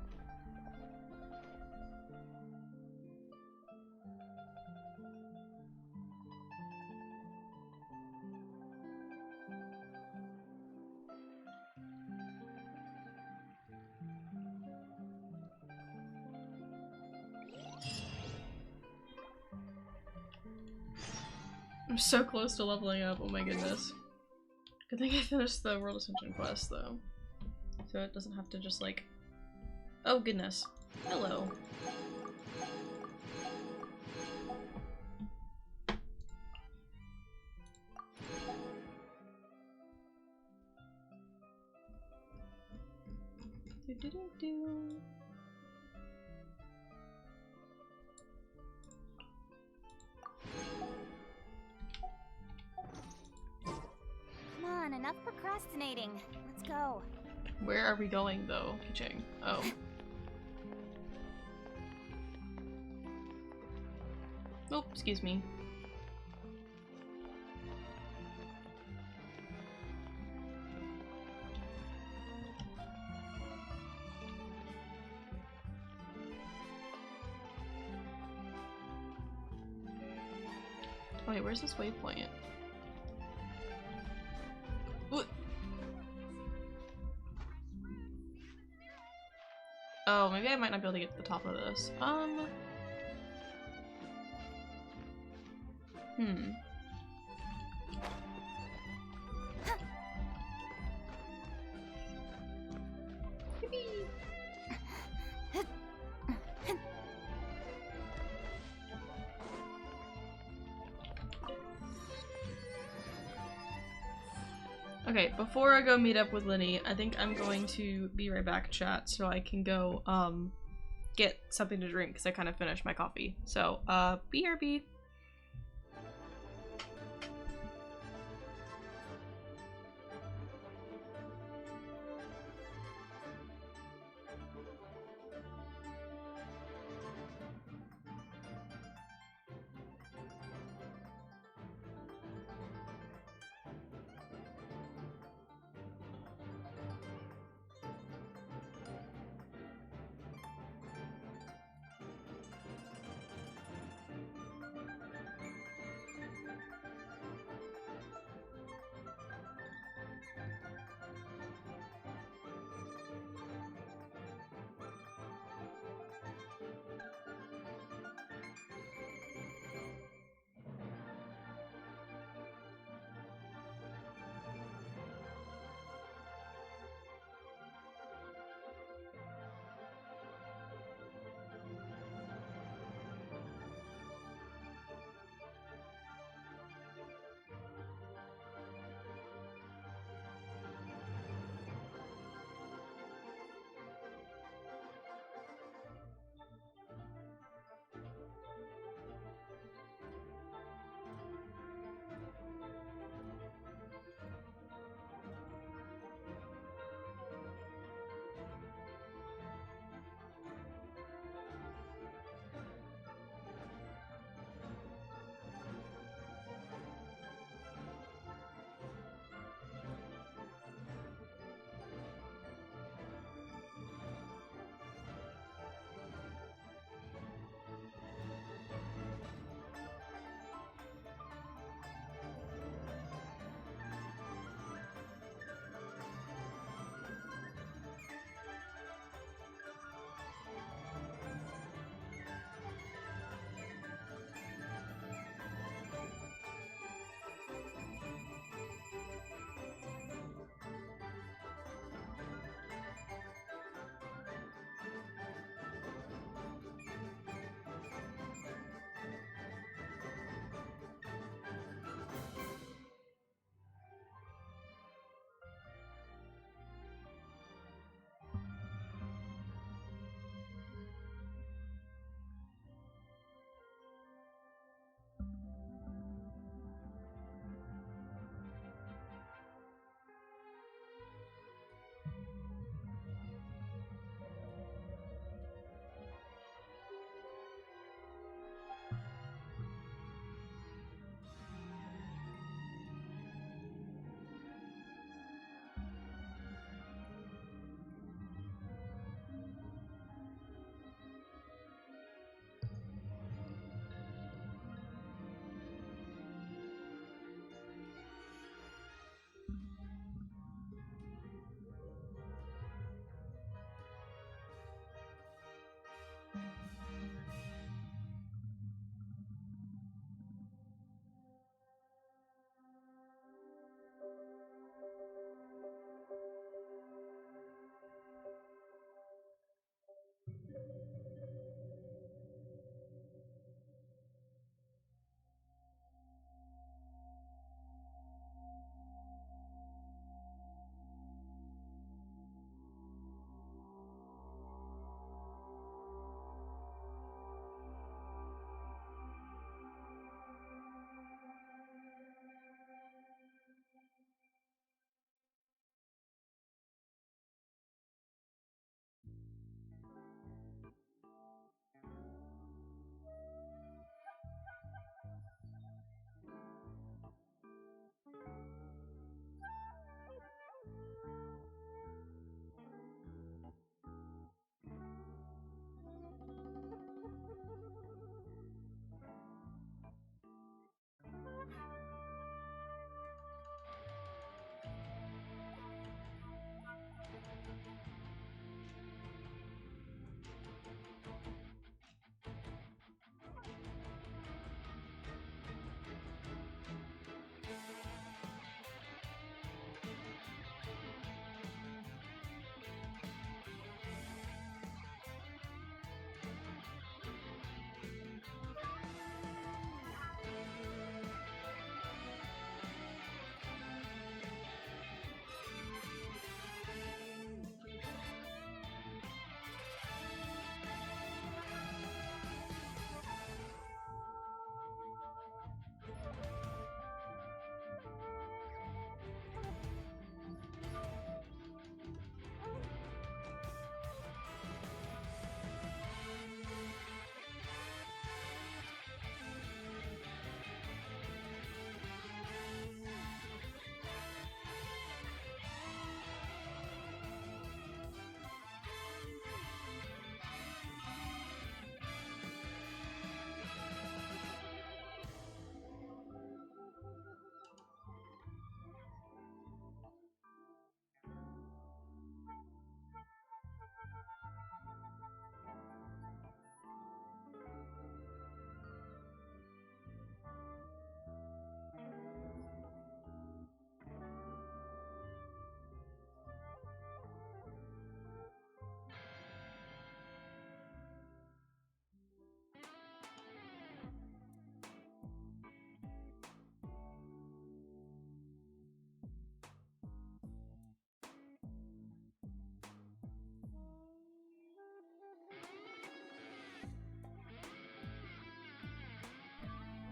I'm so close to leveling up, oh my goodness. Good thing I finished the World Ascension quest though. So it doesn't have to just like... Oh goodness. Hello. Do-do-do-do. Come on, enough procrastinating. Let's go. Where are we going though, Kiching? Oh. Oh, excuse me. Wait, where's this waypoint? What? Oh, maybe I might not be able to get to the top of this. Okay, before I go meet up with Linny, I think I'm going to be right back, chat, so I can go, get something to drink, because I kind of finished my coffee. So, BRB.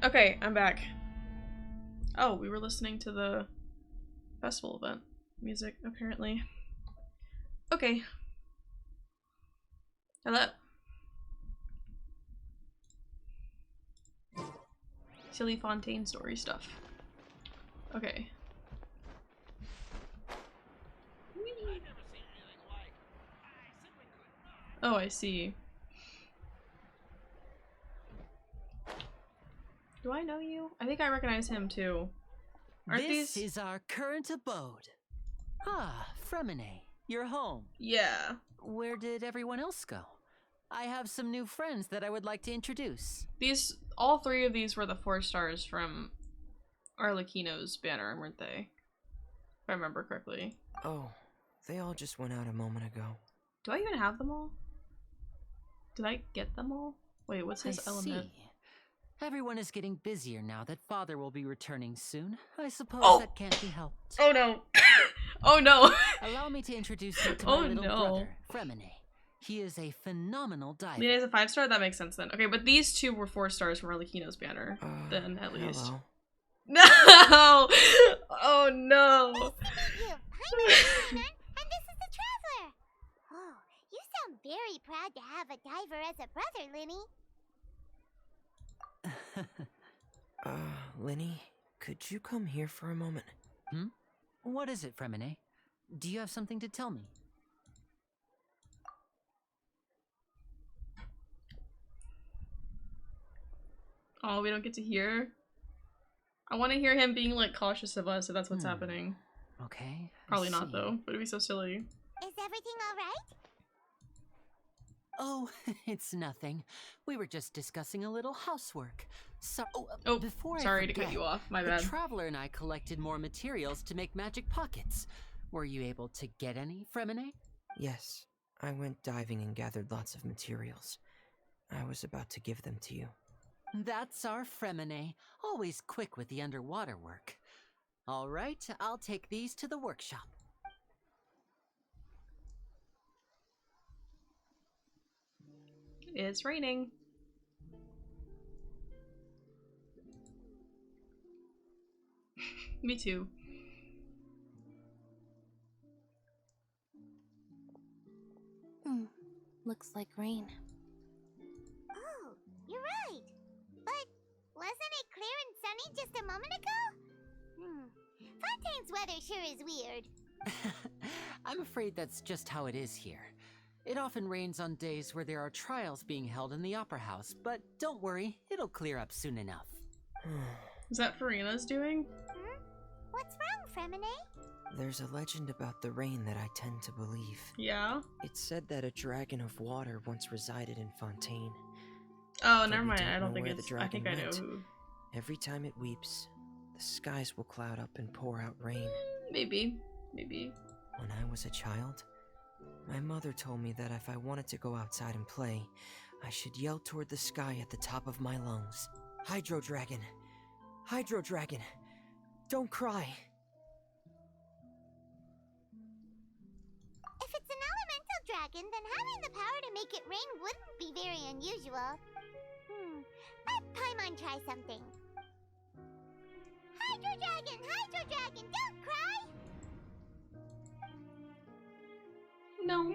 Okay, I'm back. Oh, we were listening to the festival event music, apparently. Okay. Hello. Silly Fontaine story stuff. Okay. Oh, I see. Do I know you? I think I recognize him too. Aren't This these? is our current abode. Ah, Fremine, you're home. Yeah. Where did everyone else go? I have some new friends that I would like to introduce. All three of these were the 4 stars from Arlecchino's banner, weren't they? If I remember correctly. Oh, they all just went out a moment ago. Do I even have them all? Did I get them all? Wait, what's his element? See. Everyone is getting busier now that Father will be returning soon. I suppose that can't be helped. Oh no. Oh no. Allow me to introduce you to my little brother, Fremine. He is a phenomenal diver. Lena is a 5 star? That makes sense then. Okay, but these 2 were 4 stars from Arlecchino's banner. Then, at least. Hello. No! Oh no! Nice to meet you. I'm Fontaine, and this is the Traveler. Oh, you sound very proud to have a diver as a brother, Linny. Linny, could you come here for a moment? What is it, Fremine? Do you have something to tell me? Oh, we don't get to hear? I want to hear him being, like, cautious of us if that's what's happening. Okay. Probably not, though. But it'd be so silly. Is everything alright? Oh, it's nothing. We were just discussing a little housework. So, before sorry I to cut forget, you off. My bad. The Traveler and I collected more materials to make magic pockets. Were you able to get any, Fremine? Yes, I went diving and gathered lots of materials. I was about to give them to you. That's our Fremine, always quick with the underwater work. All right, I'll take these to the workshop. It's raining. Me too. Looks like rain. Oh, you're right. But wasn't it clear and sunny just a moment ago? Fontaine's weather sure is weird. I'm afraid that's just how it is here. It often rains on days where there are trials being held in the Opera House, but don't worry, it'll clear up soon enough. Is that Farina's doing? What's wrong, Fremine? There's a legend about the rain that I tend to believe. Yeah? It said that a dragon of water once resided in Fontaine. Oh, Though never we mind. don't I don't know think where it's. the I think I dragon know went. who. Every time it weeps, the skies will cloud up and pour out rain. Maybe. Maybe. When I was a child, my mother told me that if I wanted to go outside and play, I should yell toward the sky at the top of my lungs. Hydro Dragon! Hydro Dragon! Don't cry! If it's an elemental dragon, then having the power to make it rain wouldn't be very unusual. Let Paimon try something. Hydro Dragon, don't cry! No.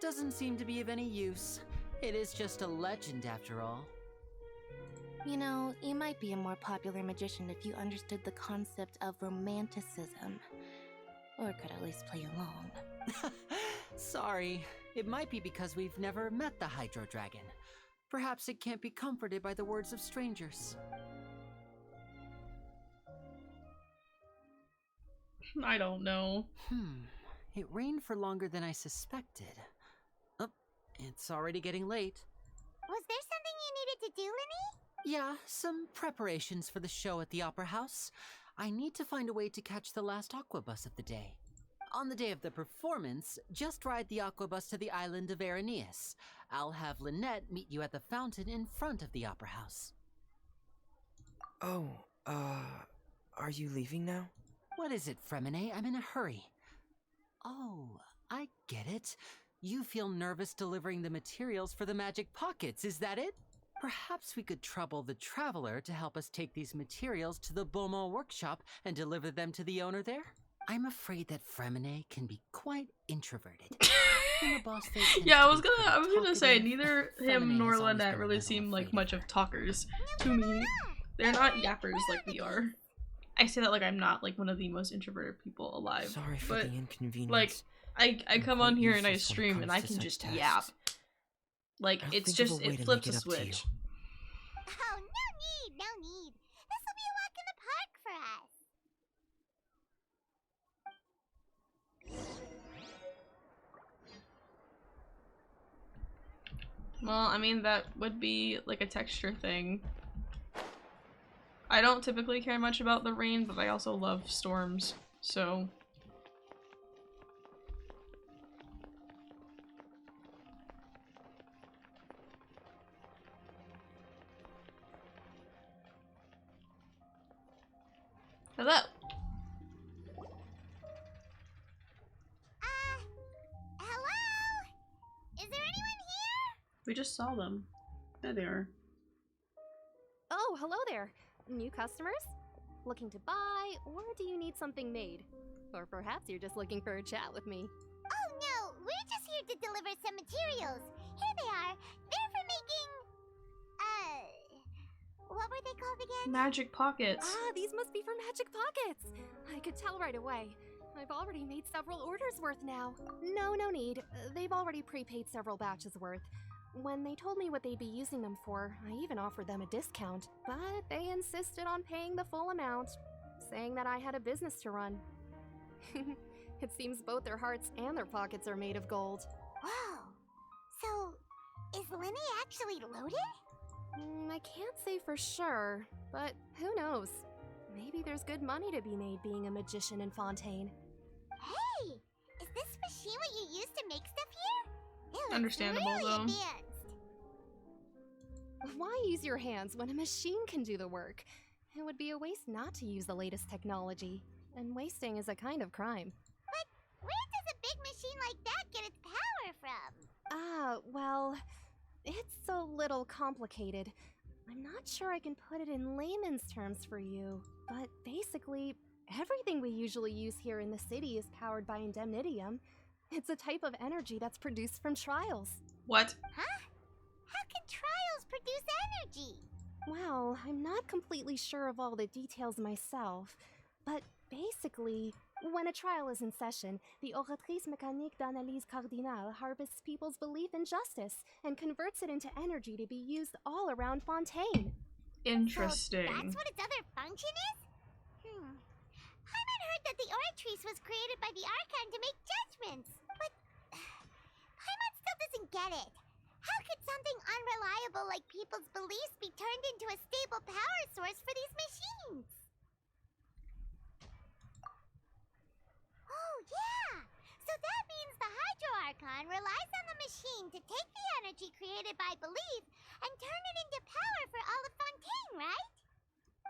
Doesn't seem to be of any use. It is just a legend after all. You know, you might be a more popular magician if you understood the concept of romanticism. Or could at least play along. Sorry, it might be because we've never met the Hydro Dragon. Perhaps it can't be comforted by the words of strangers. I don't know. It rained for longer than I suspected. Oh, it's already getting late. Was there something you needed to do, Linny? Yeah, some preparations for the show at the Opera House. I need to find a way to catch the last aqua bus of the day. On the day of the performance, just ride the aqua bus to the island of Araneus. I'll have Lynette meet you at the fountain in front of the Opera House. Oh, are you leaving now? What is it, Fremine? I'm in a hurry. Oh, I get it. You feel nervous delivering the materials for the magic pockets, is that it? Perhaps we could trouble the traveler to help us take these materials to the Beaumont workshop and deliver them to the owner there? I'm afraid that Fremine can be quite introverted. And the boss face tends Yeah, to I was be gonna pretty say talkative. neither him Fremine nor has always Lynette been a really little seem like afraid much of talkers to me. They're not yappers like we are. I say that like I'm not like one of the most introverted people alive. Sorry for but, the inconvenience. Like I I'm come quite on here and I useless when it stream and comes I to can such just tasks. yap. Like I'll it's think of just a way it to flips make a it up to you. switch. Oh, no need. This will be a walk in the park for us. Well, I mean that would be like a texture thing. I don't typically care much about the rain, but I also love storms, so hello. Hello? Is there anyone here? We just saw them. There they are. Oh, hello there. New customers? Looking to buy, or do you need something made? Or perhaps you're just looking for a chat with me. Oh no, we're just here to deliver some materials. Here they are. They're for making... what were they called again? Magic pockets. Ah, these must be for magic pockets. I could tell right away. I've already made several orders worth now. No need. They've already prepaid several batches worth. When they told me what they'd be using them for, I even offered them a discount, but they insisted on paying the full amount, saying that I had a business to run. It seems both their hearts and their pockets are made of gold. Whoa. So, is Lenny actually loaded? I can't say for sure, but who knows? Maybe there's good money to be made being a magician in Fontaine. Hey! Is this machine what you use to make stuff here? It looks Understandable, really though. advanced. Why use your hands when a machine can do the work? It would be a waste not to use the latest technology, and wasting is a kind of crime. But where does a big machine like that get its power from? Well, it's a little complicated. I'm not sure I can put it in layman's terms for you, but basically, everything we usually use here in the city is powered by indemnitium. It's a type of energy that's produced from trials. What? Huh? How can trials produce energy? Well, I'm not completely sure of all the details myself, but basically, when a trial is in session, the Oratrice Mécanique d'Analyse Cardinale harvests people's belief in justice and converts it into energy to be used all around Fontaine. Interesting. So that's what its other function is? I had heard that the Oratrice was created by the Archon to make judgments, but Paimon still doesn't get it. How could something unreliable like people's beliefs be turned into a stable power source for these machines? Oh, yeah! So that means the Hydro Archon relies on the machine to take the energy created by belief and turn it into power for all of Fontaine, right?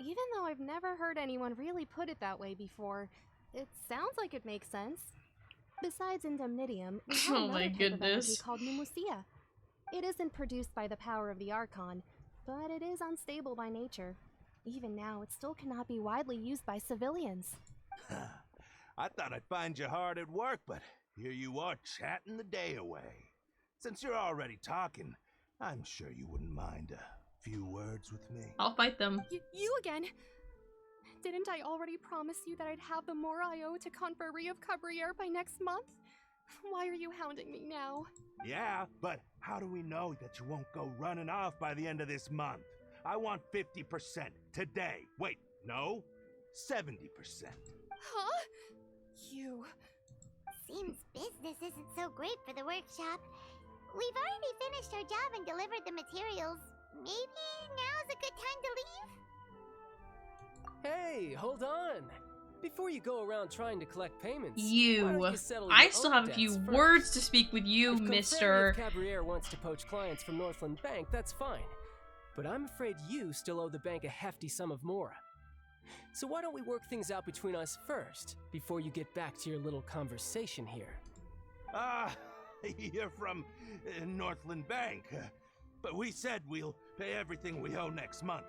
Even though I've never heard anyone really put it that way before, it sounds like it makes sense. Besides indemnitium, we have Oh another my type of energy goodness. called pneumosia. It isn't produced by the power of the Archon, but it is unstable by nature. Even now, it still cannot be widely used by civilians. I thought I'd find you hard at work, but here you are chatting the day away. Since you're already talking, I'm sure you wouldn't mind a few words with me. I'll fight them. You again? Didn't I already promise you that I'd have the more I owe to Confrérie of Cabriere by next month? Why are you hounding me now? Yeah, but how do we know that you won't go running off by the end of this month? I want 50% today. Wait, no, 70%. Huh? You... Seems business isn't so great for the workshop. We've already finished our job and delivered the materials. Maybe now's a good time to leave? Hey, hold on. Before you go around trying to collect payments, why You. don't you settle I your still own have a few debts words first? to speak with you, If Mr. Confrérie of Cabriere wants to poach clients from Northland Bank, that's fine. But I'm afraid you still owe the bank a hefty sum of mora. So why don't we work things out between us first, before you get back to your little conversation here? Ah, you're from Northland Bank. But we said we'll Pay everything we owe next month.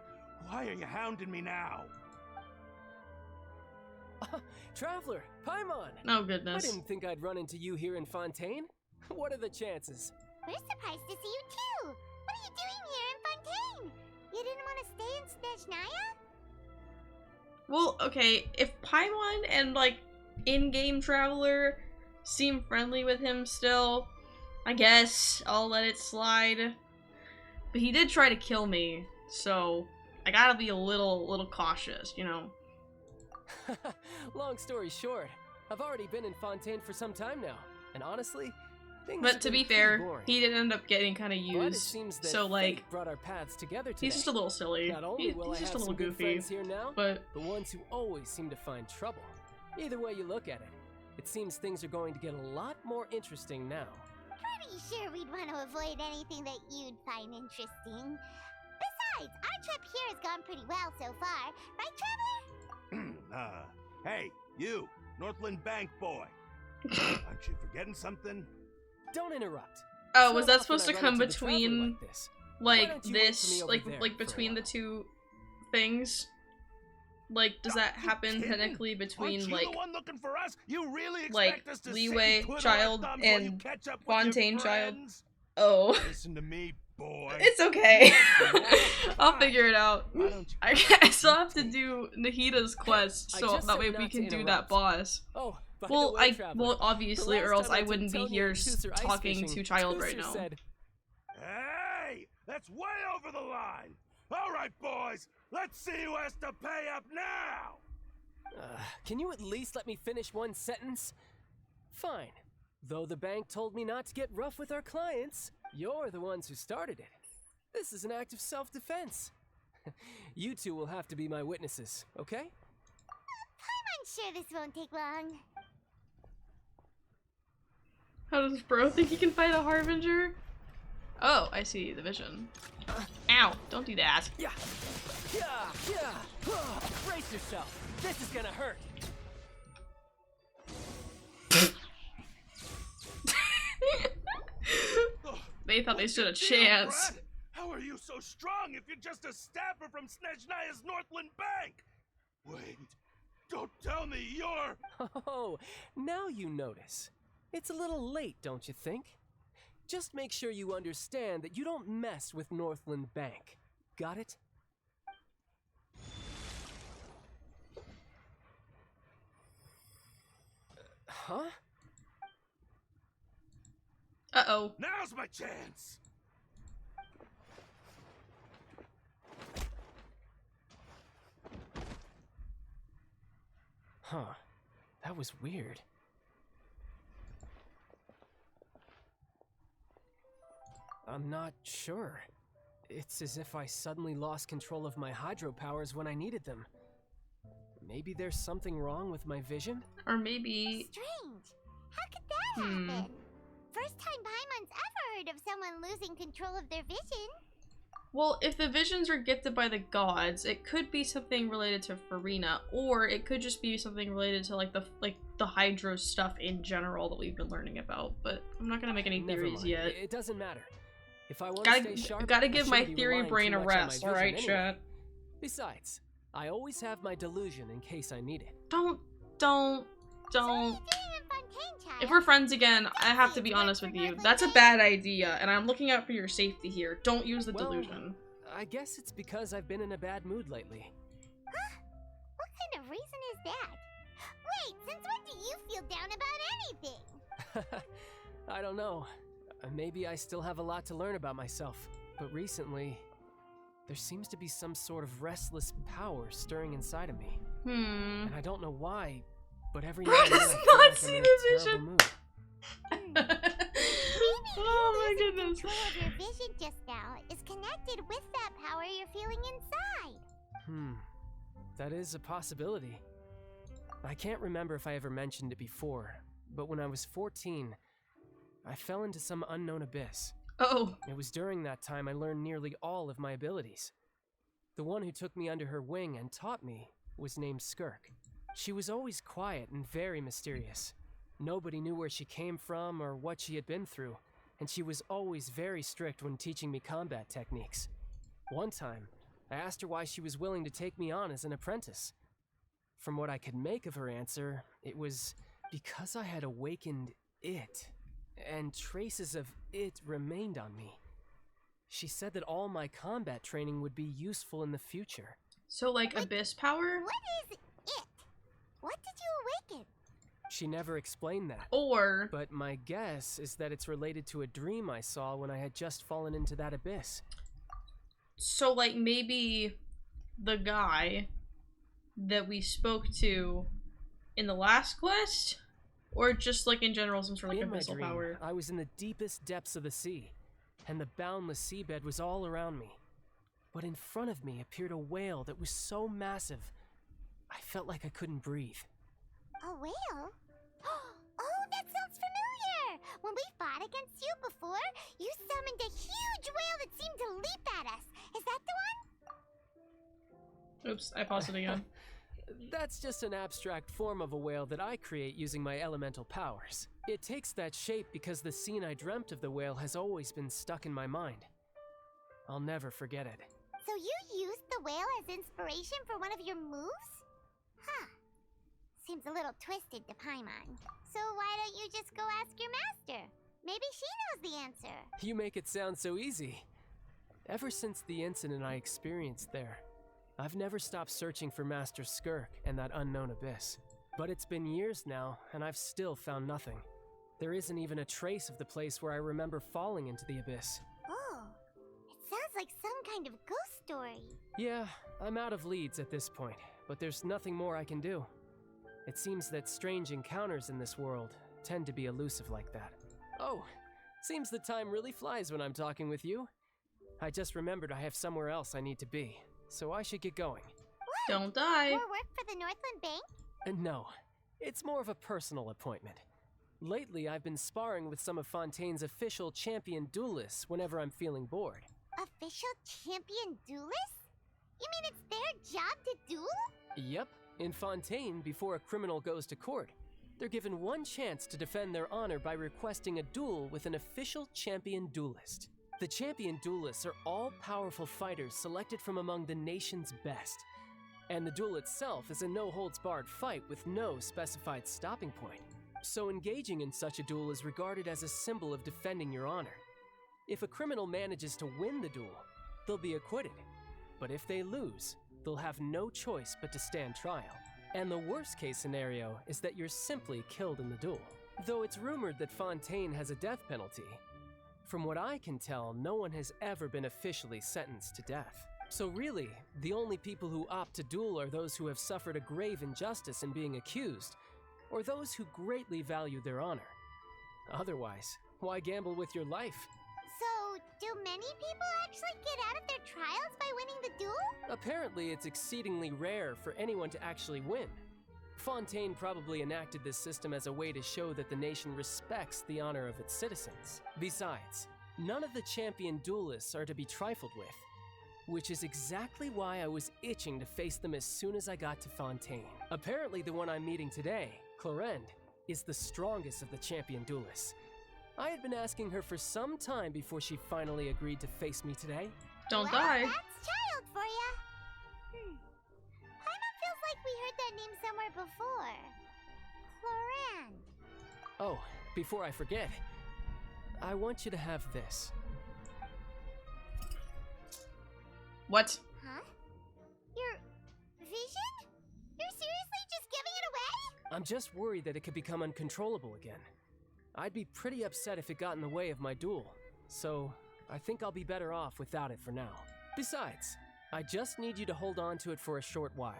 Why are you hounding me now? Traveler, Paimon! Oh, goodness. I didn't think I'd run into you here in Fontaine. What are the chances? We're surprised to see you too. What are you doing here in Fontaine? You didn't want to stay in Snezhnaya? Well, okay, if Paimon and, like, in-game Traveler seem friendly with him still, I guess I'll let it slide. But he did try to kill me, so I gotta be a little cautious, you know? Long story short, I've already been in Fontaine for some time now, and honestly, things But have to been be pretty fair, boring. he did end up getting kind of But it used, seems that so, like, fate brought our paths together today. he's just a little silly. Not only will He's I just have a little some good goofy, friends here now, but the ones who always seem to find trouble. Either way you look at it, it seems things are going to get a lot more interesting now. Pretty sure we'd want to avoid anything that you'd find interesting. Besides, our trip here has gone pretty well so far. Right, Traveler? Hey, you, Northland Bank boy. Aren't you forgetting something? Don't interrupt. Oh, It's was not that often supposed to I run come into the Traveler between, like this. Why like, don't you wait for this, me over there like for a between the while? two things? Like, does that happen technically between, Aren't you like, the one looking for us? You really like, expect us to Leeway sit and twiddle Child our thumbs while you and catch up with your Fontaine Child? friends? Oh. Listen to me, boy. It's okay. I'll figure it out. Why don't you I still have to do Nahita's quest, I so just that said way not we to can do that interrupt. boss. Oh, by Well, the way, Traveler, well, obviously, the or last else time I took wouldn't be Tony here and Tooser ice talking fishing, to Child right Tooser now. said, Hey, that's way over the line. All right, boys, let's see who has to pay up now. Can you at least let me finish one sentence? Fine. Though the bank told me not to get rough with our clients, you're the ones who started it. This is an act of self-defense. You two will have to be my witnesses, okay? I'm sure this won't take long. How does bro think he can fight a Harbinger? Oh, I see the vision. Ow, don't do that. Yeah. Brace yourself. This is gonna hurt. They thought they stood a chance. Brad, how are you so strong if you're just a staffer from Snezhnaya's Northland Bank? Wait, don't tell me you're... Oh, now you notice. It's a little late, don't you think? Just make sure you understand that you don't mess with Northland Bank. Got it? Huh? Uh-oh. Now's my chance! Huh. That was weird. I'm not sure. It's as if I suddenly lost control of my hydro powers when I needed them. Maybe there's something wrong with my vision? Or maybe... Strange. How could that happen? First time Paimon's ever heard of someone losing control of their vision. Well, if the visions are gifted by the gods, it could be something related to Farina, or it could just be something related to like the hydro stuff in general that we've been learning about. But I'm not gonna make any Never theories mind. yet. It doesn't matter. If I want to stay sharp, Gotta I give my shouldn't be theory relying brain too a much on my rest, vision alright, anyway. chat? Besides, I always have my delusion in case I need it. Don't. So what are you doing in Fontaine, child? If we're friends again, I have to be honest with you. That's a bad idea, and I'm looking out for your safety here. Don't use the delusion. I guess it's because I've been in a bad mood lately. Huh? What kind of reason is that? Wait, since when do you feel down about anything? I don't know. Maybe I still have a lot to learn about myself. But recently, there seems to be some sort of restless power stirring inside of me. And I don't know why, but every now and then I feel like I'm in a terrible mood. Oh my goodness. Control of your vision just now is connected with that power you're feeling inside. That is a possibility. I can't remember if I ever mentioned it before, but when I was 14, I fell into some unknown abyss. Oh. It was during that time I learned nearly all of my abilities. The one who took me under her wing and taught me was named Skirk. She was always quiet and very mysterious. Nobody knew where she came from or what she had been through, and she was always very strict when teaching me combat techniques. One time, I asked her why she was willing to take me on as an apprentice. From what I could make of her answer, it was because I had awakened it, and traces of it remained on me. She said that all my combat training would be useful in the future. So, like, abyss power? What is it? What did you awaken? She never explained that. Or... But my guess is that it's related to a dream I saw when I had just fallen into that abyss. So, like, maybe the guy that we spoke to in the last quest? Or just, like, in general, some sort of, like, In my abyssal dream, power? I was in the deepest depths of the sea, and the boundless seabed was all around me. But in front of me appeared a whale that was so massive, I felt like I couldn't breathe. A whale? Oh, that sounds familiar! When we fought against you before, you summoned a huge whale that seemed to leap at us. Is that the one? Oops, I paused it again. That's just an abstract form of a whale that I create using my elemental powers. It takes that shape because the scene I dreamt of the whale has always been stuck in my mind. I'll never forget it. So you used the whale as inspiration for one of your moves? Huh. Seems a little twisted to Paimon. So why don't you just go ask your master? Maybe she knows the answer. You make it sound so easy. Ever since the incident I experienced there, I've never stopped searching for Master Skirk and that unknown abyss. But it's been years now, and I've still found nothing. There isn't even a trace of the place where I remember falling into the abyss. Oh, it sounds like some kind of ghost story. Yeah, I'm out of leads at this point, but there's nothing more I can do. It seems that strange encounters in this world tend to be elusive like that. Oh, seems the time really flies when I'm talking with you. I just remembered I have somewhere else I need to be, so I should get going. What? Don't die. More work for the Northland Bank? No, it's more of a personal appointment. Lately, I've been sparring with some of Fontaine's official champion duelists whenever I'm feeling bored. Official champion duelists? You mean it's their job to duel? Yep, in Fontaine, before a criminal goes to court, they're given one chance to defend their honor by requesting a duel with an official champion duelist. The champion duelists are all-powerful fighters selected from among the nation's best. And the duel itself is a no-holds-barred fight with no specified stopping point. So engaging in such a duel is regarded as a symbol of defending your honor. If a criminal manages to win the duel, they'll be acquitted. But if they lose, they'll have no choice but to stand trial. And the worst-case scenario is that you're simply killed in the duel. Though it's rumored that Fontaine has a death penalty, from what I can tell, no one has ever been officially sentenced to death. So really, the only people who opt to duel are those who have suffered a grave injustice in being accused, or those who greatly value their honor. Otherwise, why gamble with your life? So, do many people actually get out of their trials by winning the duel? Apparently, it's exceedingly rare for anyone to actually win. Fontaine probably enacted this system as a way to show that the nation respects the honor of its citizens. Besides, none of the champion duelists are to be trifled with, which is exactly why I was itching to face them as soon as I got to Fontaine. Apparently, the one I'm meeting today, Clorinde, is the strongest of the champion duelists. I had been asking her for some time before she finally agreed to face me today. Don't well, die. That's child for ya. Paimon feels like we heard that name somewhere before. Clorinde. Oh, before I forget, I want you to have this. What? Huh? Your vision? You're seriously just giving it away? I'm just worried that it could become uncontrollable again. I'd be pretty upset if it got in the way of my duel, so I think I'll be better off without it for now. Besides, I just need you to hold on to it for a short while.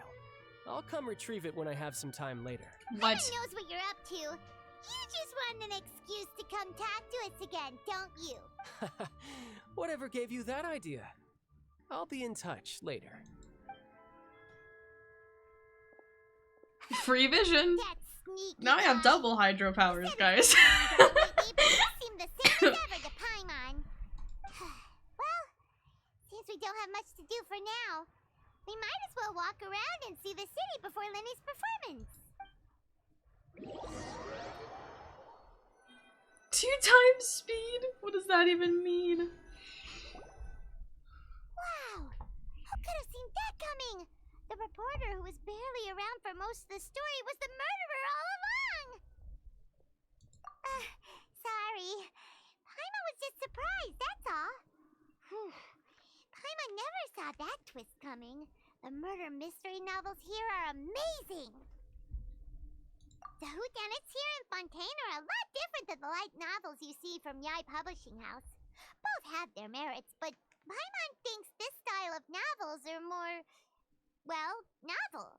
I'll come retrieve it when I have some time later. What? Paimon knows what you're up to. You just want an excuse to come talk to us again, don't you? Whatever gave you that idea? I'll be in touch later. Free vision. Now I have double hydro powers, guys. Seem the same as ever to Paimon. Well, since we don't have much to do for now, we might as well walk around and see the city before Lenny's performance. 2x speed? What does that even mean? Wow, coming! The reporter who was barely around for most of the story was the murderer all along! Sorry. Paimon was just surprised, that's all. Paimon never saw that twist coming. The murder mystery novels here are amazing! The whodunits here in Fontaine are a lot different than the light novels you see from Yai Publishing House. Both have their merits, but Paimon thinks this style of novels are more, well, novel.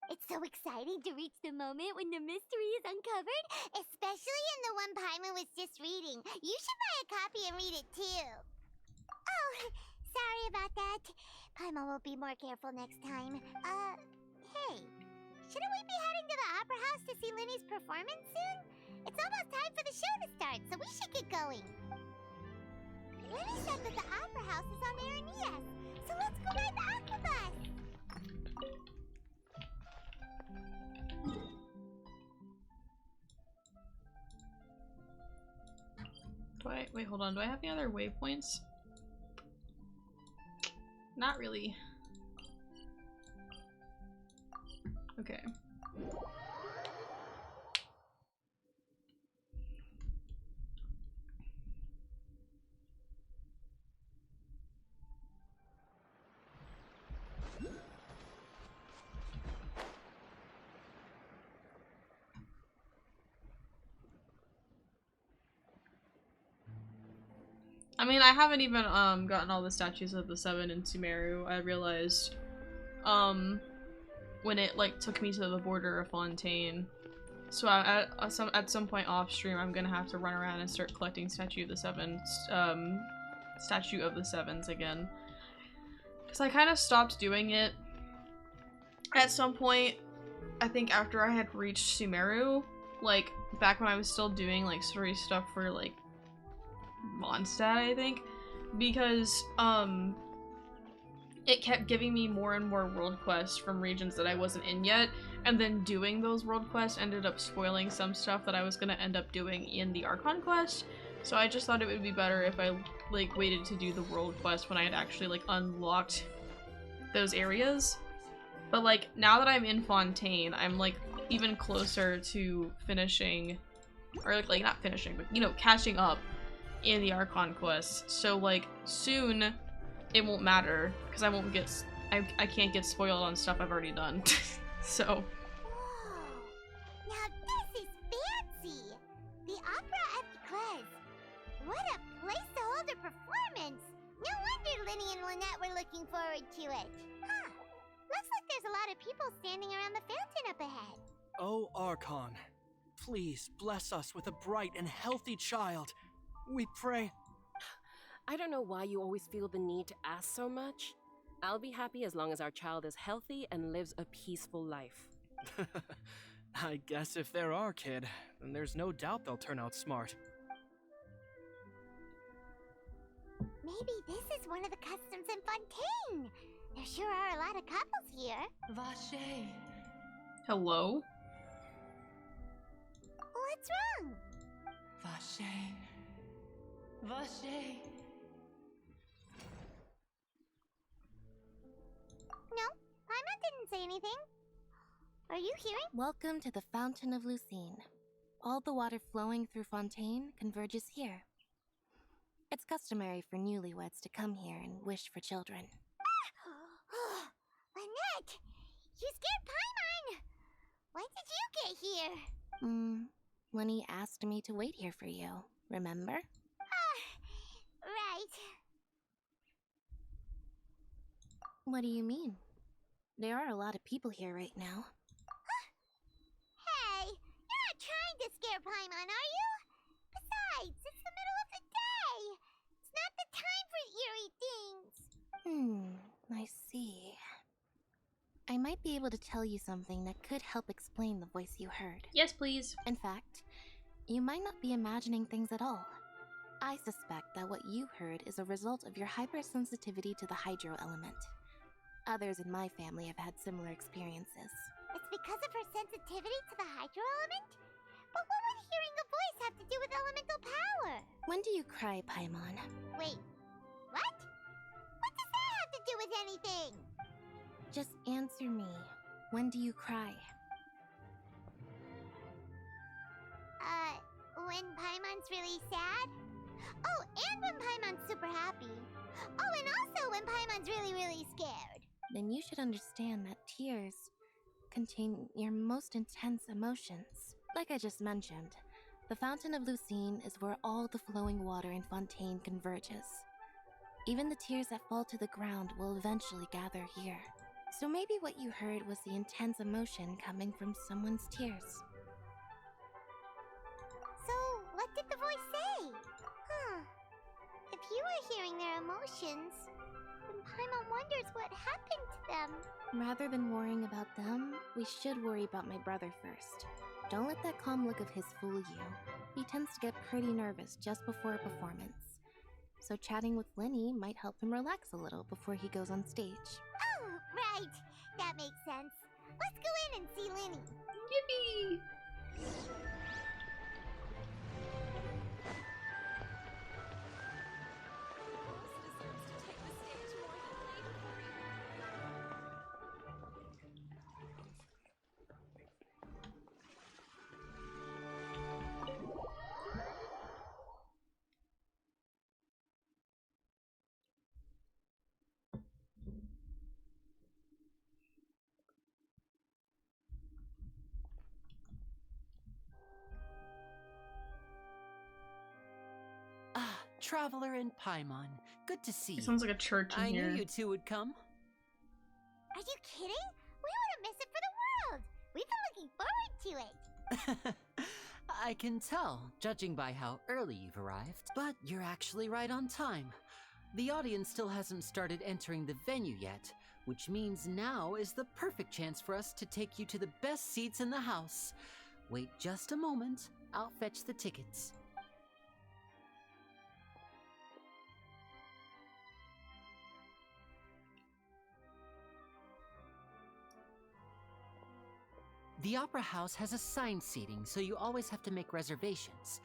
It's so exciting to reach the moment when the mystery is uncovered, especially in the one Paimon was just reading. You should buy a copy and read it too. Oh, sorry about that. Paimon will be more careful next time. Hey, shouldn't we be heading to the Opera House to see Linny's performance soon? It's almost time for the show to start, so we should get going. Linny said that the Opera House is on Aranias, so let's go ride the Aquabus! Wait, hold on. Do I have any other waypoints? Not really. Okay. I mean, I haven't even gotten all the statues of the Seven in Sumeru. I realized when it like took me to the border of Fontaine. So at some point off stream, I'm gonna have to run around and start collecting Statue of the Sevens again. Because I kind of stopped doing it at some point. I think after I had reached Sumeru, like back when I was still doing like story stuff for like Mondstadt, I think, because it kept giving me more and more world quests from regions that I wasn't in yet, and then doing those world quests ended up spoiling some stuff that I was gonna end up doing in the Archon Quest. So I just thought it would be better if I like waited to do the world quest when I had actually like unlocked those areas. But like now that I'm in Fontaine, I'm like even closer to finishing, or like not finishing, but you know, catching up in the Archon Quests. So like soon it won't matter because I won't get I can't get spoiled on stuff I've already done. So whoa, now this is fancy. The Opera at the Quest. What a place to hold a performance. No wonder Linny and Lynette were looking forward to it. Huh. Looks like there's a lot of people standing around the fountain up ahead. Oh, Archon, please bless us with a bright and healthy child. We pray. I don't know why you always feel the need to ask so much. I'll be happy as long as our child is healthy and lives a peaceful life. I guess if they're our kid, then there's no doubt they'll turn out smart. Maybe this is one of the customs in Fontaine. There sure are a lot of couples here. Vache. Hello? What's wrong? Vache. Vache. No, Paimon didn't say anything. Are you hearing? Welcome to the Fountain of Lucine. All the water flowing through Fontaine converges here. It's customary for newlyweds to come here and wish for children. Lynette! You scared Paimon! When did you get here? Lenny asked me to wait here for you, remember? Right. What do you mean? There are a lot of people here right now. Hey, you're not trying to scare Paimon, are you? Besides, it's the middle of the day. It's not the time for eerie things. I see. I might be able to tell you something that could help explain the voice you heard. Yes, please. In fact, you might not be imagining things at all. I suspect that what you heard is a result of your hypersensitivity to the hydro element. Others in my family have had similar experiences. It's because of her sensitivity to the hydro element? But what would hearing a voice have to do with elemental power? When do you cry, Paimon? Wait, what? What does that have to do with anything? Just answer me. When do you cry? When Paimon's really sad? Oh, and when Paimon's super happy. Oh, and also when Paimon's really, really scared. Then you should understand that tears contain your most intense emotions. Like I just mentioned, the Fountain of Lucine is where all the flowing water in Fontaine converges. Even the tears that fall to the ground will eventually gather here. So maybe what you heard was the intense emotion coming from someone's tears. So, what did the voice say? If you were hearing their emotions, then Paimon wonders what happened to them. Rather than worrying about them, we should worry about my brother first. Don't let that calm look of his fool you. He tends to get pretty nervous just before a performance. So chatting with Linny might help him relax a little before he goes on stage. Oh, right. That makes sense. Let's go in and see Linny. Yippee! Traveler and Paimon, good to see you. It sounds like a church in here. I knew you two would come. Are you kidding? We wouldn't miss it for the world. We've been looking forward to it. I can tell, judging by how early you've arrived. But you're actually right on time. The audience still hasn't started entering the venue yet, which means now is the perfect chance for us to take you to the best seats in the house. Wait just a moment. I'll fetch the tickets. The Opera House has assigned seating, so you always have to make reservations.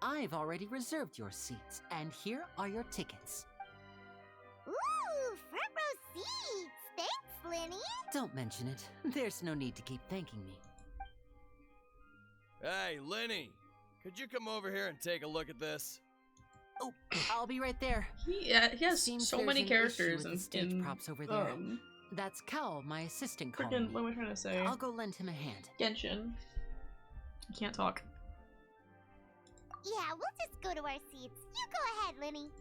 I've already reserved your seats, and here are your tickets. Ooh, front row seats! Thanks, Linny! Don't mention it. There's no need to keep thanking me. Hey, Linny! Could you come over here and take a look at this? Oh, I'll be right there. He has Seems so there's many an characters issue with the stage in props over there. That's Cal, my assistant, calling freaking, me. what am I trying to say? I'll go lend him a hand. Genshin. I can't talk. Yeah, we'll just go to our seats. You go ahead, Linny.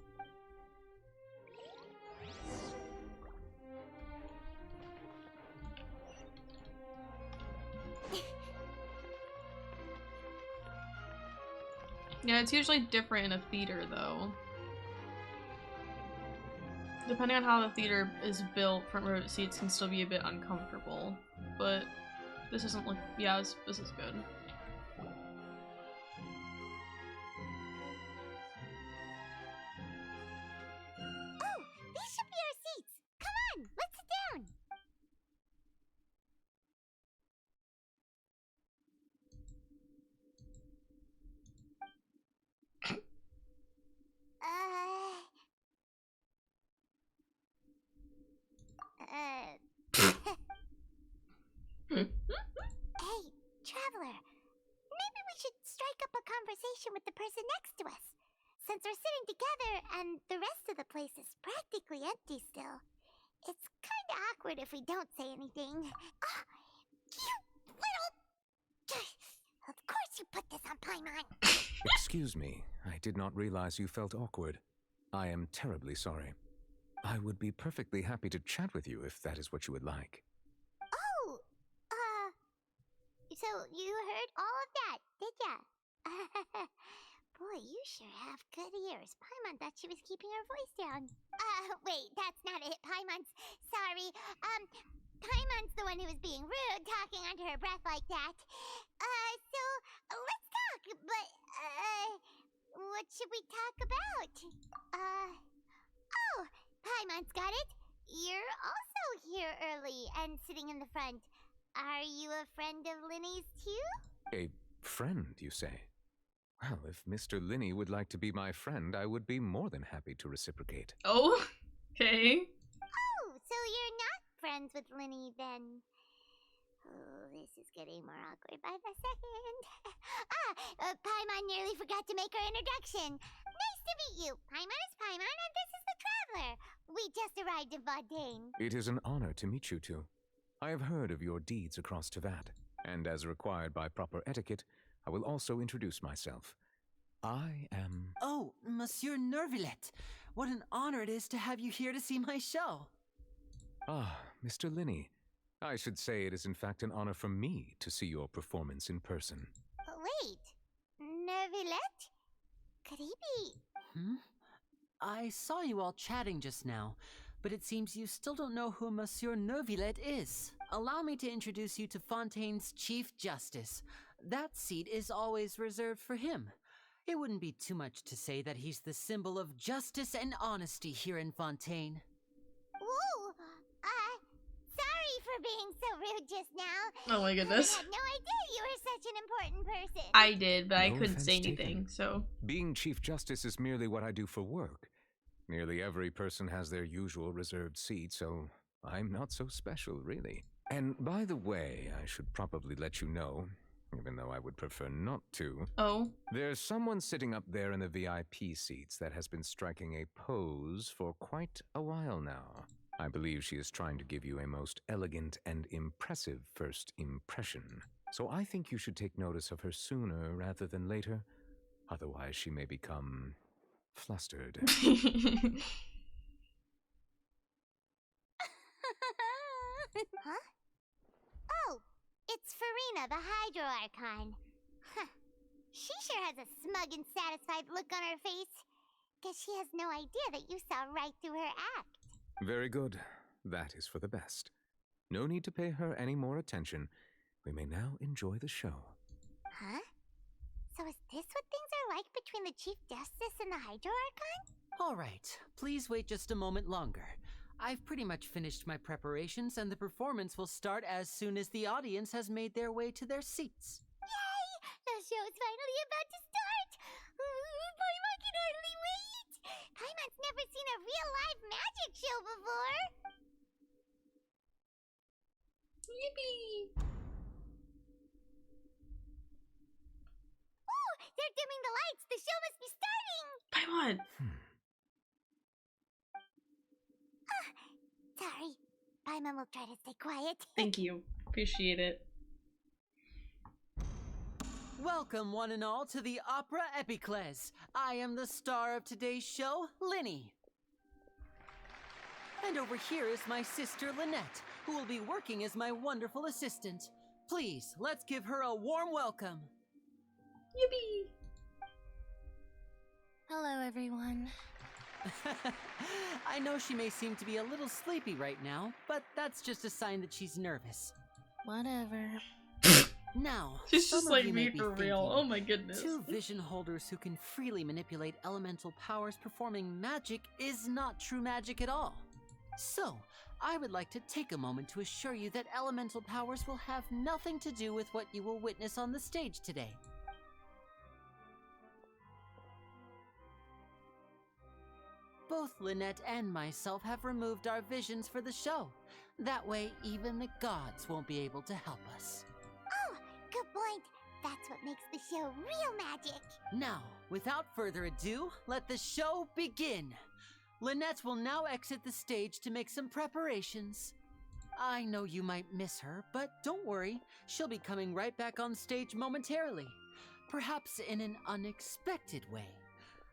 Yeah, it's usually different in a theater, though. Depending on how the theater is built, front row seats can still be a bit uncomfortable. But this isn't like, yeah, this is good. Oh, these should be our seats. Come on, let's sit down. Hey, Traveler. Maybe we should strike up a conversation with the person next to us. Since we're sitting together and the rest of the place is practically empty still. It's kinda awkward if we don't say anything. Oh, you little... Of course you put this on Paimon. Excuse me, I did not realize you felt awkward. I am terribly sorry. I would be perfectly happy to chat with you if that is what you would like. Oh, so you heard all of that, did ya? Boy, you sure have good ears. Paimon thought she was keeping her voice down. Wait, that's not it, Paimon's. Sorry. Paimon's the one who was being rude, talking under her breath like that. So, let's talk, but, what should we talk about? Oh, Paimon's got it. You're also here early and sitting in the front. Are you a friend of Linny's too? A friend, you say? Well, if Mr. Linny would like to be my friend, I would be more than happy to reciprocate. Oh, okay. Oh, so you're not friends with Linny, then... Oh, this is getting more awkward by the second. Paimon nearly forgot to make her introduction. Nice to meet you. Paimon is Paimon, and this is the Traveler. We just arrived in Fontaine. It is an honor to meet you two. I have heard of your deeds across Teyvat, and as required by proper etiquette, I will also introduce myself. I am... Oh, Monsieur Nervillet. What an honor it is to have you here to see my show. Ah, Mr. Linny. I should say it is in fact an honor for me to see your performance in person. Wait, Nervillet? Could he be... I saw you all chatting just now, but it seems you still don't know who Monsieur Nervillet is. Allow me to introduce you to Fontaine's Chief Justice. That seat is always reserved for him. It wouldn't be too much to say that he's the symbol of justice and honesty here in Fontaine. Whoa! Sorry for being so rude just now. Oh my goodness. I had no idea you were such an important person. I did, but I No couldn't say offense taken. anything, so... Being Chief Justice is merely what I do for work. Nearly every person has their usual reserved seat, so I'm not so special, really. And by the way, I should probably let you know, even though I would prefer not to. Oh? There's someone sitting up there in the VIP seats that has been striking a pose for quite a while now. I believe she is trying to give you a most elegant and impressive first impression. So I think you should take notice of her sooner rather than later. Otherwise, she may become flustered. Huh? Oh, it's Farina, the Hydro Archon. Huh. She sure has a smug and satisfied look on her face. Guess she has no idea that you saw right through her act. Very good. That is for the best. No need to pay her any more attention. We may now enjoy the show. Huh? So is this what things are like between the Chief Justice and the Hydro Archon? All right, please wait just a moment longer. I've pretty much finished my preparations, and the performance will start as soon as the audience has made their way to their seats. Yay! The show's finally about to start! Paimon can hardly wait! Paimon's never seen a real live magic show before! Yippee! Oh! They're dimming the lights! The show must be starting! Paimon! Sorry. Paimon will try to stay quiet. Thank you. Appreciate it. Welcome, one and all, to the Opera Epiclese. I am the star of today's show, Linny. And over here is my sister, Lynette, who will be working as my wonderful assistant. Please, let's give her a warm welcome. Yippee! Hello, everyone. I know she may seem to be a little sleepy right now, but that's just a sign that she's nervous. Whatever. Now, She's some just of like you me may be for real. thinking, Oh my goodness. Two vision holders who can freely manipulate elemental powers performing magic is not true magic at all. So, I would like to take a moment to assure you that elemental powers will have nothing to do with what you will witness on the stage today. Both Lynette and myself have removed our visions for the show. That way, even the gods won't be able to help us. Oh, good point. That's what makes the show real magic. Now, without further ado, let the show begin. Lynette will now exit the stage to make some preparations. I know you might miss her, but don't worry. She'll be coming right back on stage momentarily. Perhaps in an unexpected way.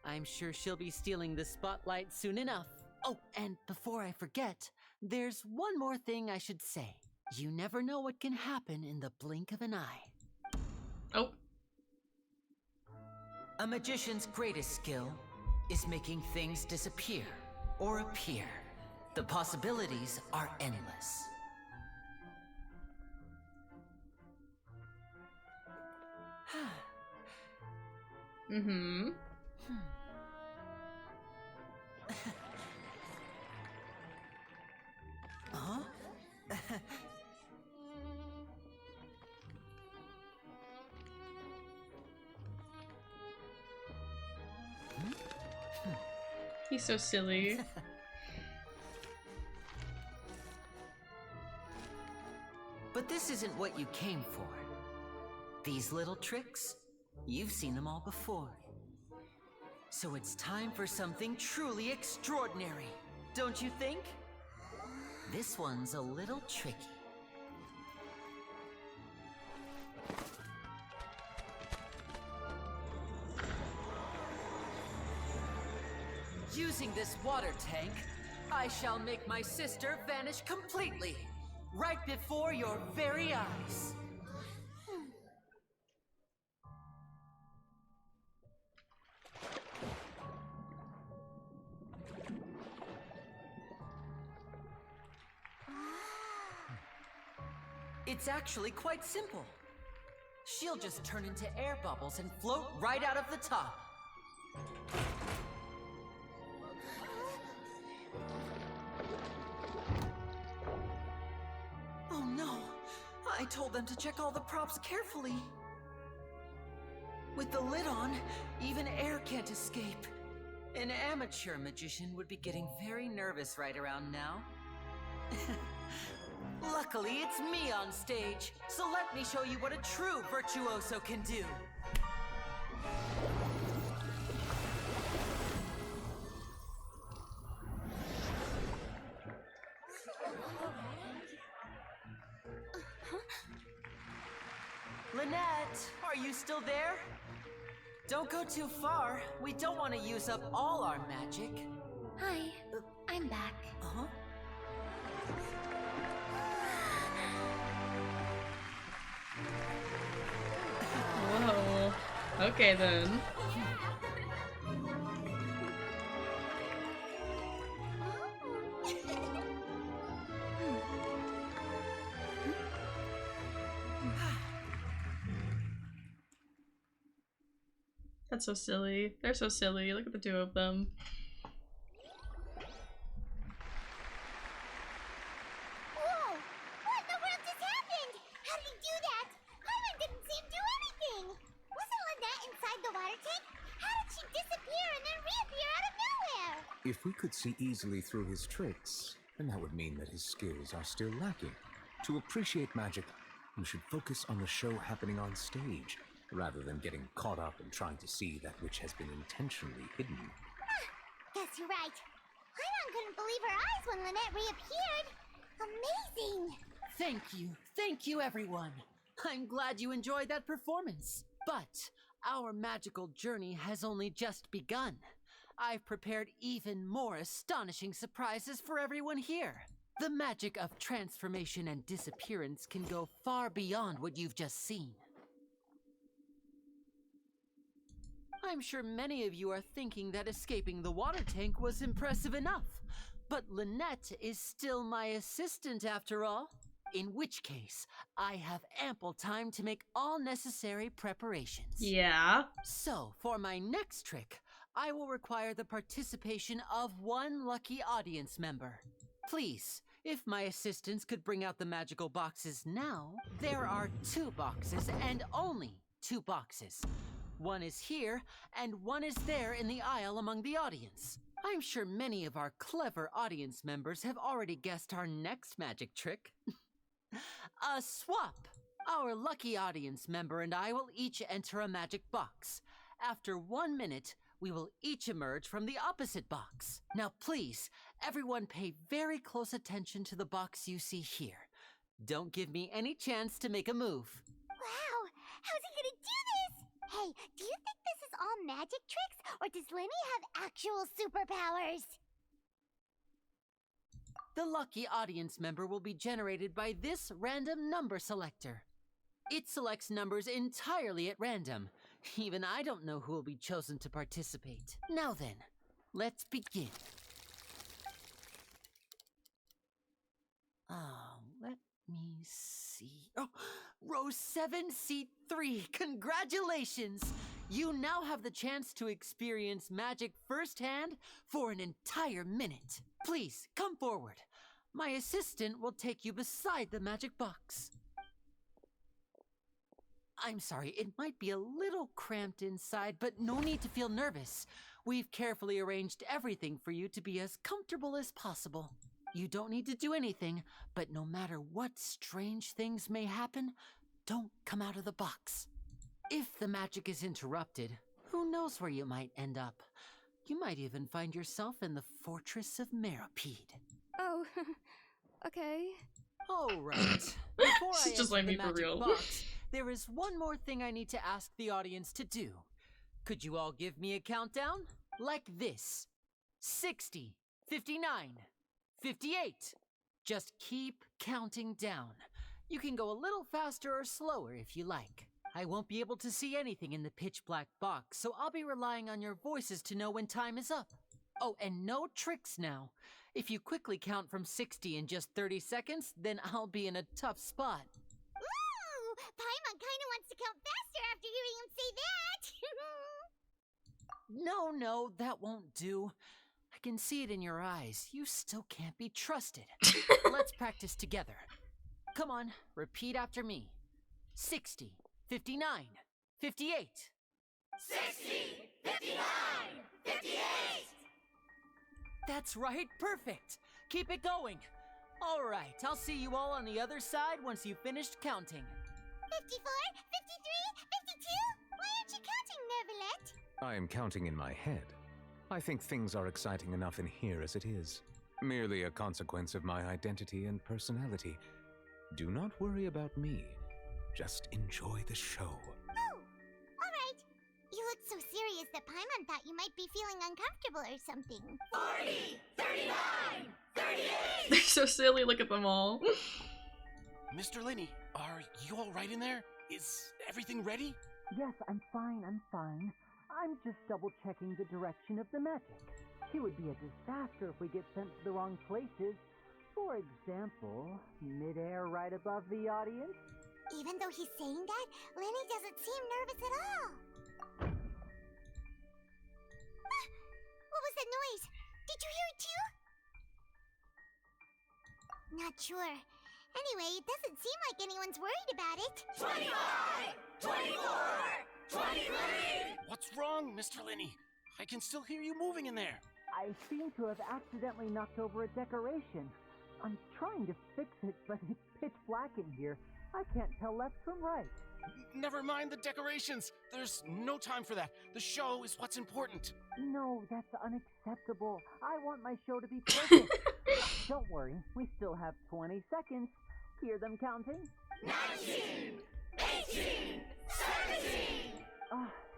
I'm sure she'll be stealing the spotlight soon enough. Oh, and before I forget, there's one more thing I should say. You never know what can happen in the blink of an eye. Oh. A magician's greatest skill is making things disappear or appear. The possibilities are endless. Mm-hmm. Huh? He's so silly. what you came for. These little tricks, you've seen them all before. So it's time for something truly extraordinary, don't you think? This one's a little tricky. Using this water tank, I shall make my sister vanish completely, right before your very eyes. It's actually quite simple. She'll just turn into air bubbles and float right out of the top. Oh no! I told them to check all the props carefully. With the lid on, even air can't escape. An amateur magician would be getting very nervous right around now. Luckily, it's me on stage, so let me show you what a true virtuoso can do. Lynette, are you still there? Don't go too far. We don't want to use up all our magic. Hi, I'm back. Uh-huh. Whoa. Okay then. That's so silly. They're so silly. Look at the two of them. Whoa! What in the world just happened? How did he do that? Harlan didn't see him do anything! Wasn't Lynette inside the water tank? How did she disappear and then reappear out of nowhere? If we could see easily through his tricks, then that would mean that his skills are still lacking. To appreciate magic, we should focus on the show happening on stage, rather than getting caught up in trying to see that which has been intentionally hidden. Guess you're right. Harlan couldn't believe her eyes when Lynette reappeared. Amazing! Thank you everyone. I'm glad you enjoyed that performance. But our magical journey has only just begun. I've prepared even more astonishing surprises for everyone here. The magic of transformation and disappearance can go far beyond what you've just seen. I'm sure many of you are thinking that escaping the water tank was impressive enough. But Lynette is still my assistant after all. In which case, I have ample time to make all necessary preparations. Yeah. So, for my next trick, I will require the participation of one lucky audience member. Please, if my assistants could bring out the magical boxes now. There are 2 boxes and only 2 boxes. One is here, and one is there in the aisle among the audience. I'm sure many of our clever audience members have already guessed our next magic trick. A swap! Our lucky audience member and I will each enter a magic box. After 1 minute, we will each emerge from the opposite box. Now please, everyone pay very close attention to the box you see here. Don't give me any chance to make a move. Wow! How's he gonna do this? Hey, do you think this is all magic tricks, or does Lenny have actual superpowers? The lucky audience member will be generated by this random number selector. It selects numbers entirely at random. Even I don't know who will be chosen to participate. Now then, let's begin. Let me see. Oh, row 7, seat 3. Congratulations! You now have the chance to experience magic firsthand for an entire minute. Please, come forward. My assistant will take you beside the magic box. I'm sorry, it might be a little cramped inside, but no need to feel nervous. We've carefully arranged everything for you to be as comfortable as possible. You don't need to do anything, but no matter what strange things may happen, don't come out of the box. If the magic is interrupted, who knows where you might end up? You might even find yourself in the Fortress of Meripede. Oh, okay. All right. Before I She's just enter like the me for magic real. box, there is one more thing I need to ask the audience to do. Could you all give me a countdown? Like this. 60, 59, 58. Just keep counting down. You can go a little faster or slower if you like. I won't be able to see anything in the pitch black box, so I'll be relying on your voices to know when time is up. Oh, and no tricks now. If you quickly count from 60 in just 30 seconds, then I'll be in a tough spot. Ooh, Paimon kinda wants to count faster after hearing him say that. No, that won't do. I can see it in your eyes. You still can't be trusted. Let's practice together. Come on, repeat after me. 60, 59, 58. 60, 59, 58. That's right, perfect. Keep it going. All right, I'll see you all on the other side once you've finished counting. 54, 53, 52? Why aren't you counting, Nervalet? I am counting in my head. I think things are exciting enough in here as it is. Merely a consequence of my identity and personality. Do not worry about me. Just enjoy the show. Oh, alright. You look so serious that Paimon thought you might be feeling uncomfortable or something. 40, 39, 38! They're so silly, look at them all. Mr. Linney, are you all right in there? Is everything ready? Yes, I'm fine. I'm just double-checking the direction of the magic. It would be a disaster if we get sent to the wrong places. For example, mid-air right above the audience. Even though he's saying that, Lenny doesn't seem nervous at all. Ah, what was that noise? Did you hear it too? Not sure. Anyway, it doesn't seem like anyone's worried about it. 25! 24! 23! What's wrong, Mr. Linney? I can still hear you moving in there. I seem to have accidentally knocked over a decoration. I'm trying to fix it, but it's pitch black in here. I can't tell left from right. Never mind the decorations. There's no time for that. The show is what's important. No, that's unacceptable. I want my show to be perfect. Don't worry, we still have 20 seconds. Hear them counting? 19! 18! 17!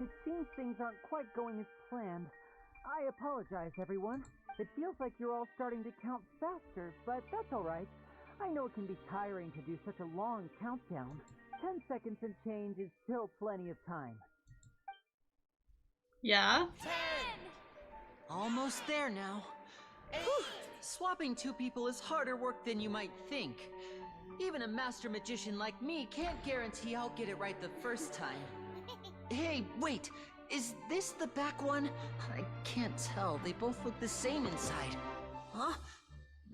It seems things aren't quite going as planned. I apologize, everyone. It feels like you're all starting to count faster, but that's alright. I know it can be tiring to do such a long countdown. 10 seconds and change is still plenty of time. Yeah? 10! Almost there now. Swapping two people is harder work than you might think. Even a master magician like me can't guarantee I'll get it right the first time. Hey, wait! Is this the back one? I can't tell. They both look the same inside. Huh?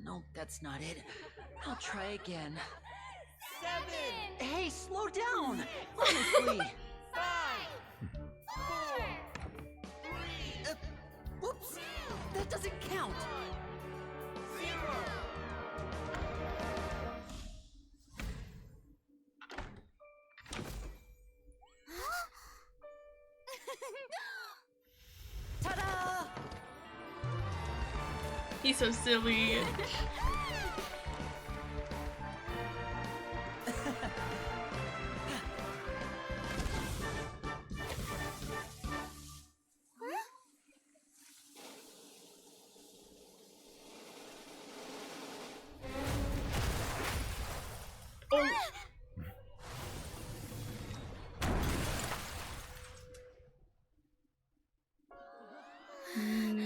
No, that's not it. I'll try again. 7! Hey, slow down! Honestly! 5! 4! 3! Whoops! That doesn't count! 0! Ta-da! He's so silly.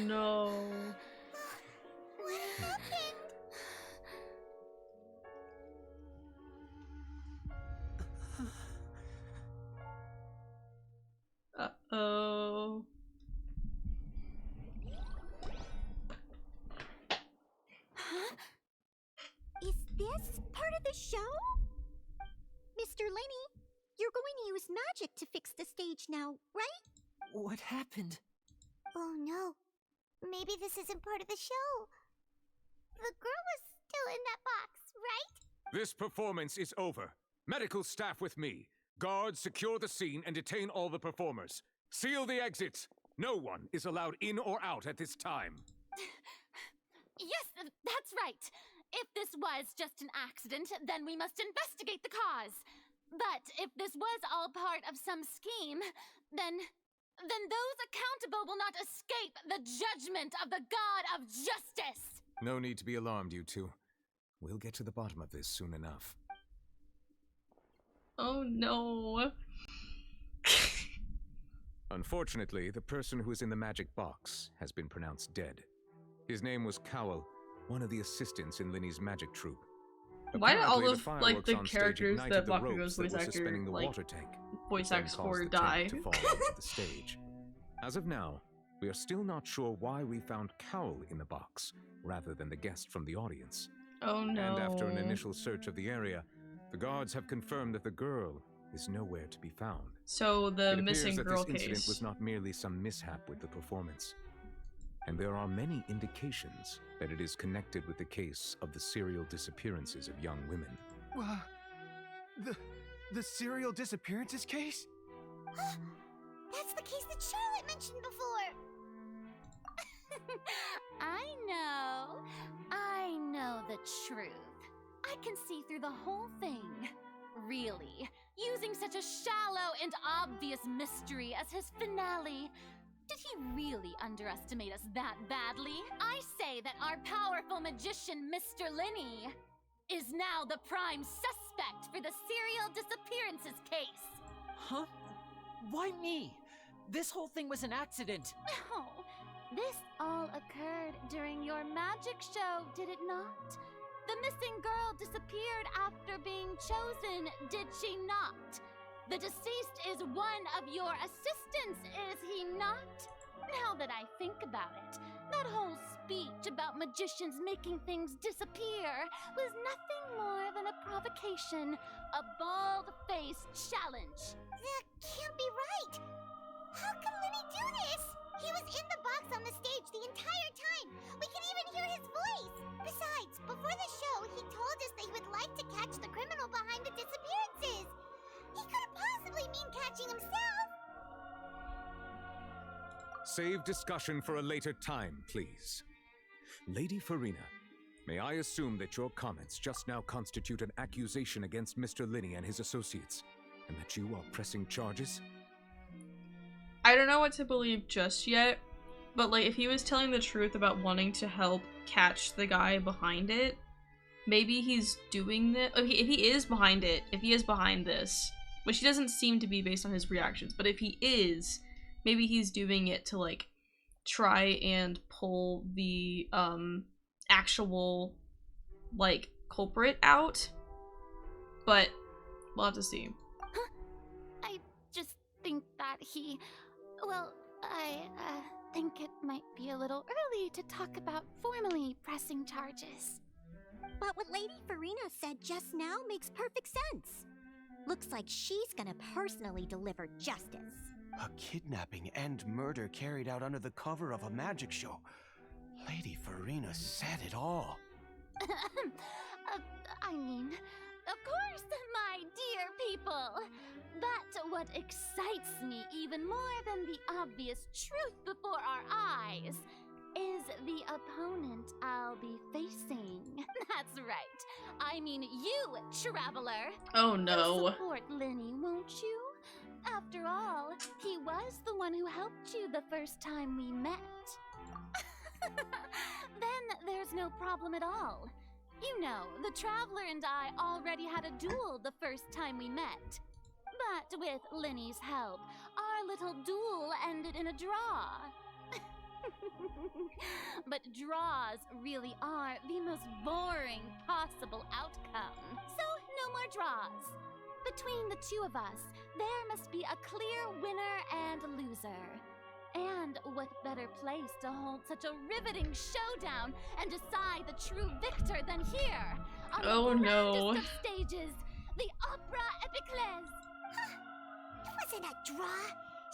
No. What happened? Uh-oh. Huh? Is this part of the show? Mr. Linney, you're going to use magic to fix the stage now, right? What happened? Oh no. Maybe this isn't part of the show. The girl was still in that box, right? This performance is over. Medical staff with me. Guards, secure the scene and detain all the performers. Seal the exits. No one is allowed in or out at this time. Yes, that's right. If this was just an accident, then we must investigate the cause. But if this was all part of some scheme, then those accountable will not escape the judgment of the God of Justice. No need to be alarmed, you two. We'll get to the bottom of this soon enough. Oh no. Unfortunately, the person who is in the magic box has been pronounced dead. His name was Cowell, one of the assistants in Linny's magic troupe. Why did all Apparently, of like the fireworks on stage characters that ignited the Bakugo's ropes that voice were actor suspending the like water tank, voice then acts caused for the die? tank to fall onto the stage. As of now, we are still not sure why we found Cowell in the box, rather than the guest from the audience. Oh no. And after an initial search of the area, the guards have confirmed that the girl is nowhere to be found. So the It missing appears that girl this incident case was not merely some mishap with the performance. And there are many indications that it is connected with the case of the serial disappearances of young women. The serial disappearances case? That's the case that Charlotte mentioned before. I know the truth. I can see through the whole thing. Really, using such a shallow and obvious mystery as his finale. Did he really underestimate us that badly? I say that our powerful magician, Mr. Linny, is now the prime suspect for the serial disappearances case. Huh? Why me? This whole thing was an accident. Oh, this all occurred during your magic show, did it not? The missing girl disappeared after being chosen, did she not? The deceased is one of your assistants, is he not? Now that I think about it, that whole speech about magicians making things disappear was nothing more than a provocation, a bald-faced challenge. That can't be right. How can Linny do this? He was in the box on the stage the entire time. We can even hear his voice. Besides, before the show, he told us that he would like to catch the criminal behind the disappearances. He couldn't possibly mean catching himself. Save discussion for a later time, please. Lady Farina, may I assume that your comments just now constitute an accusation against Mr. Linny and his associates, and that you are pressing charges? I don't know what to believe just yet, but like if he was telling the truth about wanting to help catch the guy behind it, maybe he's doing this. Okay, if he is behind it, if he is behind this, which he doesn't seem to be based on his reactions, but if he is, maybe he's doing it to like try and pull the actual like culprit out. But we'll have to see. I just think that I think it might be a little early to talk about formally pressing charges. But what Lady Farina said just now makes perfect sense. Looks like she's gonna personally deliver justice. A kidnapping and murder carried out under the cover of a magic show. Lady Farina said it all. I mean, of course, my dear people. But what excites me even more than the obvious truth before our eyes is the opponent I'll be facing. That's right. I mean you, Traveler. Oh no. You'll support Linny, won't you? After all, he was the one who helped you the first time we met. Then there's no problem at all. You know, the Traveler and I already had a duel the first time we met. But with Linny's help, our little duel ended in a draw. But draws really are the most boring possible outcome. So no more draws. Between the two of us, there must be a clear winner and loser. And what better place to hold such a riveting showdown and decide the true victor than here, on the grandest of stages, the Opera Epiclese. It wasn't a draw.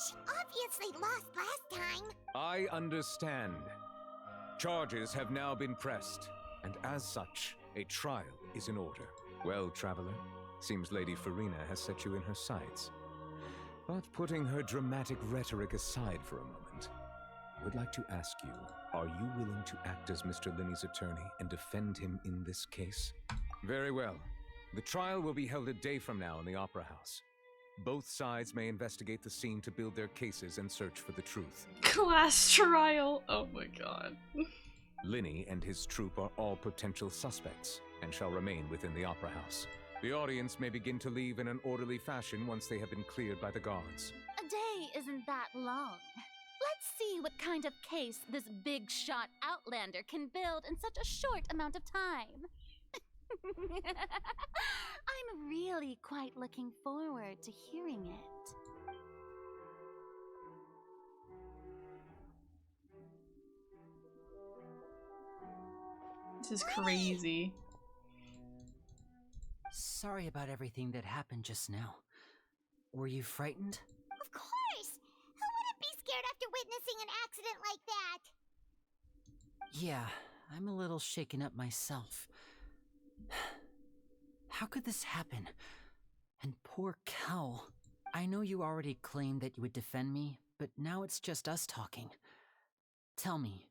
She obviously lost last time. I understand. Charges have now been pressed. and as such, a trial is in order. Well, traveler, seems Lady Farina has set you in her sights. But putting her dramatic rhetoric aside for a moment, I would like to ask you, are you willing to act as Mr. Linney's attorney and defend him in this case? Very well. The trial will be held a day from now in the Opera House. Both sides may investigate the scene to build their cases and search for the truth. Class trial! Oh my god. Linney and his troop are all potential suspects and shall remain within the Opera House. The audience may begin to leave in an orderly fashion once they have been cleared by the guards. A day isn't that long. Let's see what kind of case this big shot outlander can build in such a short amount of time. I'm really quite looking forward to hearing it. This is crazy. Sorry about everything that happened just now. Were you frightened? Of course! Who wouldn't be scared after witnessing an accident like that? Yeah, I'm a little shaken up myself. How could this happen? And poor Cal. I know you already claimed that you would defend me, but now it's just us talking. Tell me,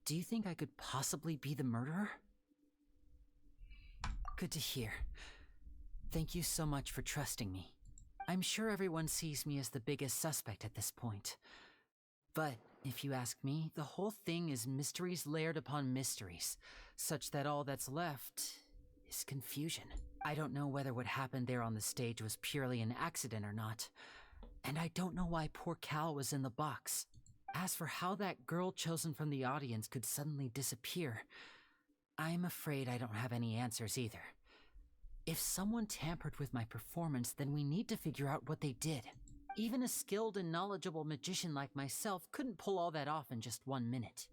do you think I could possibly be the murderer? Good to hear. Thank you so much for trusting me. I'm sure everyone sees me as the biggest suspect at this point. But if you ask me, the whole thing is mysteries layered upon mysteries, such that all that's left is confusion. I don't know whether what happened there on the stage was purely an accident or not, and I don't know why poor Cal was in the box. As for how that girl chosen from the audience could suddenly disappear, I'm afraid I don't have any answers either. If someone tampered with my performance, then we need to figure out what they did. Even a skilled and knowledgeable magician like myself couldn't pull all that off in just 1 minute.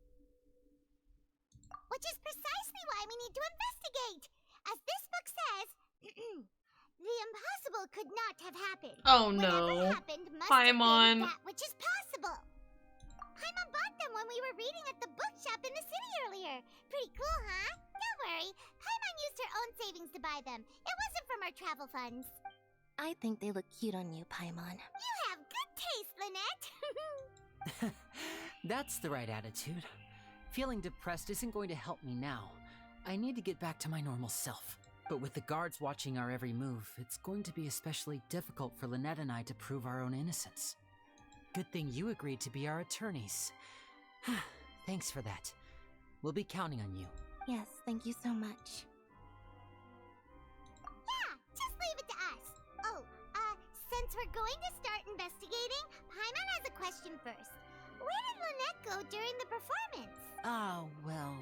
Which is precisely why we need to investigate. As this book says, the impossible could not have happened. Oh Whatever no. happened must Paimon. have been that which is possible. Paimon bought them when we were reading at the bookshop in the city earlier. Pretty cool, huh? Don't worry. Paimon used her own savings to buy them. It wasn't from our travel funds. I think they look cute on you, Paimon. You have good taste, Lynette. That's the right attitude. Feeling depressed isn't going to help me now. I need to get back to my normal self. But with the guards watching our every move, it's going to be especially difficult for Lynette and I to prove our own innocence. Good thing you agreed to be our attorneys. Thanks for that. We'll be counting on you. Yes, thank you so much. Yeah, just leave it to us. Oh, since we're going to start investigating, Paimon has a question first. Where did Lynette go during the performance? Oh, well,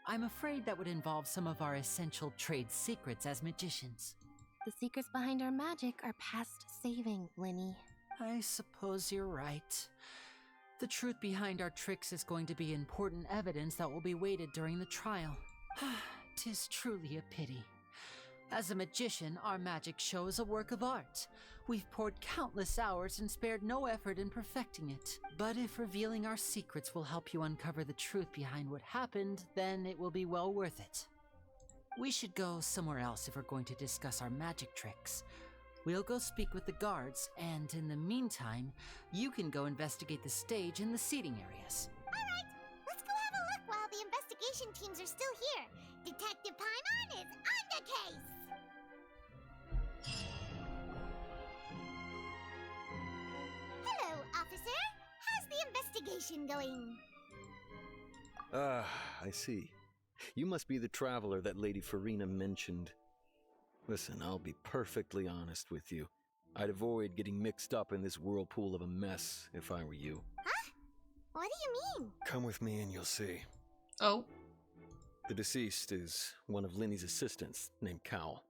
I'm afraid that would involve some of our essential trade secrets as magicians. The secrets behind our magic are past saving, Linny. I suppose you're right. The truth behind our tricks is going to be important evidence that will be weighted during the trial. 'Tis truly a pity. As a magician, our magic show is a work of art. We've poured countless hours and spared no effort in perfecting it. But if revealing our secrets will help you uncover the truth behind what happened, then it will be well worth it. We should go somewhere else if we're going to discuss our magic tricks. We'll go speak with the guards, and in the meantime, you can go investigate the stage and the seating areas. Alright, let's go have a look while the investigation teams are still here. Detective Paimon is on the case! Hello, officer. How's the investigation going? Ah, I see. You must be the traveler that Lady Farina mentioned. Listen, I'll be perfectly honest with you. I'd avoid getting mixed up in this whirlpool of a mess if I were you. Huh? What do you mean? Come with me and you'll see. Oh. The deceased is one of Linny's assistants, named Cal.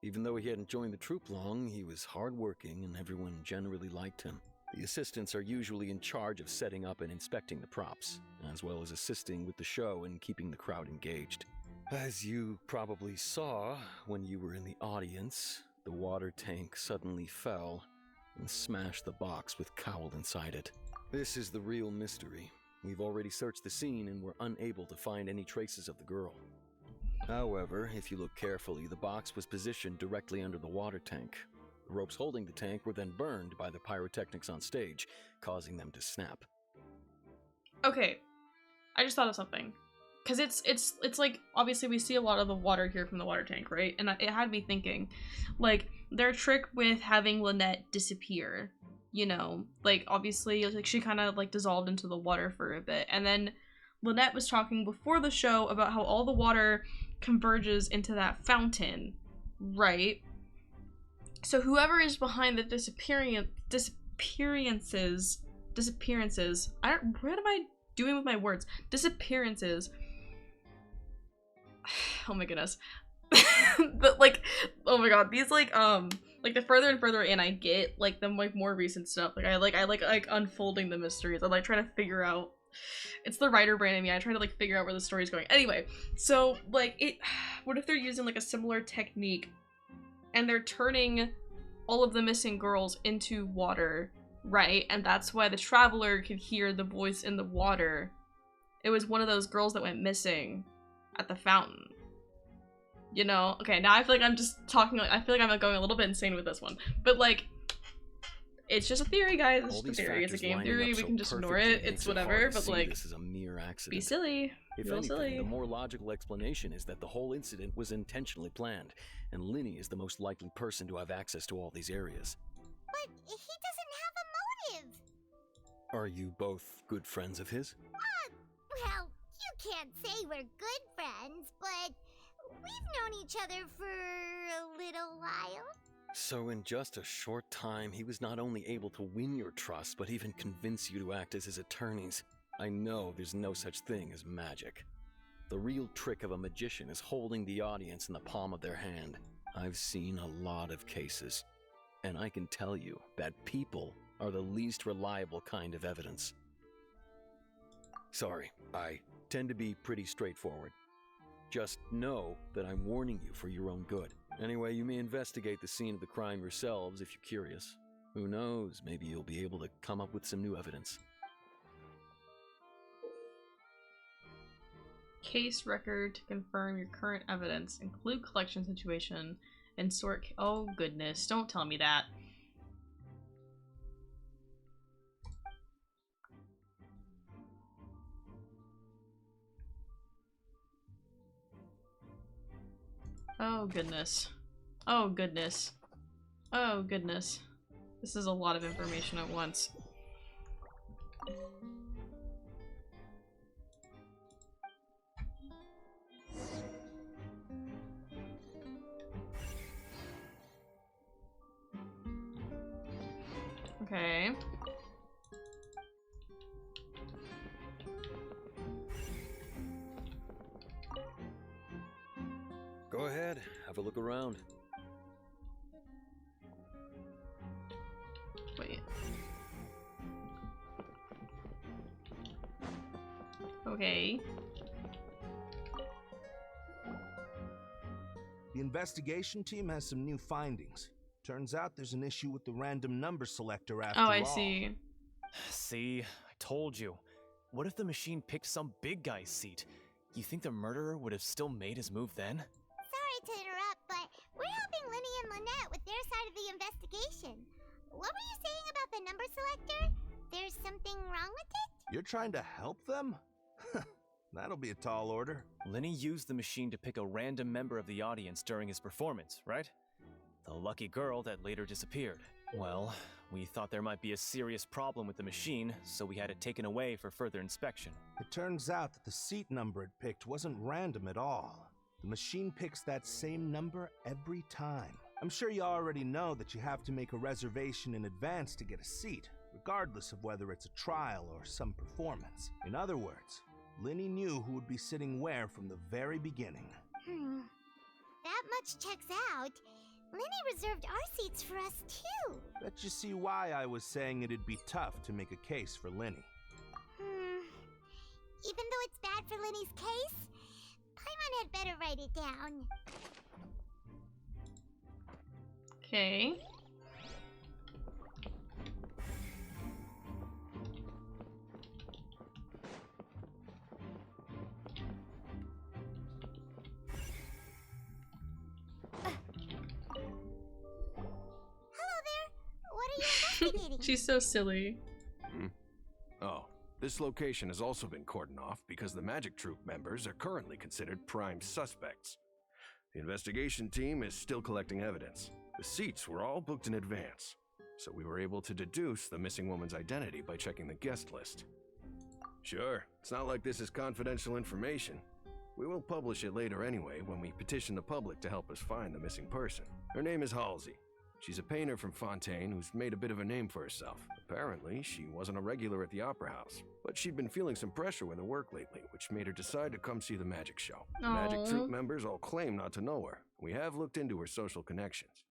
Even though he hadn't joined the troupe long, he was hardworking and everyone generally liked him. The assistants are usually in charge of setting up and inspecting the props, as well as assisting with the show and keeping the crowd engaged. As you probably saw when you were in the audience, the water tank suddenly fell and smashed the box with Cowl inside it. This is the real mystery. We've already searched the scene and were unable to find any traces of the girl. However, if you look carefully, the box was positioned directly under the water tank. The ropes holding the tank were then burned by the pyrotechnics on stage, causing them to snap. Okay, I just thought of something. Because it's like, obviously we see a lot of the water here from the water tank, right? And it had me thinking, like, their trick with having Lynette disappear, you know, like, obviously, like, she kind of, like, dissolved into the water for a bit. And then Lynette was talking before the show about how all the water converges into that fountain, right? So whoever is behind the disappearances, what am I doing with my words? Disappearances. Oh my goodness. But like, oh my god, these like the further and further in I get, like the like more recent stuff, like I like unfolding the mysteries. I like trying to figure out, it's the writer brain in me. I try to like figure out where the story's going. Anyway, so like what if they're using like a similar technique and they're turning all of the missing girls into water, right? And that's why the traveler could hear the voice in the water. It was one of those girls that went missing at the fountain. You know? Okay, now I feel like I'm just talking, I feel like I'm going a little bit insane with this one. But like, it's just a theory, guys. It's just a theory. It's a game theory. We can just ignore it. It's whatever. But like, this is a mere accident. Be silly. If anything, the more logical explanation is that the whole incident was intentionally planned, and Linny is the most likely person to have access to all these areas. But he doesn't have a motive. Are you both good friends of his? Well, you can't say we're good friends, but we've known each other for a little while. So in just a short time, he was not only able to win your trust, but even convince you to act as his attorneys. I know there's no such thing as magic. The real trick of a magician is holding the audience in the palm of their hand. I've seen a lot of cases, and I can tell you that people are the least reliable kind of evidence. Sorry, I tend to be pretty straightforward. Just know that I'm warning you for your own good. Anyway, you may investigate the scene of the crime yourselves if you're curious. Who knows, maybe you'll be able to come up with some new evidence. Case record to confirm your current evidence. Include collection situation and sort. Oh goodness, don't tell me that. Oh goodness. Oh goodness. Oh goodness. This is a lot of information at once. Okay. Go ahead, have a look around. Wait. Okay. The investigation team has some new findings. Turns out there's an issue with the random number selector after all. Oh, I see. See, I told you. What if the machine picked some big guy's seat? You think the murderer would have still made his move then? Sorry to interrupt, but we're helping Linny and Lynette with their side of the investigation. What were you saying about the number selector? There's something wrong with it? You're trying to help them? That'll be a tall order. Linny used the machine to pick a random member of the audience during his performance, right? The lucky girl that later disappeared. Well, we thought there might be a serious problem with the machine, so we had it taken away for further inspection. It turns out that the seat number it picked wasn't random at all. The machine picks that same number every time. I'm sure you already know that you have to make a reservation in advance to get a seat, regardless of whether it's a trial or some performance. In other words, Linny knew who would be sitting where from the very beginning. That much checks out. Linny reserved our seats for us too. Bet you see why I was saying it'd be tough to make a case for Linny. Even though it's bad for Linny's case, Paimon had better write it down. Okay. investigating. She's so silly. Hmm? Oh, this location has also been cordoned off because the Magic Troop members are currently considered prime suspects. The investigation team is still collecting evidence. The seats were all booked in advance, so we were able to deduce the missing woman's identity by checking the guest list. Sure, it's not like this is confidential information. We will publish it later anyway when we petition the public to help us find the missing person. Her name is Halsey. She's a painter from Fontaine who's made a bit of a name for herself. Apparently, she wasn't a regular at the Opera House, but she'd been feeling some pressure with her work lately, which made her decide to come see the magic show. The Magic Troop members all claim not to know her. We have looked into her social connections.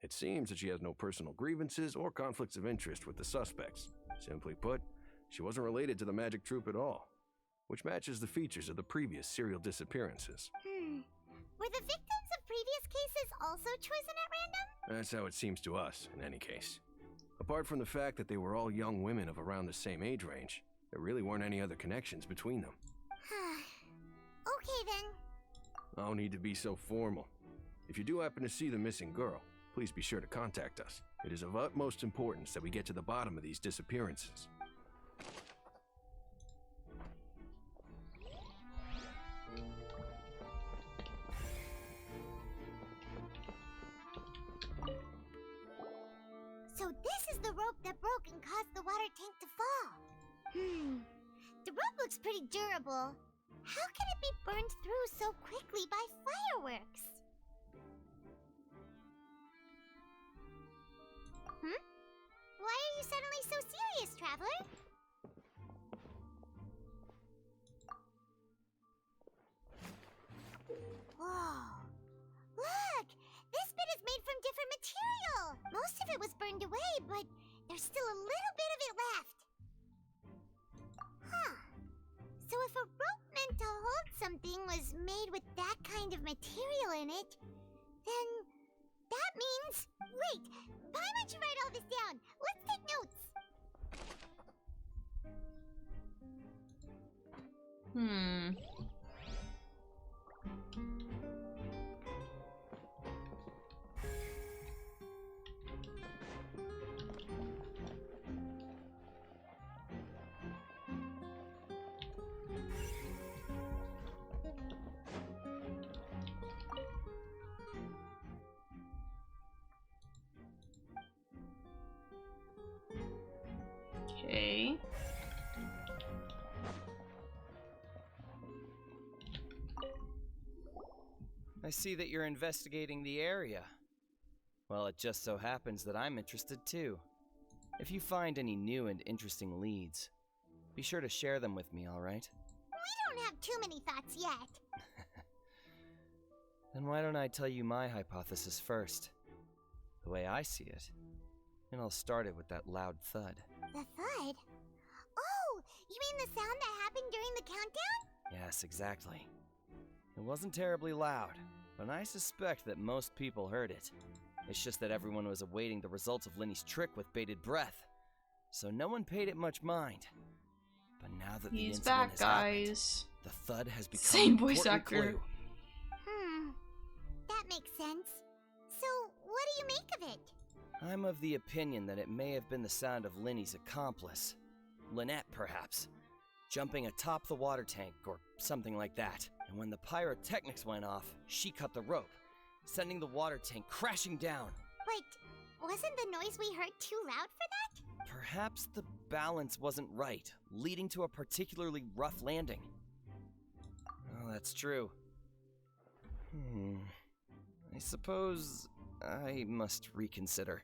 It seems that she has no personal grievances or conflicts of interest with the suspects. Simply put, she wasn't related to the Magic Troop at all, which matches the features of the previous serial disappearances. Were the victims of previous cases also chosen at random? That's how it seems to us, in any case. Apart from the fact that they were all young women of around the same age range, there really weren't any other connections between them. Okay then. No need to be so formal. If you do happen to see the missing girl, please be sure to contact us. It is of utmost importance that we get to the bottom of these disappearances. So this is the rope that broke and caused the water tank to fall. The rope looks pretty durable. How can it be burned through so quickly by fireworks? Why are you suddenly so serious, Traveler? Whoa. Look! This bit is made from different material! Most of it was burned away, but there's still a little bit of it left. So if a rope meant to hold something was made with that kind of material in it, then that means... Wait! Why don't you write all this down? Let's take notes! Okay. I see that you're investigating the area. Well, it just so happens that I'm interested too. If you find any new and interesting leads, be sure to share them with me, alright? We don't have too many thoughts yet. Then why don't I tell you my hypothesis first? The way I see it. And I'll start it with that loud thud. The thud? Oh, you mean the sound that happened during the countdown? Yes, exactly. It wasn't terribly loud, but I suspect that most people heard it. It's just that everyone was awaiting the results of Linny's trick with bated breath, so no one paid it much mind. But now that the incident back, has guys. happened, the thud has become Same an voice important actor. clue. That makes sense. So, what do you make of it? I'm of the opinion that it may have been the sound of Linny's accomplice. Lynette, perhaps. Jumping atop the water tank, or something like that. And when the pyrotechnics went off, she cut the rope, sending the water tank crashing down. But wasn't the noise we heard too loud for that? Perhaps the balance wasn't right, leading to a particularly rough landing. Oh, that's true. I suppose I must reconsider.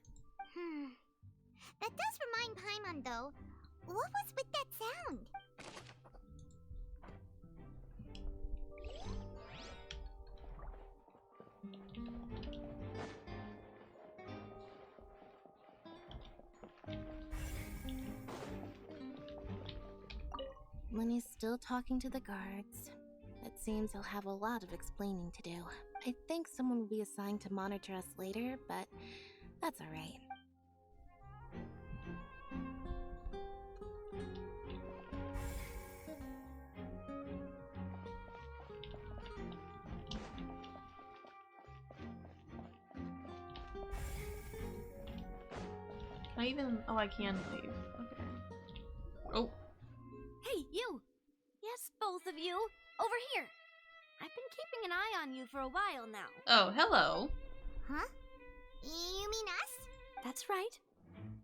That does remind Paimon, though. What was with that sound? Lenny's still talking to the guards. It seems he'll have a lot of explaining to do. I think someone will be assigned to monitor us later, but that's alright. Can I even? Oh, I can leave. Okay. Oh. Hey, you! Yes, both of you! Over here! I've been keeping an eye on you for a while now. Oh, hello. Huh? You mean us? That's right.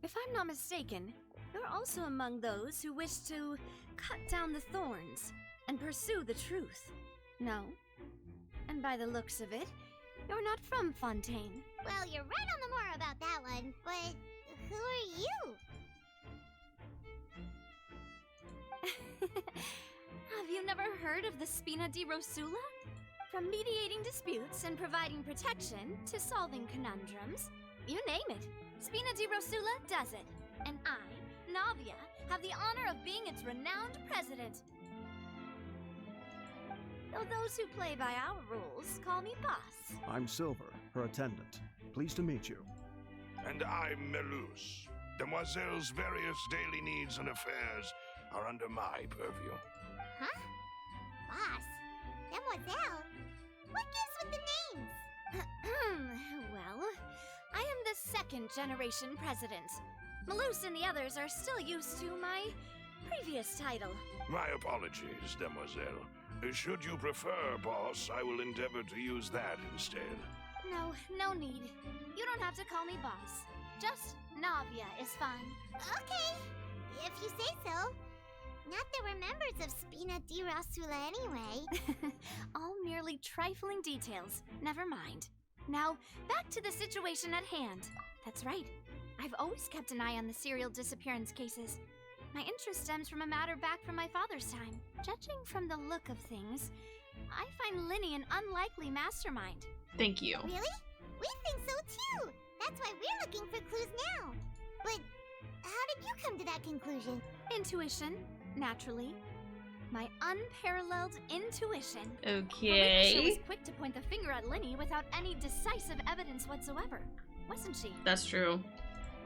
If I'm not mistaken, you're also among those who wish to cut down the thorns and pursue the truth. No? And by the looks of it, you're not from Fontaine. Well, you're right on the more about that one, but who are you? Have you never heard of the Spina di Rosula? From mediating disputes and providing protection to solving conundrums, you name it, Spina di Rosula does it. And I, Navia, have the honor of being its renowned president. Though those who play by our rules call me boss. I'm Silver, her attendant. Pleased to meet you. And I'm Melus. Demoiselle's various daily needs and affairs are under my purview. Huh? Boss? Demoiselle? What gives with the names? Well, I am the second generation president. Melus and the others are still used to my previous title. My apologies, Demoiselle. Should you prefer, boss, I will endeavor to use that instead. No need. You don't have to call me boss. Just Navia is fine. Okay, if you say so. Not that we're members of Spina di Rosula anyway. All merely trifling details. Never mind. Now, back to the situation at hand. That's right. I've always kept an eye on the serial disappearance cases. My interest stems from a matter back from my father's time. Judging from the look of things, I find Linny an unlikely mastermind. Thank you. Really? We think so too. That's why we're looking for clues now. But how did you come to that conclusion? Intuition, naturally. My unparalleled intuition. Okay. She was quick to point the finger at Linny without any decisive evidence whatsoever, wasn't she? That's true.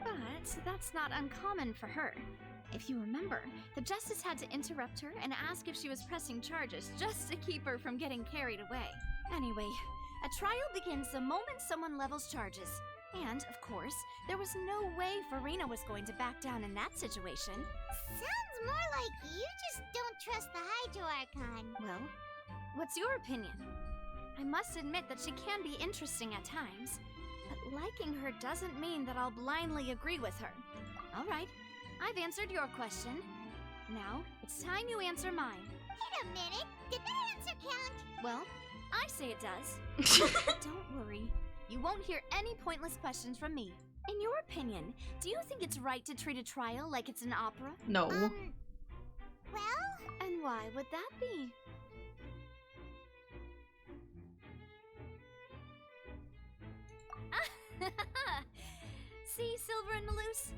But that's not uncommon for her. If you remember, the justice had to interrupt her and ask if she was pressing charges just to keep her from getting carried away. Anyway, a trial begins the moment someone levels charges. And, of course, there was no way Farina was going to back down in that situation. Sounds more like you just don't trust the Hydro Archon. Well, what's your opinion? I must admit that she can be interesting at times, but liking her doesn't mean that I'll blindly agree with her. All right, I've answered your question. Now, it's time you answer mine. Wait a minute, did that answer count? Well, I say it does. Don't worry. You won't hear any pointless questions from me. In your opinion, do you think it's right to treat a trial like it's an opera? No. Well? And why would that be? See, Silver and Melus?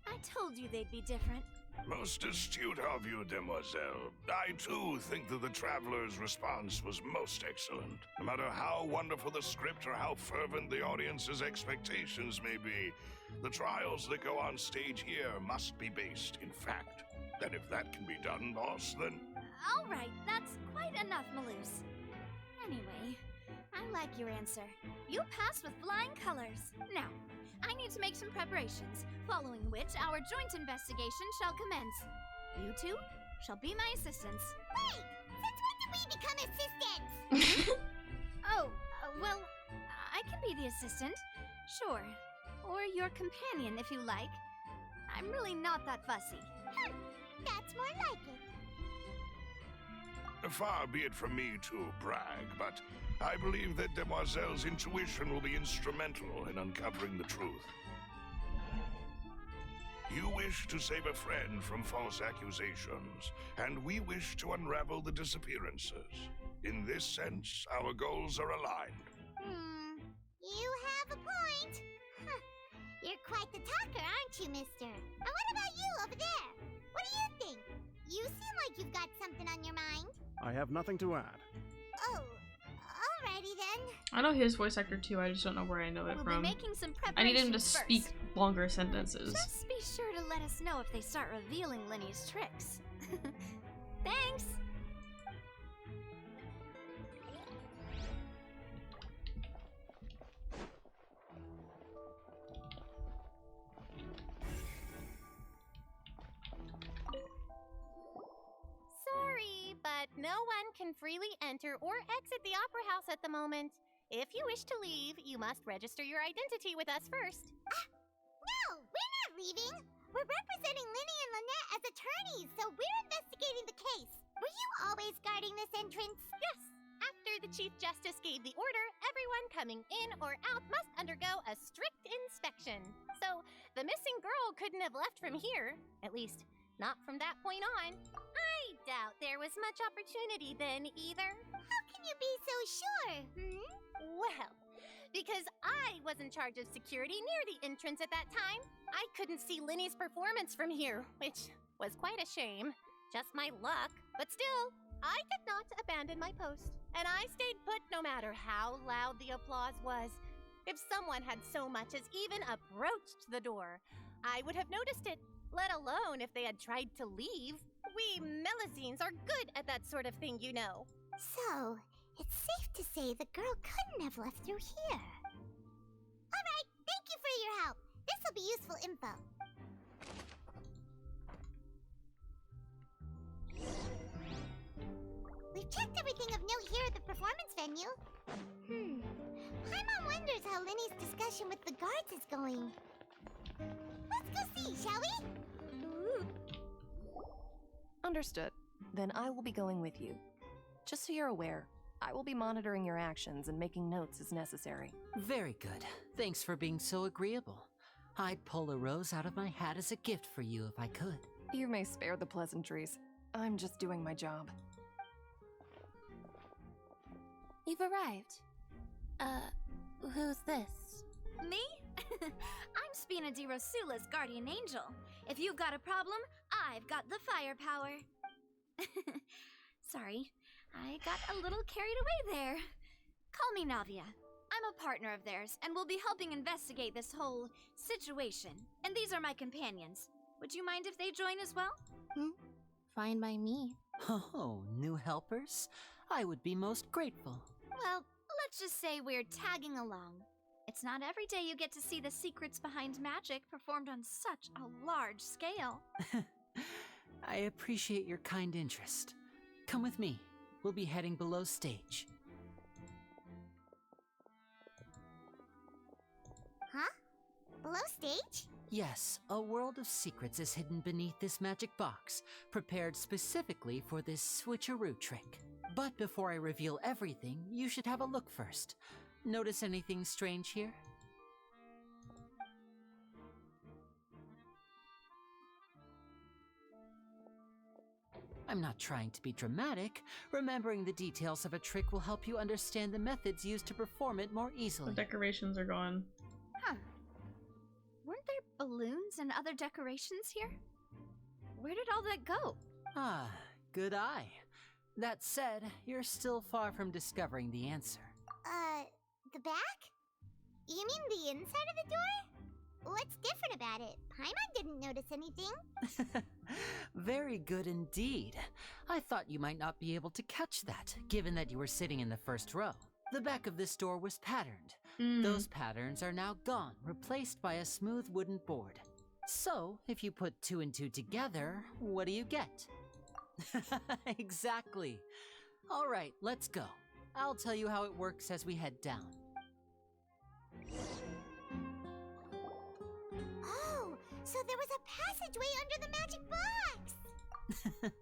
I told you they'd be different. Most astute of you, Demoiselle. I, too, think that the Traveler's response was most excellent. No matter how wonderful the script or how fervent the audience's expectations may be, the trials that go on stage here must be based in fact. And if that can be done, boss, then... All right, that's quite enough, Melus. Anyway, I like your answer. You passed with flying colors. Now, I need to make some preparations, following which our joint investigation shall commence. You two shall be my assistants. Wait! Since when did we become assistants? Well, I can be the assistant, sure. Or your companion, if you like. I'm really not that fussy. That's more like it. Far be it from me to brag, but I believe that Demoiselle's intuition will be instrumental in uncovering the truth. You wish to save a friend from false accusations, and we wish to unravel the disappearances. In this sense, our goals are aligned. You have a point. Huh. You're quite the talker, aren't you, mister? And what about you over there? What do you think? You seem like you've got something on your mind. I have nothing to add. Oh, alrighty then. I know his voice actor too, I just don't know where I know it from. Be making some I need him to preparations speak first. longer sentences. Just be sure to let us know if they start revealing Linny's tricks. Thanks! No one can freely enter or exit the Opera House at the moment. If you wish to leave, you must register your identity with us first. No, we're not leaving. We're representing Linny and Lynette as attorneys, so we're investigating the case. Were you always guarding this entrance? Yes. After the Chief Justice gave the order, everyone coming in or out must undergo a strict inspection. So, the missing girl couldn't have left from here. At least, not from that point on. I doubt there was much opportunity then, either. How can you be so sure, Well, because I was in charge of security near the entrance at that time, I couldn't see Linny's performance from here, which was quite a shame. Just my luck. But still, I did not abandon my post, and I stayed put no matter how loud the applause was. If someone had so much as even approached the door, I would have noticed it, let alone if they had tried to leave. We Melusines are good at that sort of thing, you know. So, it's safe to say the girl couldn't have left through here. Alright, thank you for your help. This will be useful info. We've checked everything of note here at the performance venue. Paimon wonders how Linny's discussion with the guards is going. Let's go see, shall we? Understood. Then I will be going with you. Just so you're aware, I will be monitoring your actions and making notes as necessary. Very good. Thanks for being so agreeable. I'd pull a rose out of my hat as a gift for you if I could. You may spare the pleasantries. I'm just doing my job. You've arrived. Who's this? Me? I'm Spina di Rosula's guardian angel. If you've got a problem, I've got the firepower. Sorry, I got a little carried away there. Call me Navia. I'm a partner of theirs, and will be helping investigate this whole situation. And these are my companions. Would you mind if they join as well? Fine by me. Oh, new helpers? I would be most grateful. Well, let's just say we're tagging along. It's not every day you get to see the secrets behind magic performed on such a large scale. I appreciate your kind interest. Come with me. We'll be heading below stage. Huh? Below stage? Yes, a world of secrets is hidden beneath this magic box, prepared specifically for this switcheroo trick. But before I reveal everything, you should have a look first. Notice anything strange here? I'm not trying to be dramatic. Remembering the details of a trick will help you understand the methods used to perform it more easily. The decorations are gone. Huh. Weren't there balloons and other decorations here? Where did all that go? Ah, good eye. That said, you're still far from discovering the answer. The back? You mean the inside of the door? What's different about it? Paimon didn't notice anything. Very good indeed. I thought you might not be able to catch that, given that you were sitting in the first row. The back of this door was patterned. Those patterns are now gone, replaced by a smooth wooden board. So, if you put 2 and 2 together, what do you get? Exactly. All right, let's go. I'll tell you how it works as we head down. Oh, so there was a passageway under the magic box!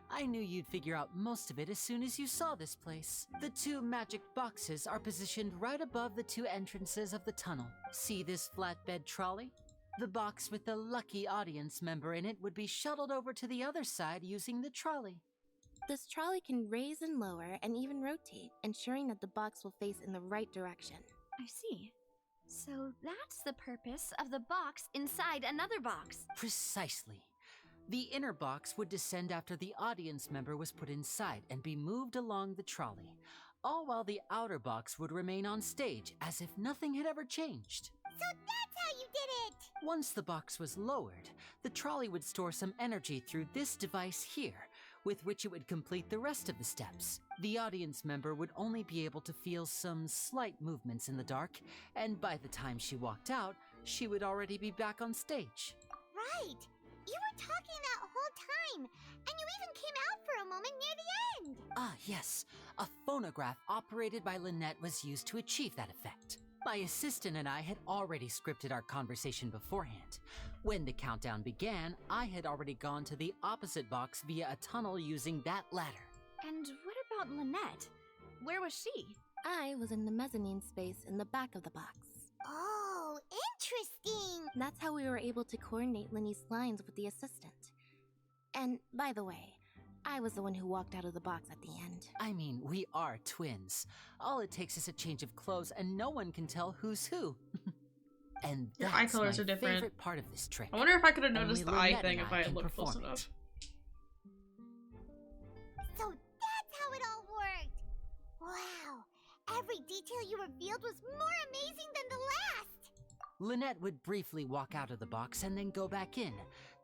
I knew you'd figure out most of it as soon as you saw this place. The 2 magic boxes are positioned right above the 2 entrances of the tunnel. See this flatbed trolley? The box with the lucky audience member in it would be shuttled over to the other side using the trolley. This trolley can raise and lower and even rotate, ensuring that the box will face in the right direction. I see. So that's the purpose of the box inside another box. Precisely. The inner box would descend after the audience member was put inside and be moved along the trolley, all while the outer box would remain on stage as if nothing had ever changed. So that's how you did it! Once the box was lowered, the trolley would store some energy through this device here, with which it would complete the rest of the steps. The audience member would only be able to feel some slight movements in the dark, and by the time she walked out, she would already be back on stage. Right! You were talking that whole time, and you even came out for a moment near the end. Ah, yes. A phonograph operated by Lynette was used to achieve that effect. My assistant and I had already scripted our conversation beforehand. When the countdown began, I had already gone to the opposite box via a tunnel using that ladder. And what about Lynette? Where was she? I was in the mezzanine space in the back of the box. Oh, interesting. That's how we were able to coordinate Linny's lines with the assistant. And by the way, I was the one who walked out of the box at the end. I mean, we are twins. All it takes is a change of clothes and no one can tell who's who. And Your that's eye colors my are different. favorite part of this trick. I wonder if I could have Only noticed the eye Lynette thing and if I had can looked close perform enough. it. So that's how it all worked. Wow, every detail you revealed was more amazing than the last. Lynette would briefly walk out of the box and then go back in,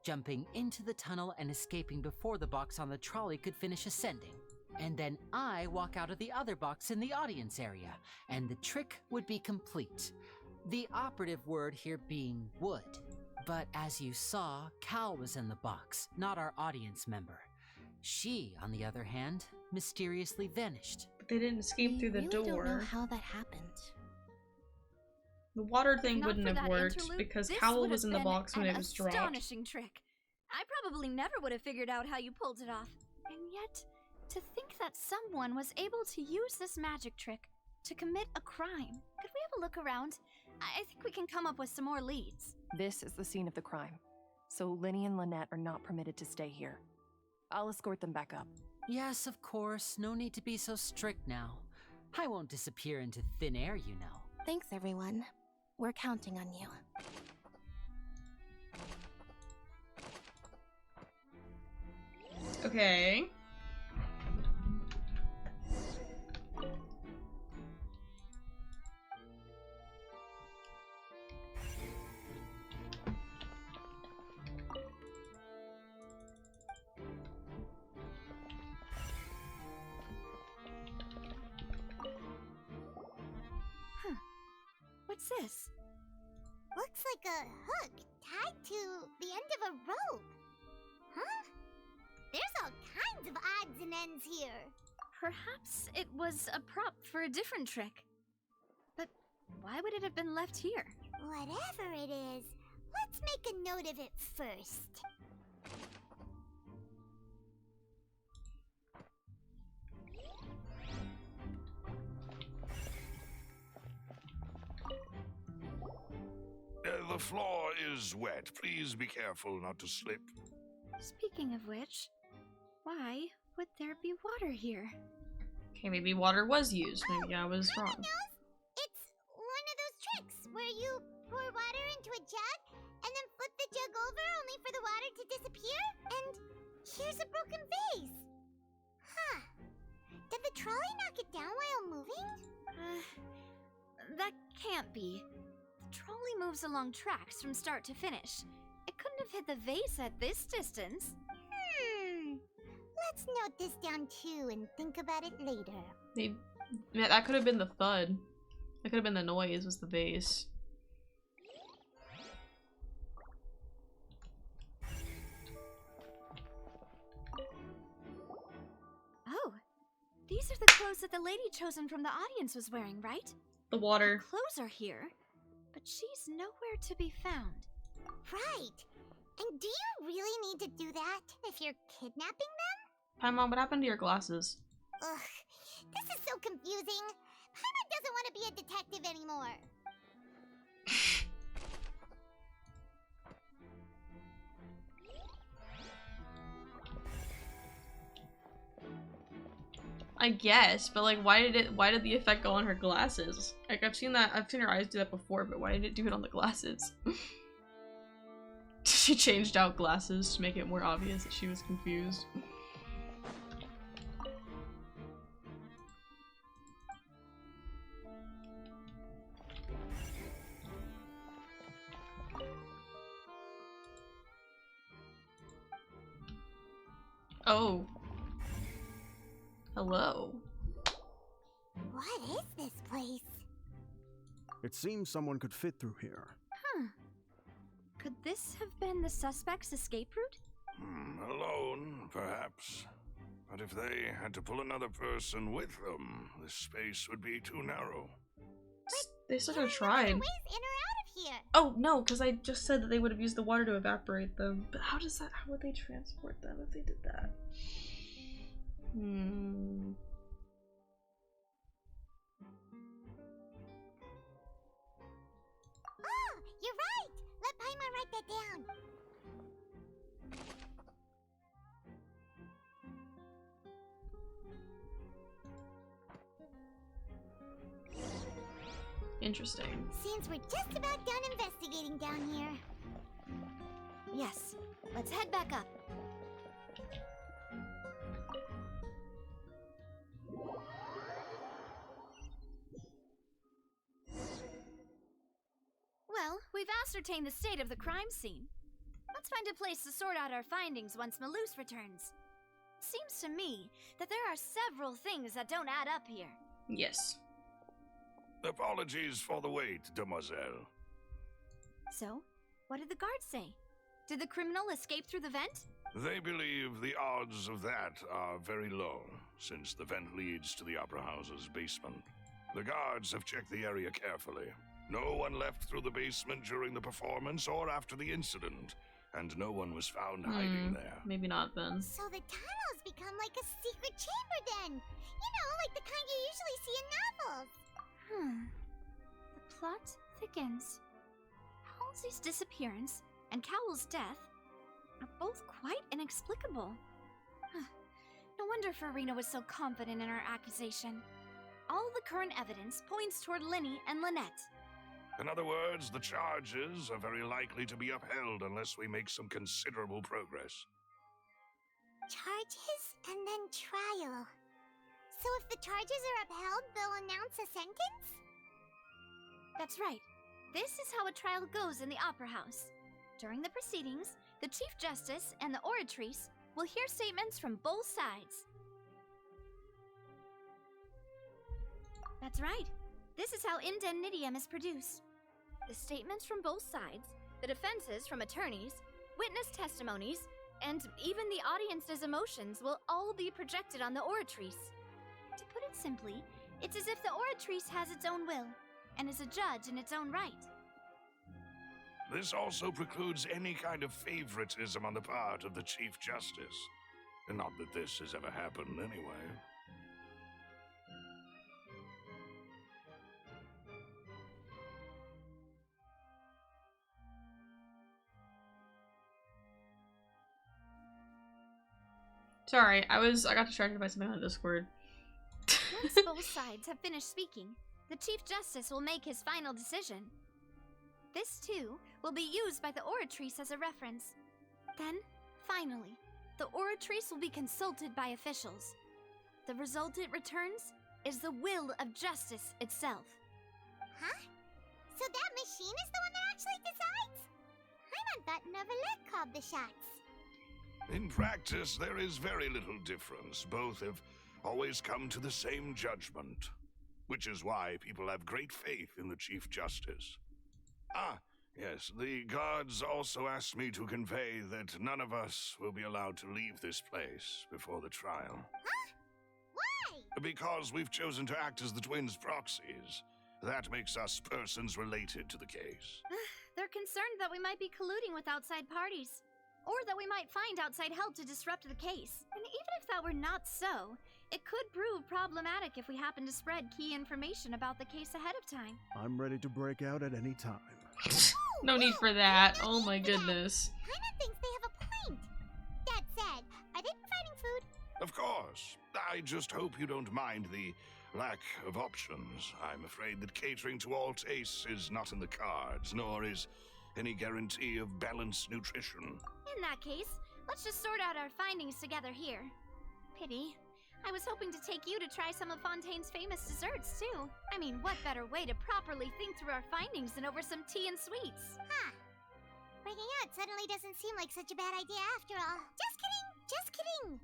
jumping into the tunnel and escaping before the box on the trolley could finish ascending. And then I walk out of the other box in the audience area, and the trick would be complete. The operative word here being would. But as you saw, Cal was in the box, not our audience member. She, on the other hand, mysteriously vanished. But they didn't escape through the I really door. don't know how that happened. The water thing Not wouldn't for have that worked interlude, because this Cowell would was have in the been box when an it was dropped. astonishing trick. I probably never would have figured out how you pulled it off. And yet, to think that someone was able to use this magic trick to commit a crime. Could we have a look around? I think we can come up with some more leads. This is the scene of the crime, so Linny and Lynette are not permitted to stay here. I'll escort them back up. Yes, of course. No need to be so strict now. I won't disappear into thin air, you know. Thanks, everyone. We're counting on you. Okay. What's this? Looks like a hook tied to the end of a rope. Huh? There's all kinds of odds and ends here. Perhaps it was a prop for a different trick. But why would it have been left here? Whatever it is, let's make a note of it first. The floor is wet. Please be careful not to slip. Speaking of which, why would there be water here? Okay, maybe water was used. Maybe I was wrong. It's one of those tricks where you pour water into a jug and then flip the jug over only for the water to disappear. And here's a broken vase. Huh. Did the trolley knock it down while moving? That can't be. The trolley moves along tracks from start to finish. It couldn't have hit the vase at this distance. Let's note this down too and think about it later. Maybe yeah, that could have been the thud. That could have been the noise, was the vase. Oh, these are the clothes that the lady chosen from the audience was wearing, right? The water. Her clothes are here, but she's nowhere to be found. Right. And do you really need to do that if you're kidnapping them? Paimon, what happened to your glasses? Ugh, this is so confusing. Paimon doesn't want to be a detective anymore. I guess, but like, why did the effect go on her glasses? Like, I've seen her eyes do that before, but why did it do it on the glasses? She changed out glasses to make it more obvious that she was confused. Oh. Hello. What is this place? It seems someone could fit through here. Huh. Could this have been the suspect's escape route? Alone, perhaps. But if they had to pull another person with them, the space would be too narrow. They still could have tried. Ways in or out of here. Oh, no, because I just said that they would have used the water to evaporate them. But how would they transport them if they did that? Oh, you're right! Let Paimon write that down. Interesting. Seems we're just about done investigating down here. Yes. Let's head back up. Well, we've ascertained the state of the crime scene. Let's find a place to sort out our findings once Malus returns. Seems to me that there are several things that don't add up here. Yes. Apologies for the wait, demoiselle. So, what did the guards say? Did the criminal escape through the vent? They believe the odds of that are very low, since the vent leads to the Opera House's basement. The guards have checked the area carefully. No one left through the basement during the performance or after the incident, and no one was found hiding there. Maybe not then. So the tunnels become like a secret chamber then. You know, like the kind you usually see in novels. The plot thickens. Halsey's disappearance and Cowell's death are both quite inexplicable. No wonder Farina was so confident in her accusation. All the current evidence points toward Linny and Lynette. In other words, the charges are very likely to be upheld unless we make some considerable progress. Charges and then trial. So if the charges are upheld, they'll announce a sentence? That's right. This is how a trial goes in the Opera House. During the proceedings, the Chief Justice and the Oratrice will hear statements from both sides. That's right. This is how indemnitium is produced. The statements from both sides, the defenses from attorneys, witness testimonies, and even the audience's emotions will all be projected on the Oratrice. To put it simply, it's as if the Oratrice has its own will, and is a judge in its own right. This also precludes any kind of favoritism on the part of the Chief Justice. Not that this has ever happened anyway. Sorry, I got distracted by something on Discord. Once both sides have finished speaking, the Chief Justice will make his final decision. This, too, will be used by the Oratrice as a reference. Then, finally, the Oratrice will be consulted by officials. The result it returns is the will of justice itself. Huh? So that machine is the one that actually decides? Paimon thought Neverlet called the shots. In practice, there is very little difference. Both have always come to the same judgment, which is why people have great faith in the Chief Justice. Ah, yes, the guards also asked me to convey that none of us will be allowed to leave this place before the trial. Huh? Why? Because we've chosen to act as the twins' proxies. That makes us persons related to the case. They're concerned that we might be colluding with outside parties, or that we might find outside help to disrupt the case. And even if that were not so, it could prove problematic if we happen to spread key information about the case ahead of time. I'm ready to break out at any time. No need for that. Oh my goodness. Paimon thinks they have a point. That said, are they providing food? Of course. I just hope you don't mind the lack of options. I'm afraid that catering to all tastes is not in the cards, nor is any guarantee of balanced nutrition. In that case, let's just sort out our findings together here. Pity. I was hoping to take you to try some of Fontaine's famous desserts, too. I mean, what better way to properly think through our findings than over some tea and sweets? Huh. Breaking out suddenly doesn't seem like such a bad idea after all. Just kidding, just kidding.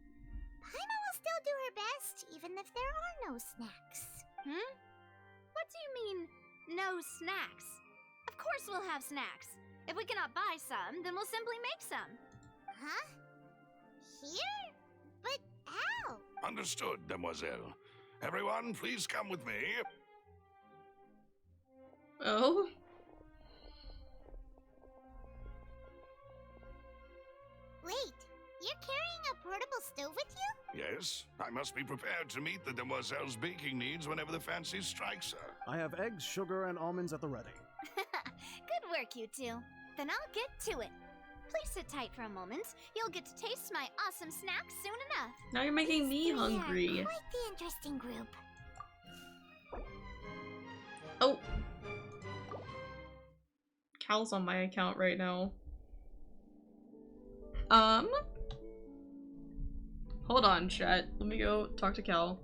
Paimon will still do her best, even if there are no snacks. What do you mean, no snacks? Of course we'll have snacks. If we cannot buy some, then we'll simply make some. Huh? Here? But how? Understood, Demoiselle. Everyone, please come with me. Oh? Wait, you're carrying a portable stove with you? Yes, I must be prepared to meet the Demoiselle's baking needs whenever the fancy strikes her. I have eggs, sugar, and almonds at the ready. Good work, you two. Then I'll get to it. Please sit tight for a moment. You'll get to taste my awesome snacks soon enough. Now you're making me These three hungry. are quite the interesting group. Oh. Cal's on my account right now. Hold on, chat. Let me go talk to Cal.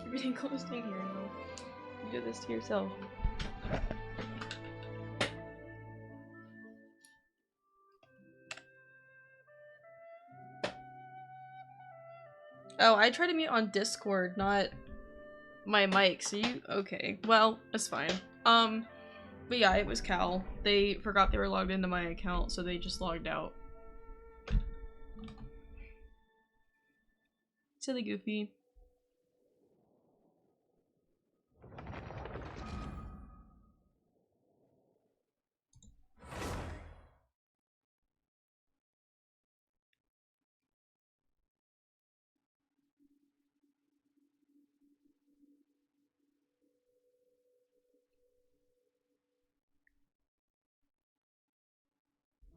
You're getting close to here now. You do this to yourself. Oh, I tried to mute on Discord, not my mic, so you- okay. Well, it's fine. But yeah, it was Cal. They forgot they were logged into my account, so they just logged out. Silly Goofy.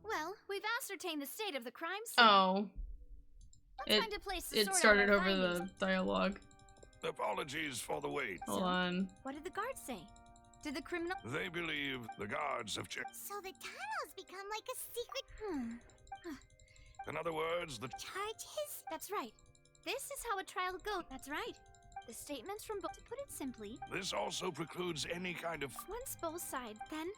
Well, we've ascertained the state of the crime scene. Oh. Let's find a place to It sort started out our over findings. the dialogue. Apologies for the wait. Hold on. What did the guards say? Did the criminal— They believe the guards have checked. So the tunnels become like a secret In other words, the charges? That's right. This is how a trial goes. That's right. The statements from both— to put it simply, this also precludes any kind of. once both sides, then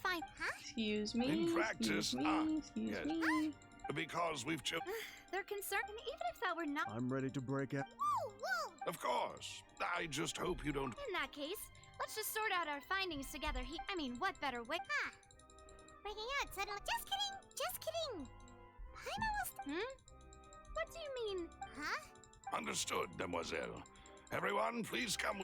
fine. Huh? Excuse me. In practice, excuse yes. me. Because we've chosen. They're concerned, and even if that were not— I'm ready to break out. Whoa, whoa! Of course. I just hope you don't. In that case, let's just sort out our findings together. I mean, what better way— Huh. Breaking out suddenly. Just kidding! Just kidding! Paimon was— What do you mean? Huh? Understood, Demoiselle. Everyone, please come.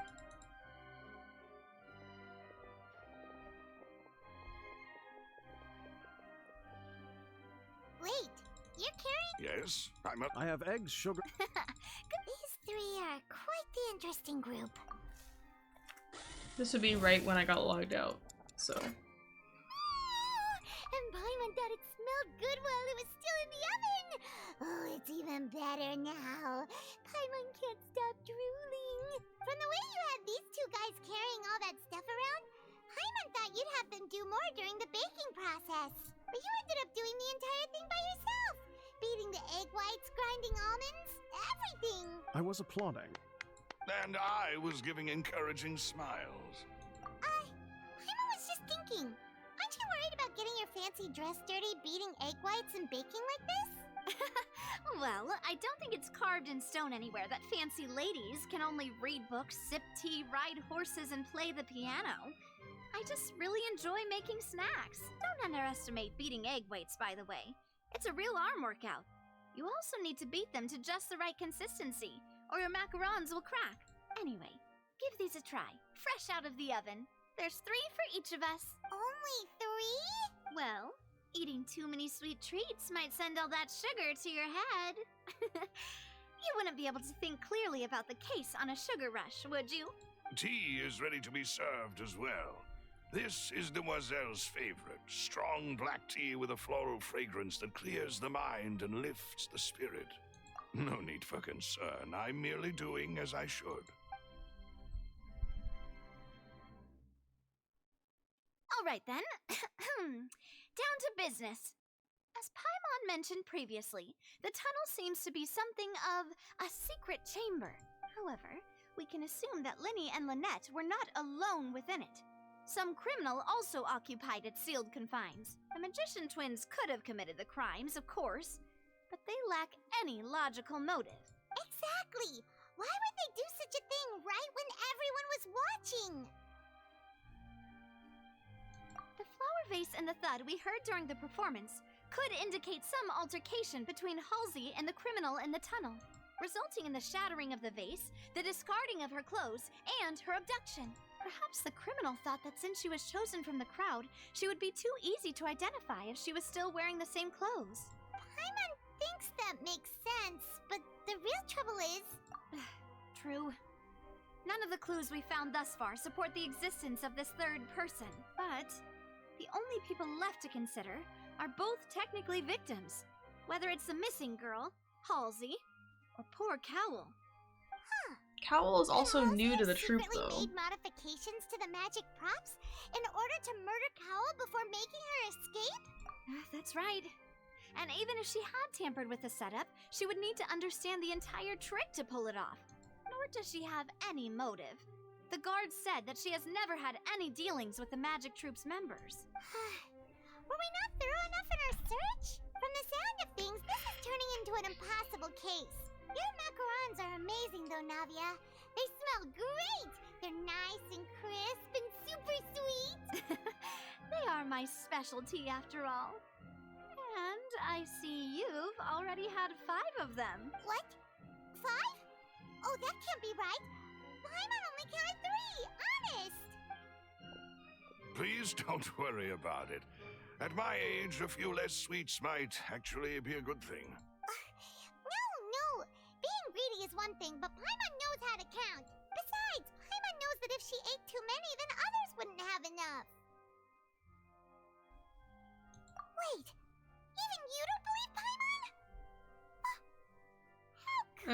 Wait, you're carrying— Yes, I'm a. I have eggs, sugar. These three are quite the interesting group. This would be right when I got logged out, so. And Paimon thought it smelled good while it was still in the oven! Oh, it's even better now. Paimon can't stop drooling. From the way you had these two guys carrying all that stuff around, Paimon thought you'd have them do more during the baking process. But you ended up doing the entire thing by yourself. Beating the egg whites, grinding almonds, everything. I was applauding. And I was giving encouraging smiles. Paimon was just thinking. Aren't you worried about getting your fancy dress dirty, beating egg whites and baking like this? Well, I don't think it's carved in stone anywhere that fancy ladies can only read books, sip tea, ride horses, and play the piano. I just really enjoy making snacks. Don't underestimate beating egg whites, by the way. It's a real arm workout. You also need to beat them to just the right consistency, or your macarons will crack. Anyway, give these a try, fresh out of the oven. There's 3 for each of us. Only 3? Well, eating too many sweet treats might send all that sugar to your head. You wouldn't be able to think clearly about the case on a sugar rush, would you? Tea is ready to be served as well. This is Demoiselle's favorite, strong black tea with a floral fragrance that clears the mind and lifts the spirit. No need for concern. I'm merely doing as I should. All right then. Down to business. As Paimon mentioned previously, the tunnel seems to be something of a secret chamber. However, we can assume that Linny and Lynette were not alone within it. Some criminal also occupied its sealed confines. The magician twins could have committed the crimes, of course, but they lack any logical motive. Exactly! Why would they do such a thing right when everyone was watching? The flower vase and the thud we heard during the performance could indicate some altercation between Halsey and the criminal in the tunnel, resulting in the shattering of the vase, the discarding of her clothes, and her abduction. Perhaps the criminal thought that since she was chosen from the crowd, she would be too easy to identify if she was still wearing the same clothes. Paimon thinks that makes sense, but the real trouble is... True. None of the clues we found thus far support the existence of this third person, but the only people left to consider are both technically victims, whether it's the missing girl, Halsey, or poor Cowl. Huh. Cowl is also new to the troop, though. Made modifications to the magic props in order to murder Cowl before making her escape? That's right. And even if she had tampered with the setup, she would need to understand the entire trick to pull it off. Nor does she have any motive. The guard said that she has never had any dealings with the magic troop's members. Were we not thorough enough in our search? From the sound of things, this is turning into an impossible case. Your macarons are amazing though, Navia. They smell great! They're nice and crisp and super sweet! They are my specialty after all. And I see you've already had 5 of them. What? 5? Oh, that can't be right. Paimon only counted 3, honest! Please don't worry about it. At my age, a few less sweets might actually be a good thing. No. Being greedy is one thing, but Paimon knows how to count. Besides, Paimon knows that if she ate too many, then others wouldn't have enough. Wait, even you don't believe Paimon?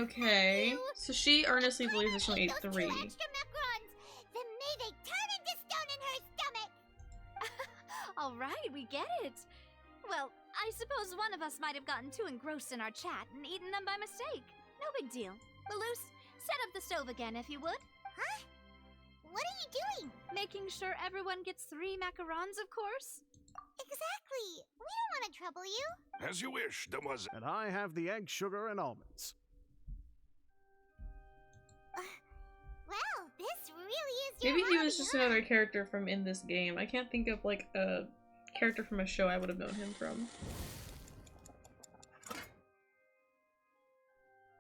Okay, so she earnestly believes that she only ate 3. Extra macarons, then may they turn into stone in her stomach! All right, we get it. Well, I suppose one of us might have gotten too engrossed in our chat and eaten them by mistake. No big deal. Lelouch, set up the stove again if you would. Huh? What are you doing? Making sure everyone gets 3 macarons, of course. Exactly. We don't want to trouble you. As you wish, Demoiselle. And I have the egg, sugar, and almonds. Well, this really is your Maybe he hobby, was just another character from in this game. I can't think of like a character from a show I would have known him from.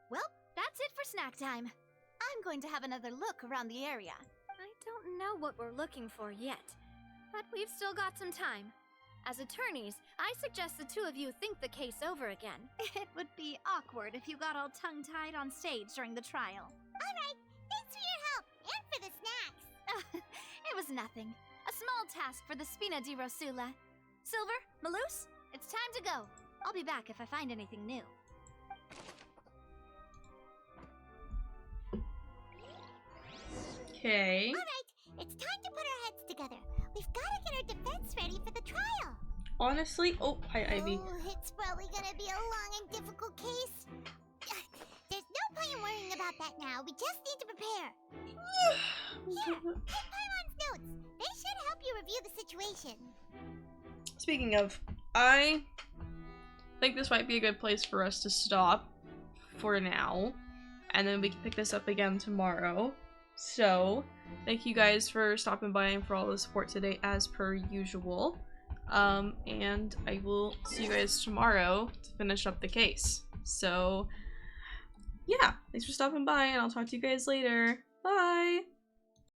Well, that's it for snack time. I'm going to have another look around the area. I don't know what we're looking for yet, but we've still got some time. As attorneys, I suggest the 2 of you think the case over again. It would be awkward if you got all tongue-tied on stage during the trial. All right, thanks for your help and for the snacks. It was nothing. A small task for the Spina di Rosula. Silver, Maloose, it's time to go. I'll be back if I find anything new. Okay. All right, it's time to put our heads together. We've got to get our defense ready for the trial. Honestly, hi Ivy. Oh, it's probably gonna be a long and difficult case. There's no point in worrying about that now. We just need to prepare. Here, take Paimon's notes. They should help you review the situation. Speaking of, I think this might be a good place for us to stop for now, and then we can pick this up again tomorrow. So, thank you guys for stopping by and for all the support today as per usual. And I will see you guys tomorrow to finish up the case. So, yeah, thanks for stopping by and I'll talk to you guys later. Bye!